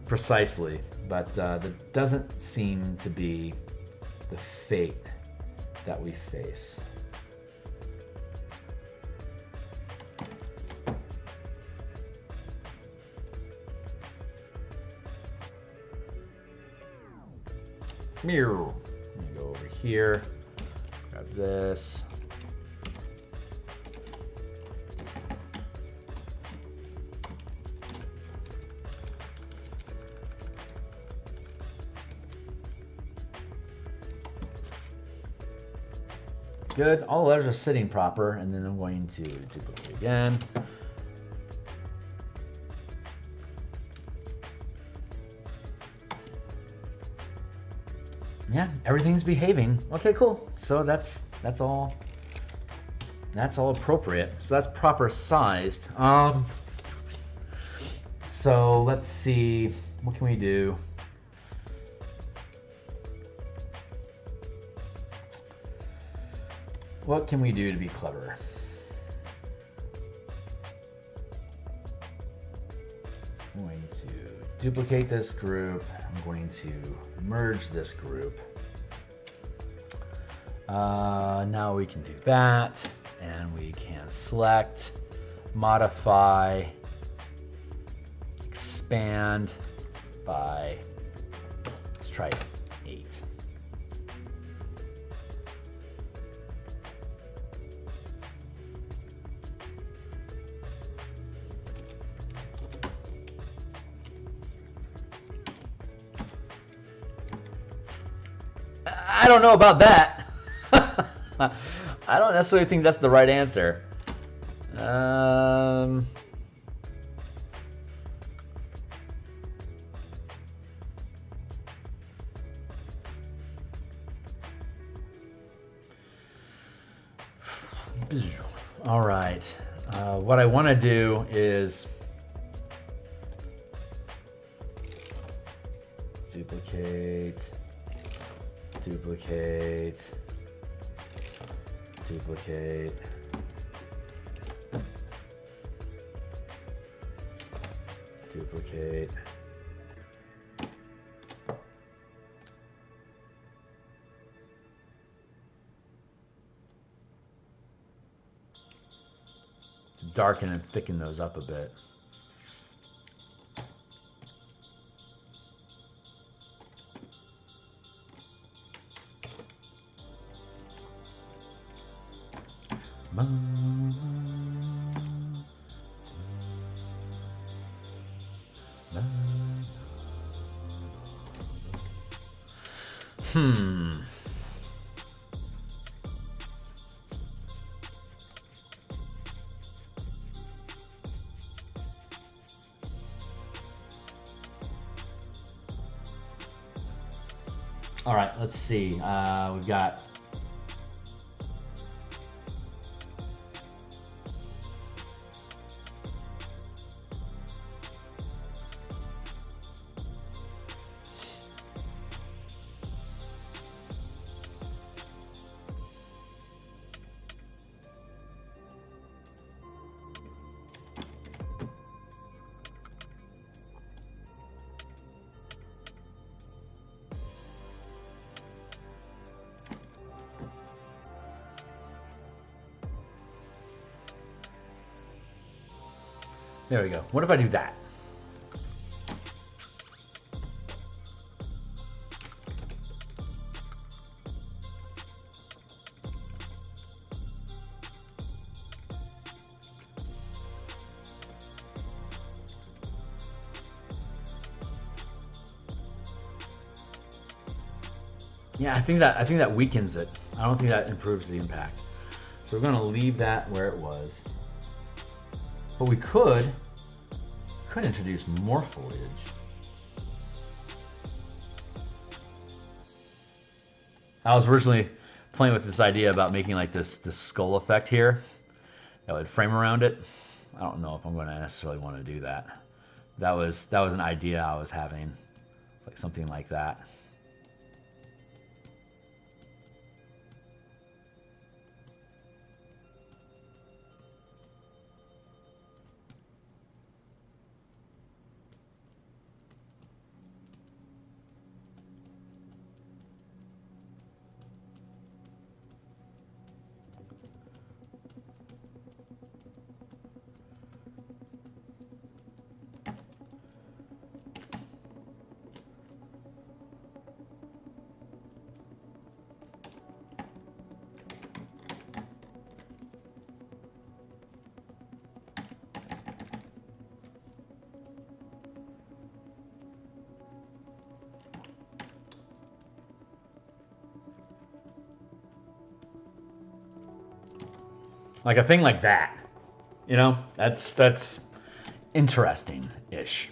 precisely, but that doesn't seem to be the fate that we face. Let me go over here, grab this. Good, all the letters are sitting proper, and then I'm going to duplicate again. Yeah, everything's behaving. Okay, cool. So that's all appropriate. So that's proper sized. So let's see, what can we do? What can we do to be clever? I'm going to duplicate this group. I'm going to merge this group. Now we can do that, and we can select, modify, expand by, let's try 8. I don't know about that. I don't necessarily think that's the right answer. All right. What I want to do is duplicate, duplicate, duplicate, duplicate. darken and thicken those up a bit. All right, let's see. We've got there we go. What if I do that? Yeah, I think that weakens it. I don't think that improves the impact. So we're going to leave that where it was. But we could introduce more foliage. I was originally playing with this idea about making like this skull effect here that would frame around it. I don't know if I'm going to necessarily want to do that. That was an idea I was having, like something like that. Like a thing like that, you know, that's interesting-ish.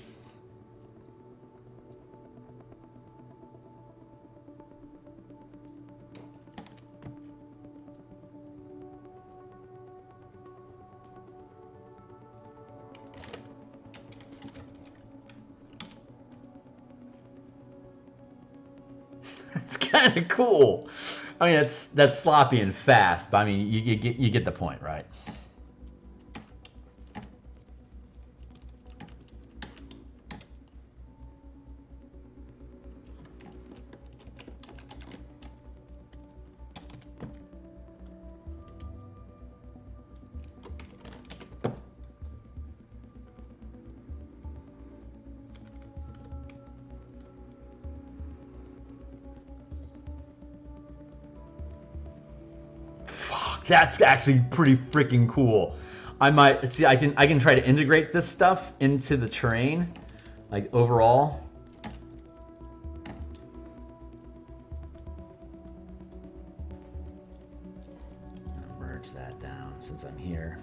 It's kind of cool. I mean, that's sloppy and fast, but I mean, you get the point, right? That's actually pretty freaking cool. I might see. I can try to integrate this stuff into the terrain, like overall. Merge that down since I'm here.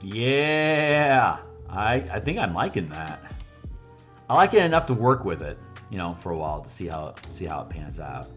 Yeah, I think I'm liking that. I like it enough to work with it, you know, for a while to see how it pans out.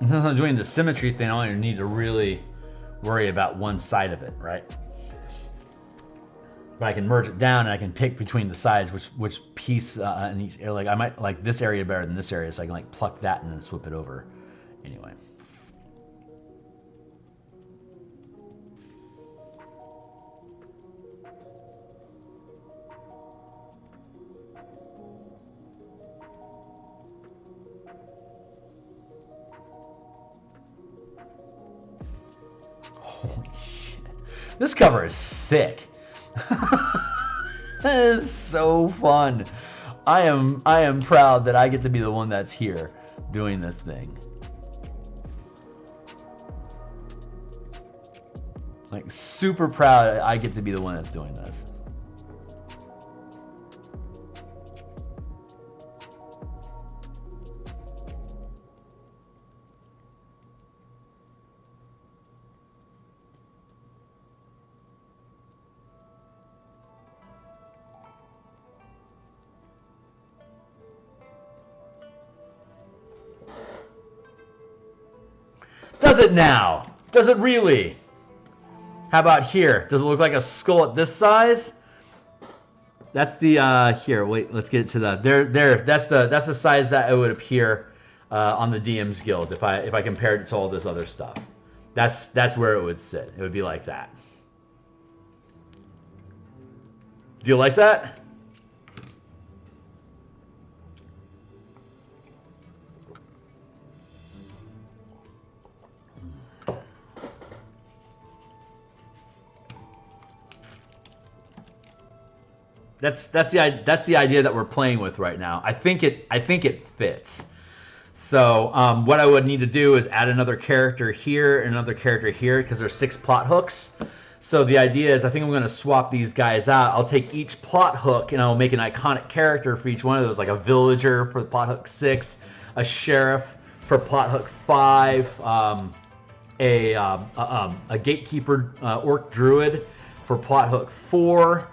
And since I'm doing the symmetry thing, I only need to really worry about one side of it, right? But I can merge it down and I can pick between the sides which piece in each area. Like I might like this area better than this area, so I can like pluck that and then swip it over. Anyway. Holy shit. This cover is sick. That is so fun. I am proud that I get to be the one that's here doing this thing. Like super proud I get to be the one that's doing this. Does it now? Does it really? How about here? Does it look like a skull at this size? That's the here. Wait, let's get to the there. That's the size that it would appear on the DMsGuild if I compared it to all this other stuff. That's where it would sit. It would be like that. Do you like that? That's the idea that we're playing with right now. I think it fits. So what I would need to do is add another character here and another character here because there's 6 plot hooks. So the idea is I think I'm going to swap these guys out. I'll take each plot hook and I'll make an iconic character for each one of those, like a villager for plot hook 6, a sheriff for plot hook 5, a gatekeeper orc druid for plot hook 4.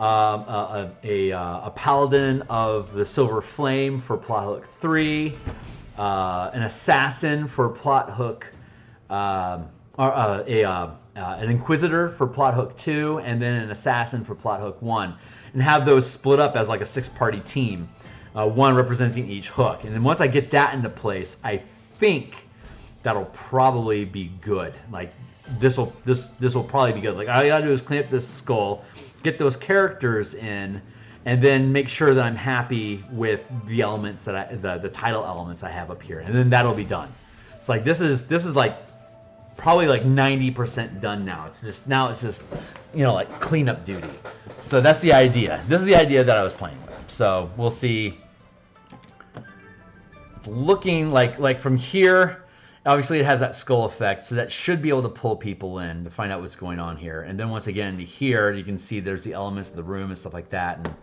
A paladin of the Silver Flame for plot hook 3, an assassin for plot hook, an inquisitor for plot hook 2, and then an assassin for plot hook 1, and have those split up as like a 6-party team. one representing each hook. And then once I get that into place, I think that'll probably be good. Like this will probably be good. Like all I gotta do is clean up this skull, get those characters in, and then make sure that I'm happy with the elements that the title elements I have up here, and then that'll be done. It's like this is like probably like 90% done now. It's just you know, like cleanup duty. So that's the idea. This is the idea that I was playing with. So we'll see. It's looking like from here. Obviously, it has that skull effect, so that should be able to pull people in to find out what's going on here. And then once again, here you can see there's the elements of the room and stuff like that. And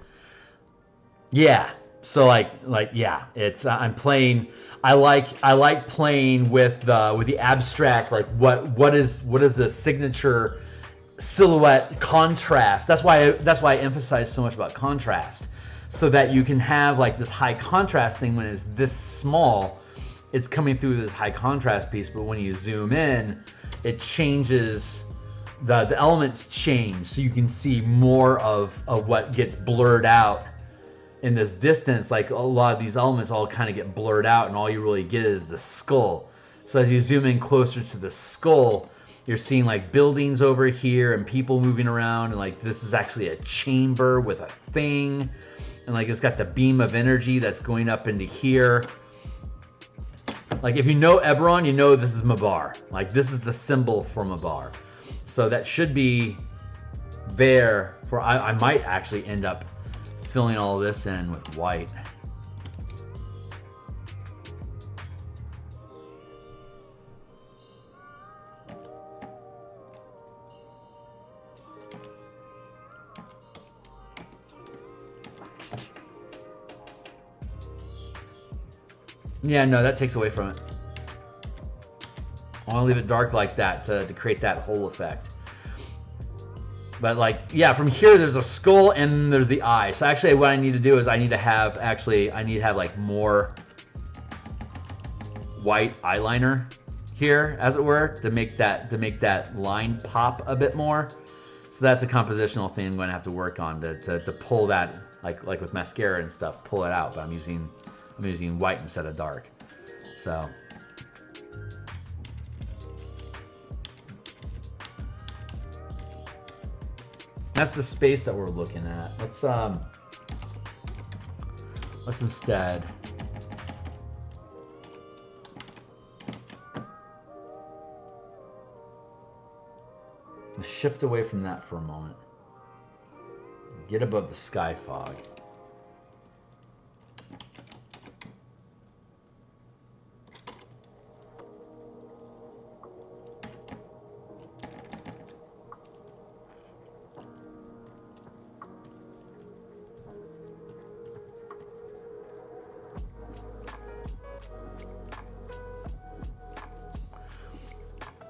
yeah, so like yeah, it's I'm playing. I like playing with the abstract. Like what is the signature silhouette contrast? That's why I emphasize so much about contrast, so that you can have like this high contrast thing when it's this small. It's coming through this high contrast piece, but when you zoom in, it changes, the elements change, so you can see more of what gets blurred out in this distance. Like a lot of these elements all kind of get blurred out, and all you really get is the skull. So as you zoom in closer to the skull, you're seeing like buildings over here and people moving around, and like this is actually a chamber with a thing, and like it's got the beam of energy that's going up into here. Like if you know Eberron, you know this is Mabar. Like this is the symbol for Mabar. So that should be there for, I might actually end up filling all this in with white. Yeah, no, that takes away from it. I want to leave it dark like that to create that whole effect. But like, yeah, from here there's a skull and there's the eye. So actually what I need to do is I need to have like more white eyeliner here, as it were, to make that line pop a bit more. So that's a compositional thing I'm going to have to work on to pull that, like with mascara and stuff, pull it out. But I'm using white instead of dark. So that's the space that we're looking at. Let's instead shift away from that for a moment. Get above the sky fog.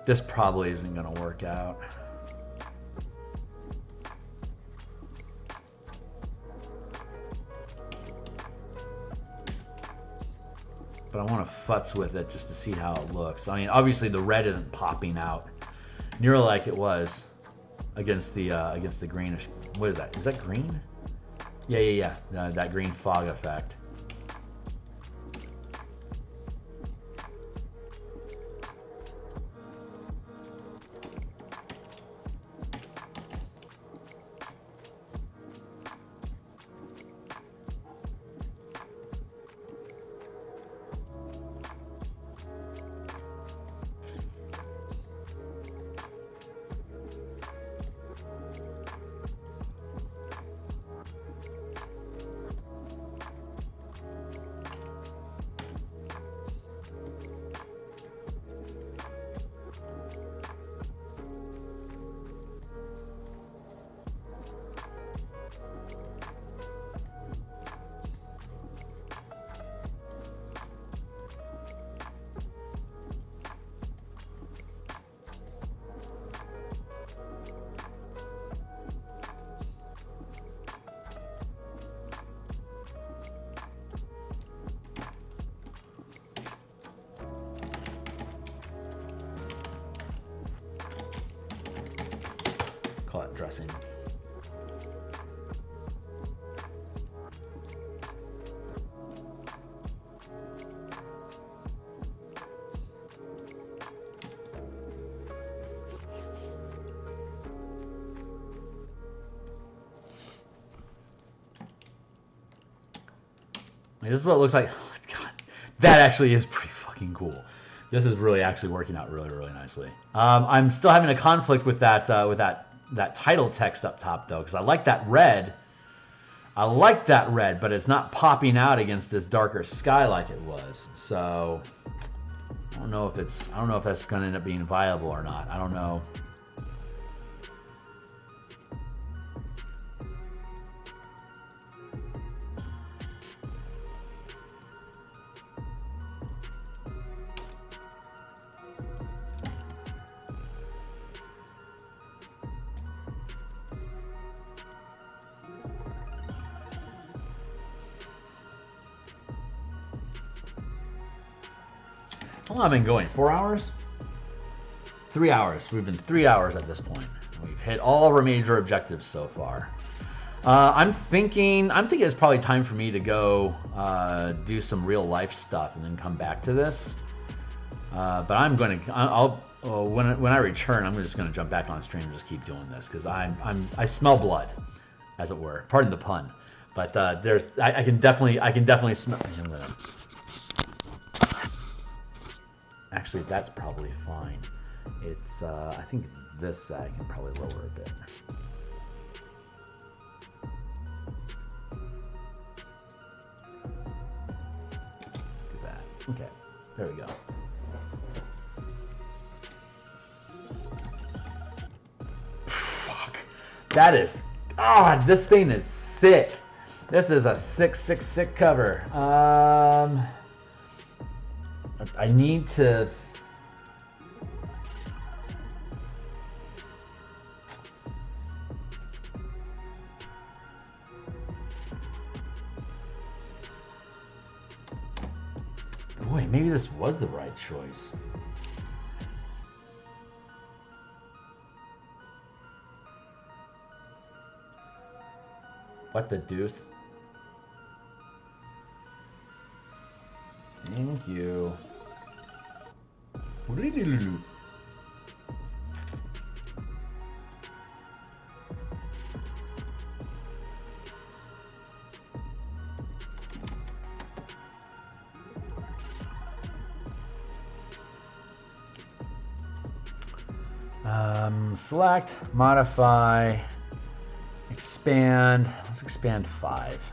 This probably isn't going to work out. But I want to futz with it just to see how it looks. I mean, obviously the red isn't popping out nearly like it was against the greenish. What is that? Is that green? Yeah. That green fog effect. Call it dressing. This is what it looks like. God, that actually is pretty fucking cool. This is really actually working out really, really nicely. I'm still having a conflict with that title text up top though, because I like that red. But it's not popping out against this darker sky like it was. So I don't know if that's going to end up being viable or not. I don't know. How long have I been going? 4 hours? 3 hours. We've been 3 hours at this point. We've hit all of our major objectives so far. I'm thinking it's probably time for me to go do some real life stuff and then come back to this. But when I return, I'm just going to jump back on stream and just keep doing this because I smell blood, as it were. Pardon the pun, but I can definitely smell. Actually, that's probably fine. It's I think it's this that I can probably lower a bit. Do that. Okay, there we go. Fuck. That is. God, this thing is sick. This is a sick cover. I need to. Boy, maybe this was the right choice. What the deuce? Thank you. Select, modify, expand. Let's expand 5.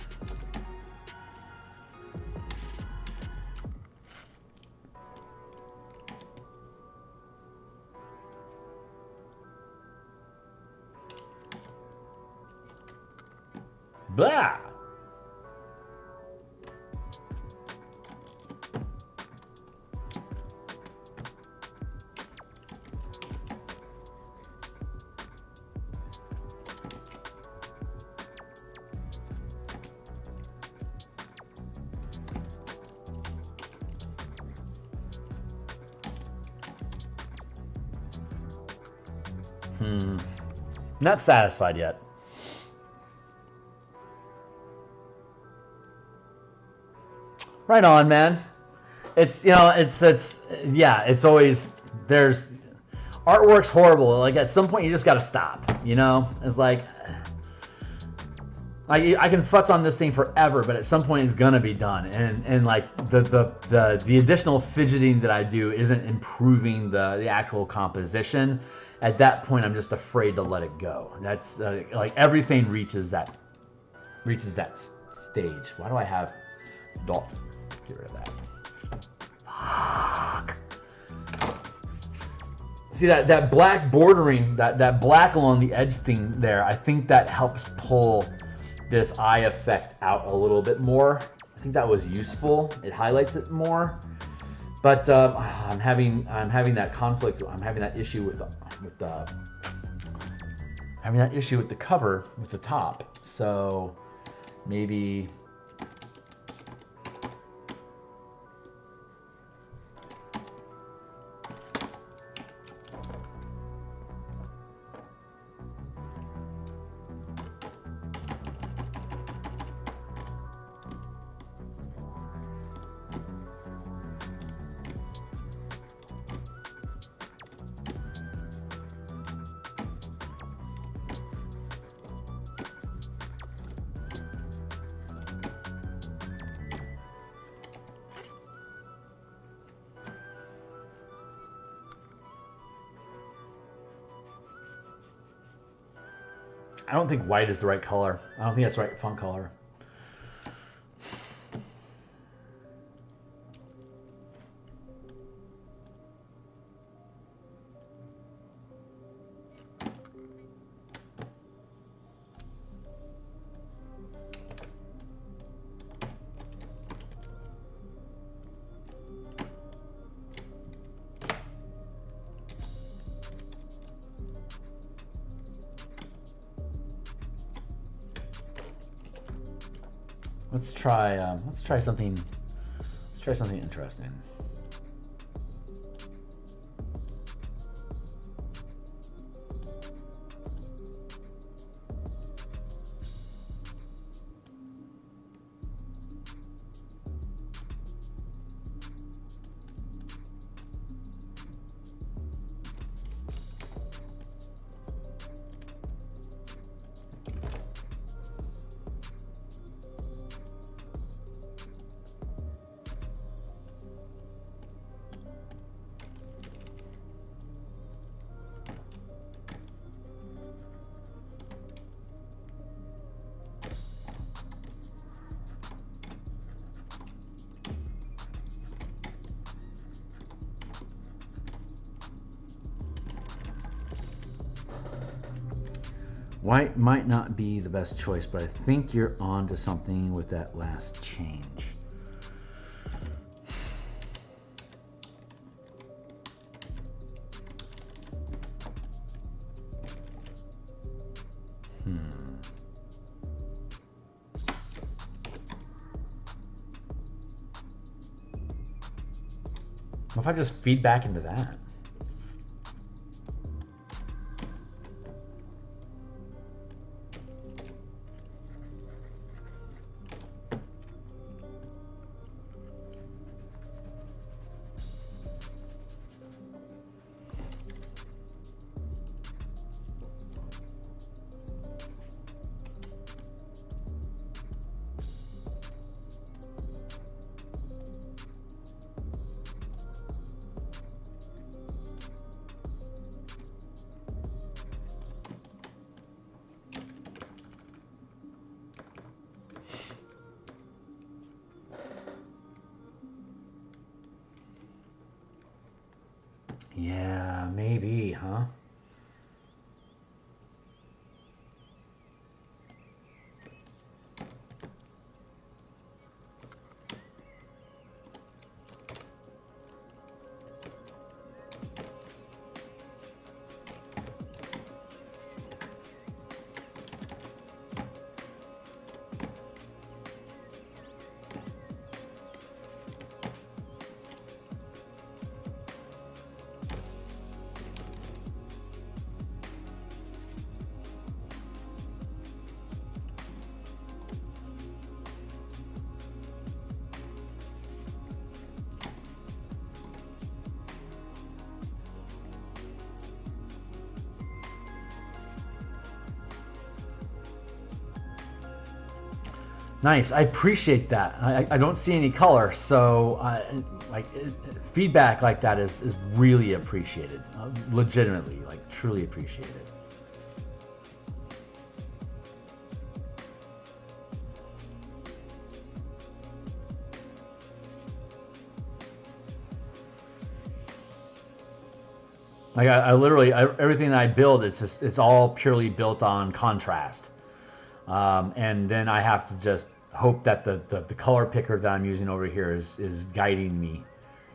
Blah! Not satisfied yet. Right on, man. It's, it's always, there's, artwork's horrible. Like, at some point, you just got to stop, It's like, I can futz on this thing forever, but at some point, it's going to be done. And like, the additional fidgeting that I do isn't improving the actual composition. At that point, I'm just afraid to let it go. That's, like, everything reaches that stage. Why do I have dot? Get rid of that. Fuck. See that black bordering, that black along the edge thing there, I think that helps pull this eye effect out a little bit more. I think that was useful. It highlights it more. But I'm having that conflict. I'm having that issue with the cover with the top. So maybe. I don't think white is the right color. I don't think that's the right font color. Let's try something. Let's try something interesting. White might not be the best choice, but I think you're on to something with that last change. What if I just feed back into that? Yeah, maybe, huh? Nice. I appreciate that. I don't see any color, so feedback like that is really appreciated. Legitimately, like truly appreciated. Like I literally everything that I build, it's all purely built on contrast, and then I have to just hope that the color picker that I'm using over here is guiding me,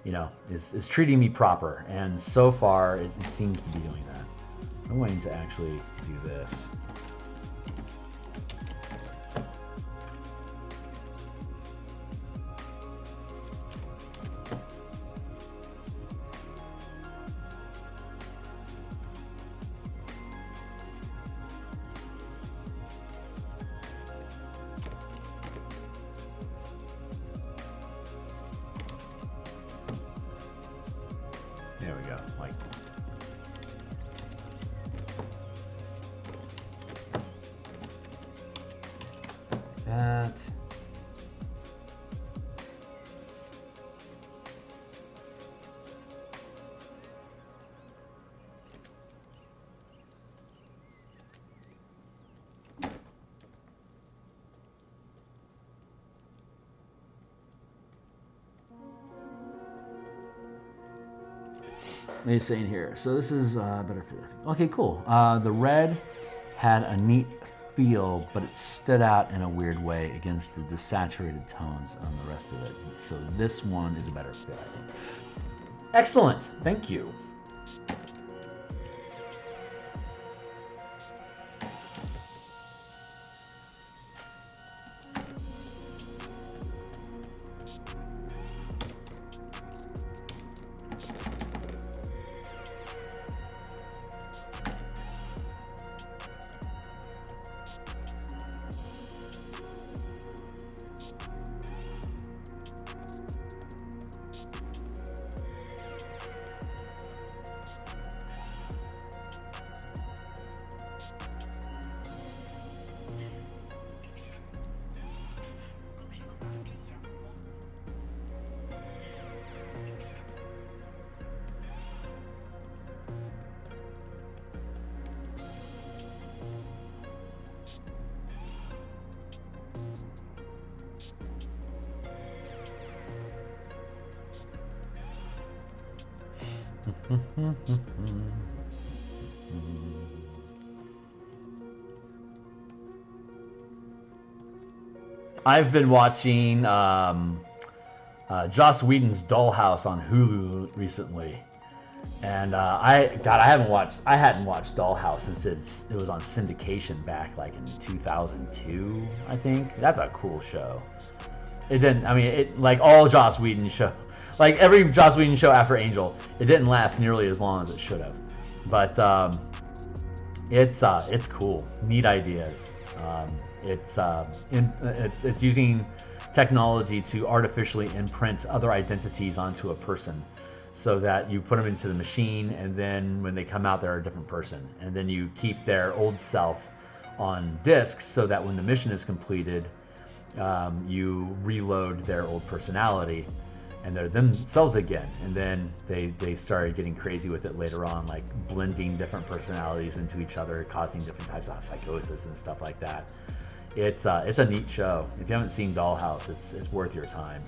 you know, is treating me proper. And so far, it seems to be doing that. I'm going to actually do this. There we go, like that. What are you saying here? So this is better for. Okay, cool. The red had a neat feel, but it stood out in a weird way against the desaturated tones on the rest of it. So this one is a better fit, I think. Excellent. Thank you. I've been watching Joss Whedon's Dollhouse on Hulu recently, and I hadn't watched Dollhouse since it was on syndication back like in 2002, I think. That's a cool show. It like all Joss Whedon show, like every Joss Whedon show after Angel, it didn't last nearly as long as it should have, but it's cool, neat ideas. It's using technology to artificially imprint other identities onto a person, so that you put them into the machine, and then when they come out, they're a different person, and then you keep their old self on discs, so that when the mission is completed, you reload their old personality, and they're themselves again. And then they started getting crazy with it later on, like blending different personalities into each other, causing different types of psychosis and stuff like that. It's a neat show. If you haven't seen Dollhouse, it's worth your time.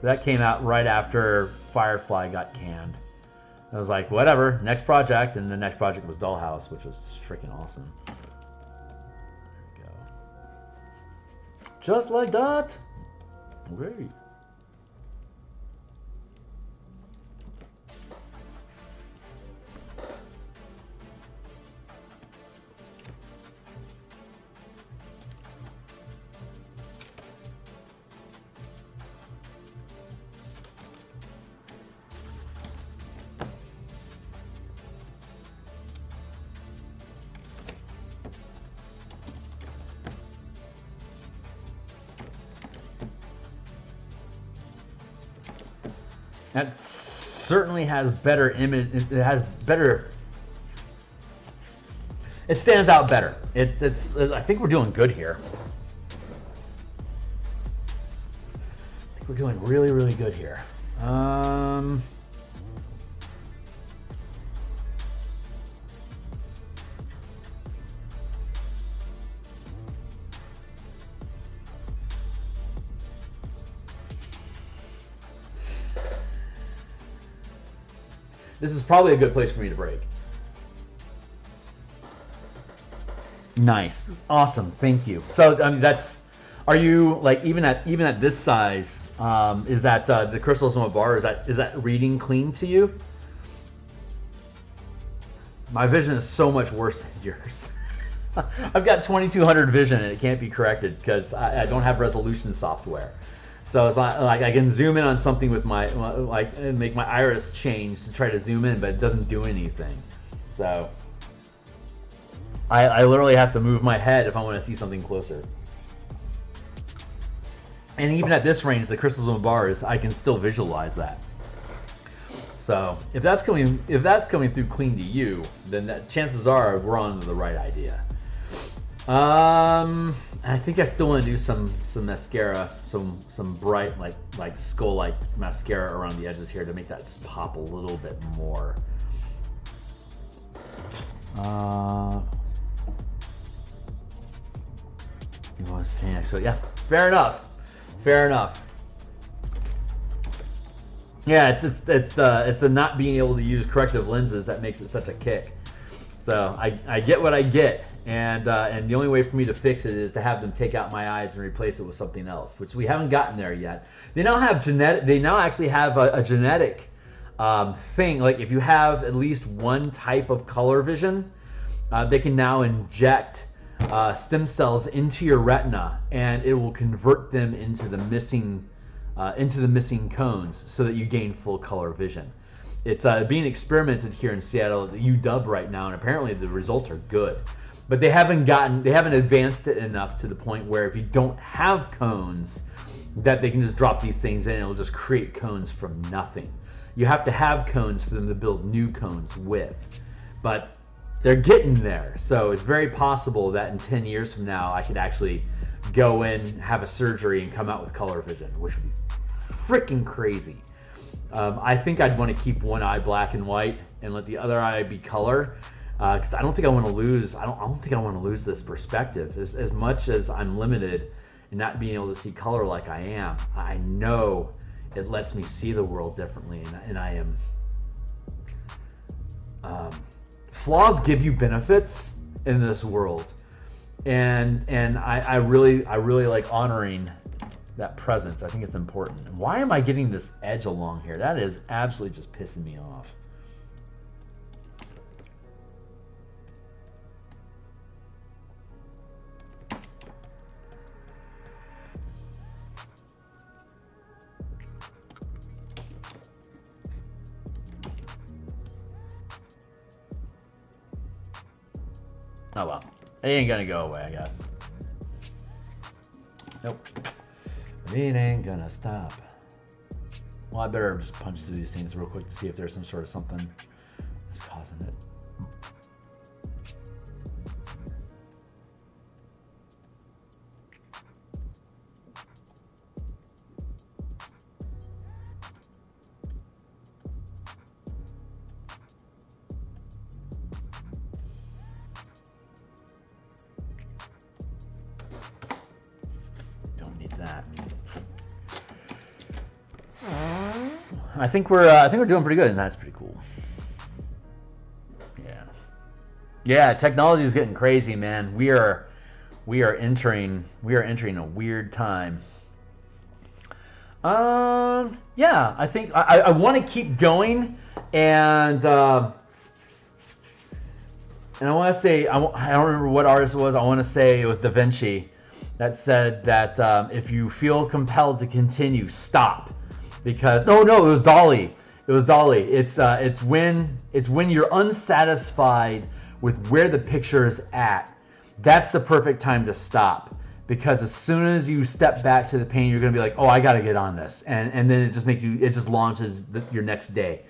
That came out right after Firefly got canned. I was like, whatever, next project, and the next project was Dollhouse, which was freaking awesome. There we go. Just like that. Okay. That certainly has better image. It has better. It stands out better. It's. I think we're doing good here. I think we're doing really, really good here. This is probably a good place for me to break. Nice, awesome, thank you. So I mean, that's. Are you like even at this size? Is that the crystals on Mabar? Is that reading clean to you? My vision is so much worse than yours. I've got 2200 vision and it can't be corrected because I don't have resolution software. So it's not like I can zoom in on something with my and make my iris change to try to zoom in, but it doesn't do anything. So I literally have to move my head if I want to see something closer. And even at this range, the crystals on the bars, I can still visualize that. So if that's coming through clean to you, then chances are we're on to the right idea. I think I still want to do some mascara, some bright like skull-like mascara around the edges here to make that just pop a little bit more. You want to stay next to it? Yeah, fair enough. Fair enough. Yeah, it's the not being able to use corrective lenses that makes it such a kick. So I get what I get, and the only way for me to fix it is to have them take out my eyes and replace it with something else, which we haven't gotten there yet. They now have genetic. They now actually have a genetic thing. Like if you have at least one type of color vision, they can now inject stem cells into your retina, and it will convert them into the missing cones, so that you gain full color vision. It's being experimented here in Seattle at the UW right now, and apparently the results are good. But they haven't advanced it enough to the point where if you don't have cones, that they can just drop these things in and it'll just create cones from nothing. You have to have cones for them to build new cones with. But they're getting there, so it's very possible that in 10 years from now I could actually go in, have a surgery, and come out with color vision, which would be freaking crazy. I think I'd want to keep one eye black and white and let the other eye be color, because I don't think I want to lose. I don't think I want to lose this perspective. As much as I'm limited in not being able to see color like I am, I know it lets me see the world differently, and I am. Flaws give you benefits in this world, and I really like honoring that presence. I think it's important. And why am I getting this edge along here? That is absolutely just pissing me off. Oh well, it ain't gonna go away, I guess. Nope. It ain't gonna stop. Well, I better just punch through these things real quick to see if there's some sort of something that's causing it. I think we're doing pretty good, and that's pretty cool. Yeah, technology is getting crazy, man. We are entering a weird time. Yeah, I think I want to keep going, and I want to say I don't remember what artist it was. I want to say it was Da Vinci that said that if you feel compelled to continue, stop. Because no, it was Dali. It's when you're unsatisfied with where the picture is at. That's the perfect time to stop. Because as soon as you step back to the painting, you're gonna be like, oh, I gotta get on this, and then it just launches your next day.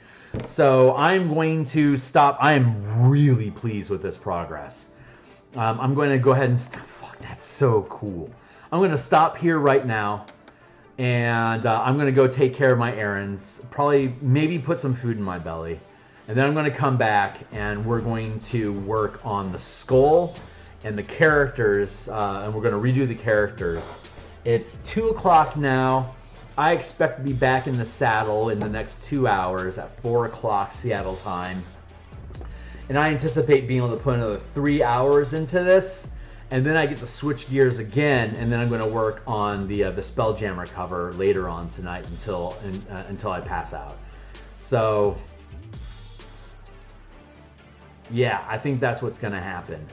So I'm going to stop. I am really pleased with this progress. I'm going to go ahead and fuck. That's so cool. I'm going to stop here right now. And I'm going to go take care of my errands, maybe put some food in my belly, and then I'm going to come back and we're going to work on the skull and the characters, and we're going to redo the characters. It's 2 o'clock now. I expect to be back in the saddle in the next 2 hours at 4 o'clock Seattle time, and I anticipate being able to put another 3 hours into this. And then I get to switch gears again, and then I'm going to work on the Spelljammer cover later on tonight until I pass out. So, yeah, I think that's what's going to happen.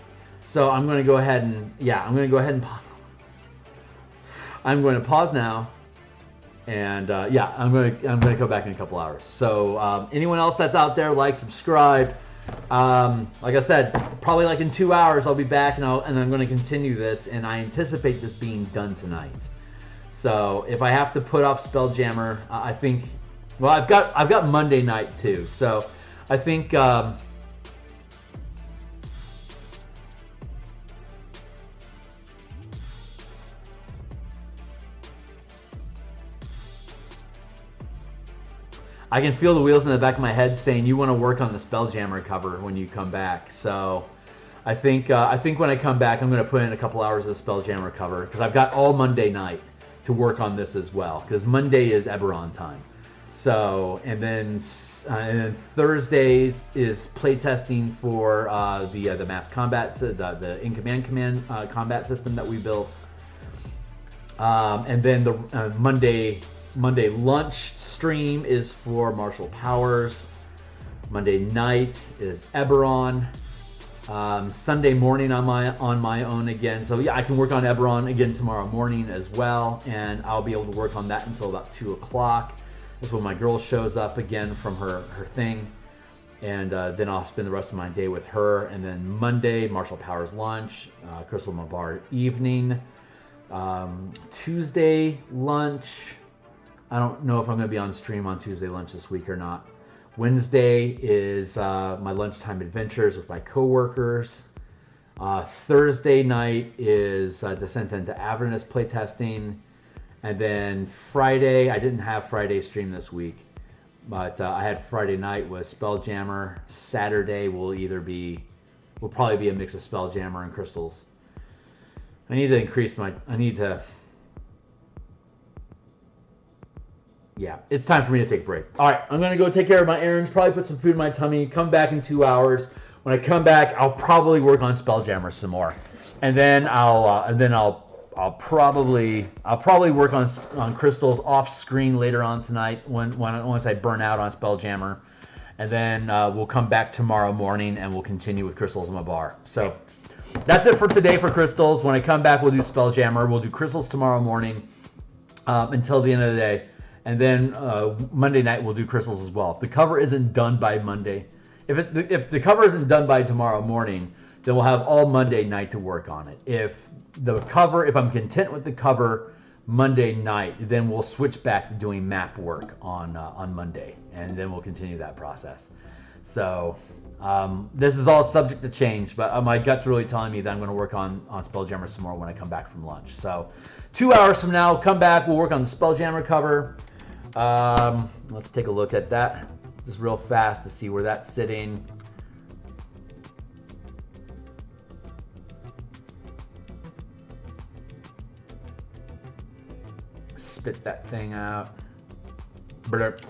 So I'm going to go ahead and I'm going to pause now, and I'm going to go back in a couple hours. So anyone else that's out there, like, subscribe. Like I said, probably like in 2 hours I'll be back, and I'm going to continue this, and I anticipate this being done tonight. So if I have to put off Spelljammer, I think, well, I've got Monday night too. So I think I can feel the wheels in the back of my head saying you want to work on the Spelljammer cover when you come back. So I think when I come back, I'm going to put in a couple hours of Spelljammer cover because I've got all Monday night to work on this as well because Monday is Eberron time. So and then Thursdays is playtesting for the mass combat, the in command combat system that we built, and then the Monday lunch stream is for martial powers. Monday night is Eberron. Sunday morning on my own again. So yeah, I can work on Eberron again tomorrow morning as well, and I'll be able to work on that until about 2 o'clock. That's when my girl shows up again from her thing, and then I'll spend the rest of my day with her. And then Monday, martial powers lunch, Crystal Mabar evening, Tuesday lunch. I don't know if I'm going to be on stream on Tuesday lunch this week or not. Wednesday is my lunchtime adventures with my coworkers. Thursday night is Descent into Avernus playtesting. And then Friday, I didn't have Friday stream this week, but I had Friday night with Spelljammer. Saturday will probably be a mix of Spelljammer and Crystals. Yeah, it's time for me to take a break. All right, I'm going to go take care of my errands, probably put some food in my tummy, come back in 2 hours. When I come back, I'll probably work on Spelljammer some more. And then I'll probably work on Crystals off screen later on tonight once I burn out on Spelljammer. And then we'll come back tomorrow morning and we'll continue with Crystals and Mabar. So that's it for today for Crystals. When I come back, we'll do Spelljammer. We'll do Crystals tomorrow morning until the end of the day. And then Monday night we'll do Crystals as well. If the cover isn't done by Monday, if the cover isn't done by tomorrow morning, then we'll have all Monday night to work on it. If I'm content with the cover Monday night, then we'll switch back to doing map work on Monday, and then we'll continue that process. So this is all subject to change, but my gut's really telling me that I'm going to work on Spelljammer some more when I come back from lunch. So 2 hours from now, come back, we'll work on the Spelljammer cover. Let's take a look at that just real fast to see where that's sitting. Spit that thing out.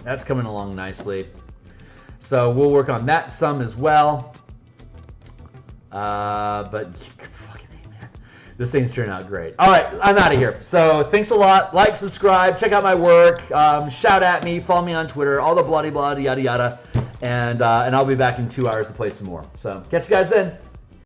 That's coming along nicely. So we'll work on that some as well. But fucking man, this thing's turning out great. All right, I'm out of here. So thanks a lot. Like, subscribe, check out my work, shout at me, follow me on Twitter, all the bloody blah yada yada, and I'll be back in 2 hours to play some more. So catch you guys then.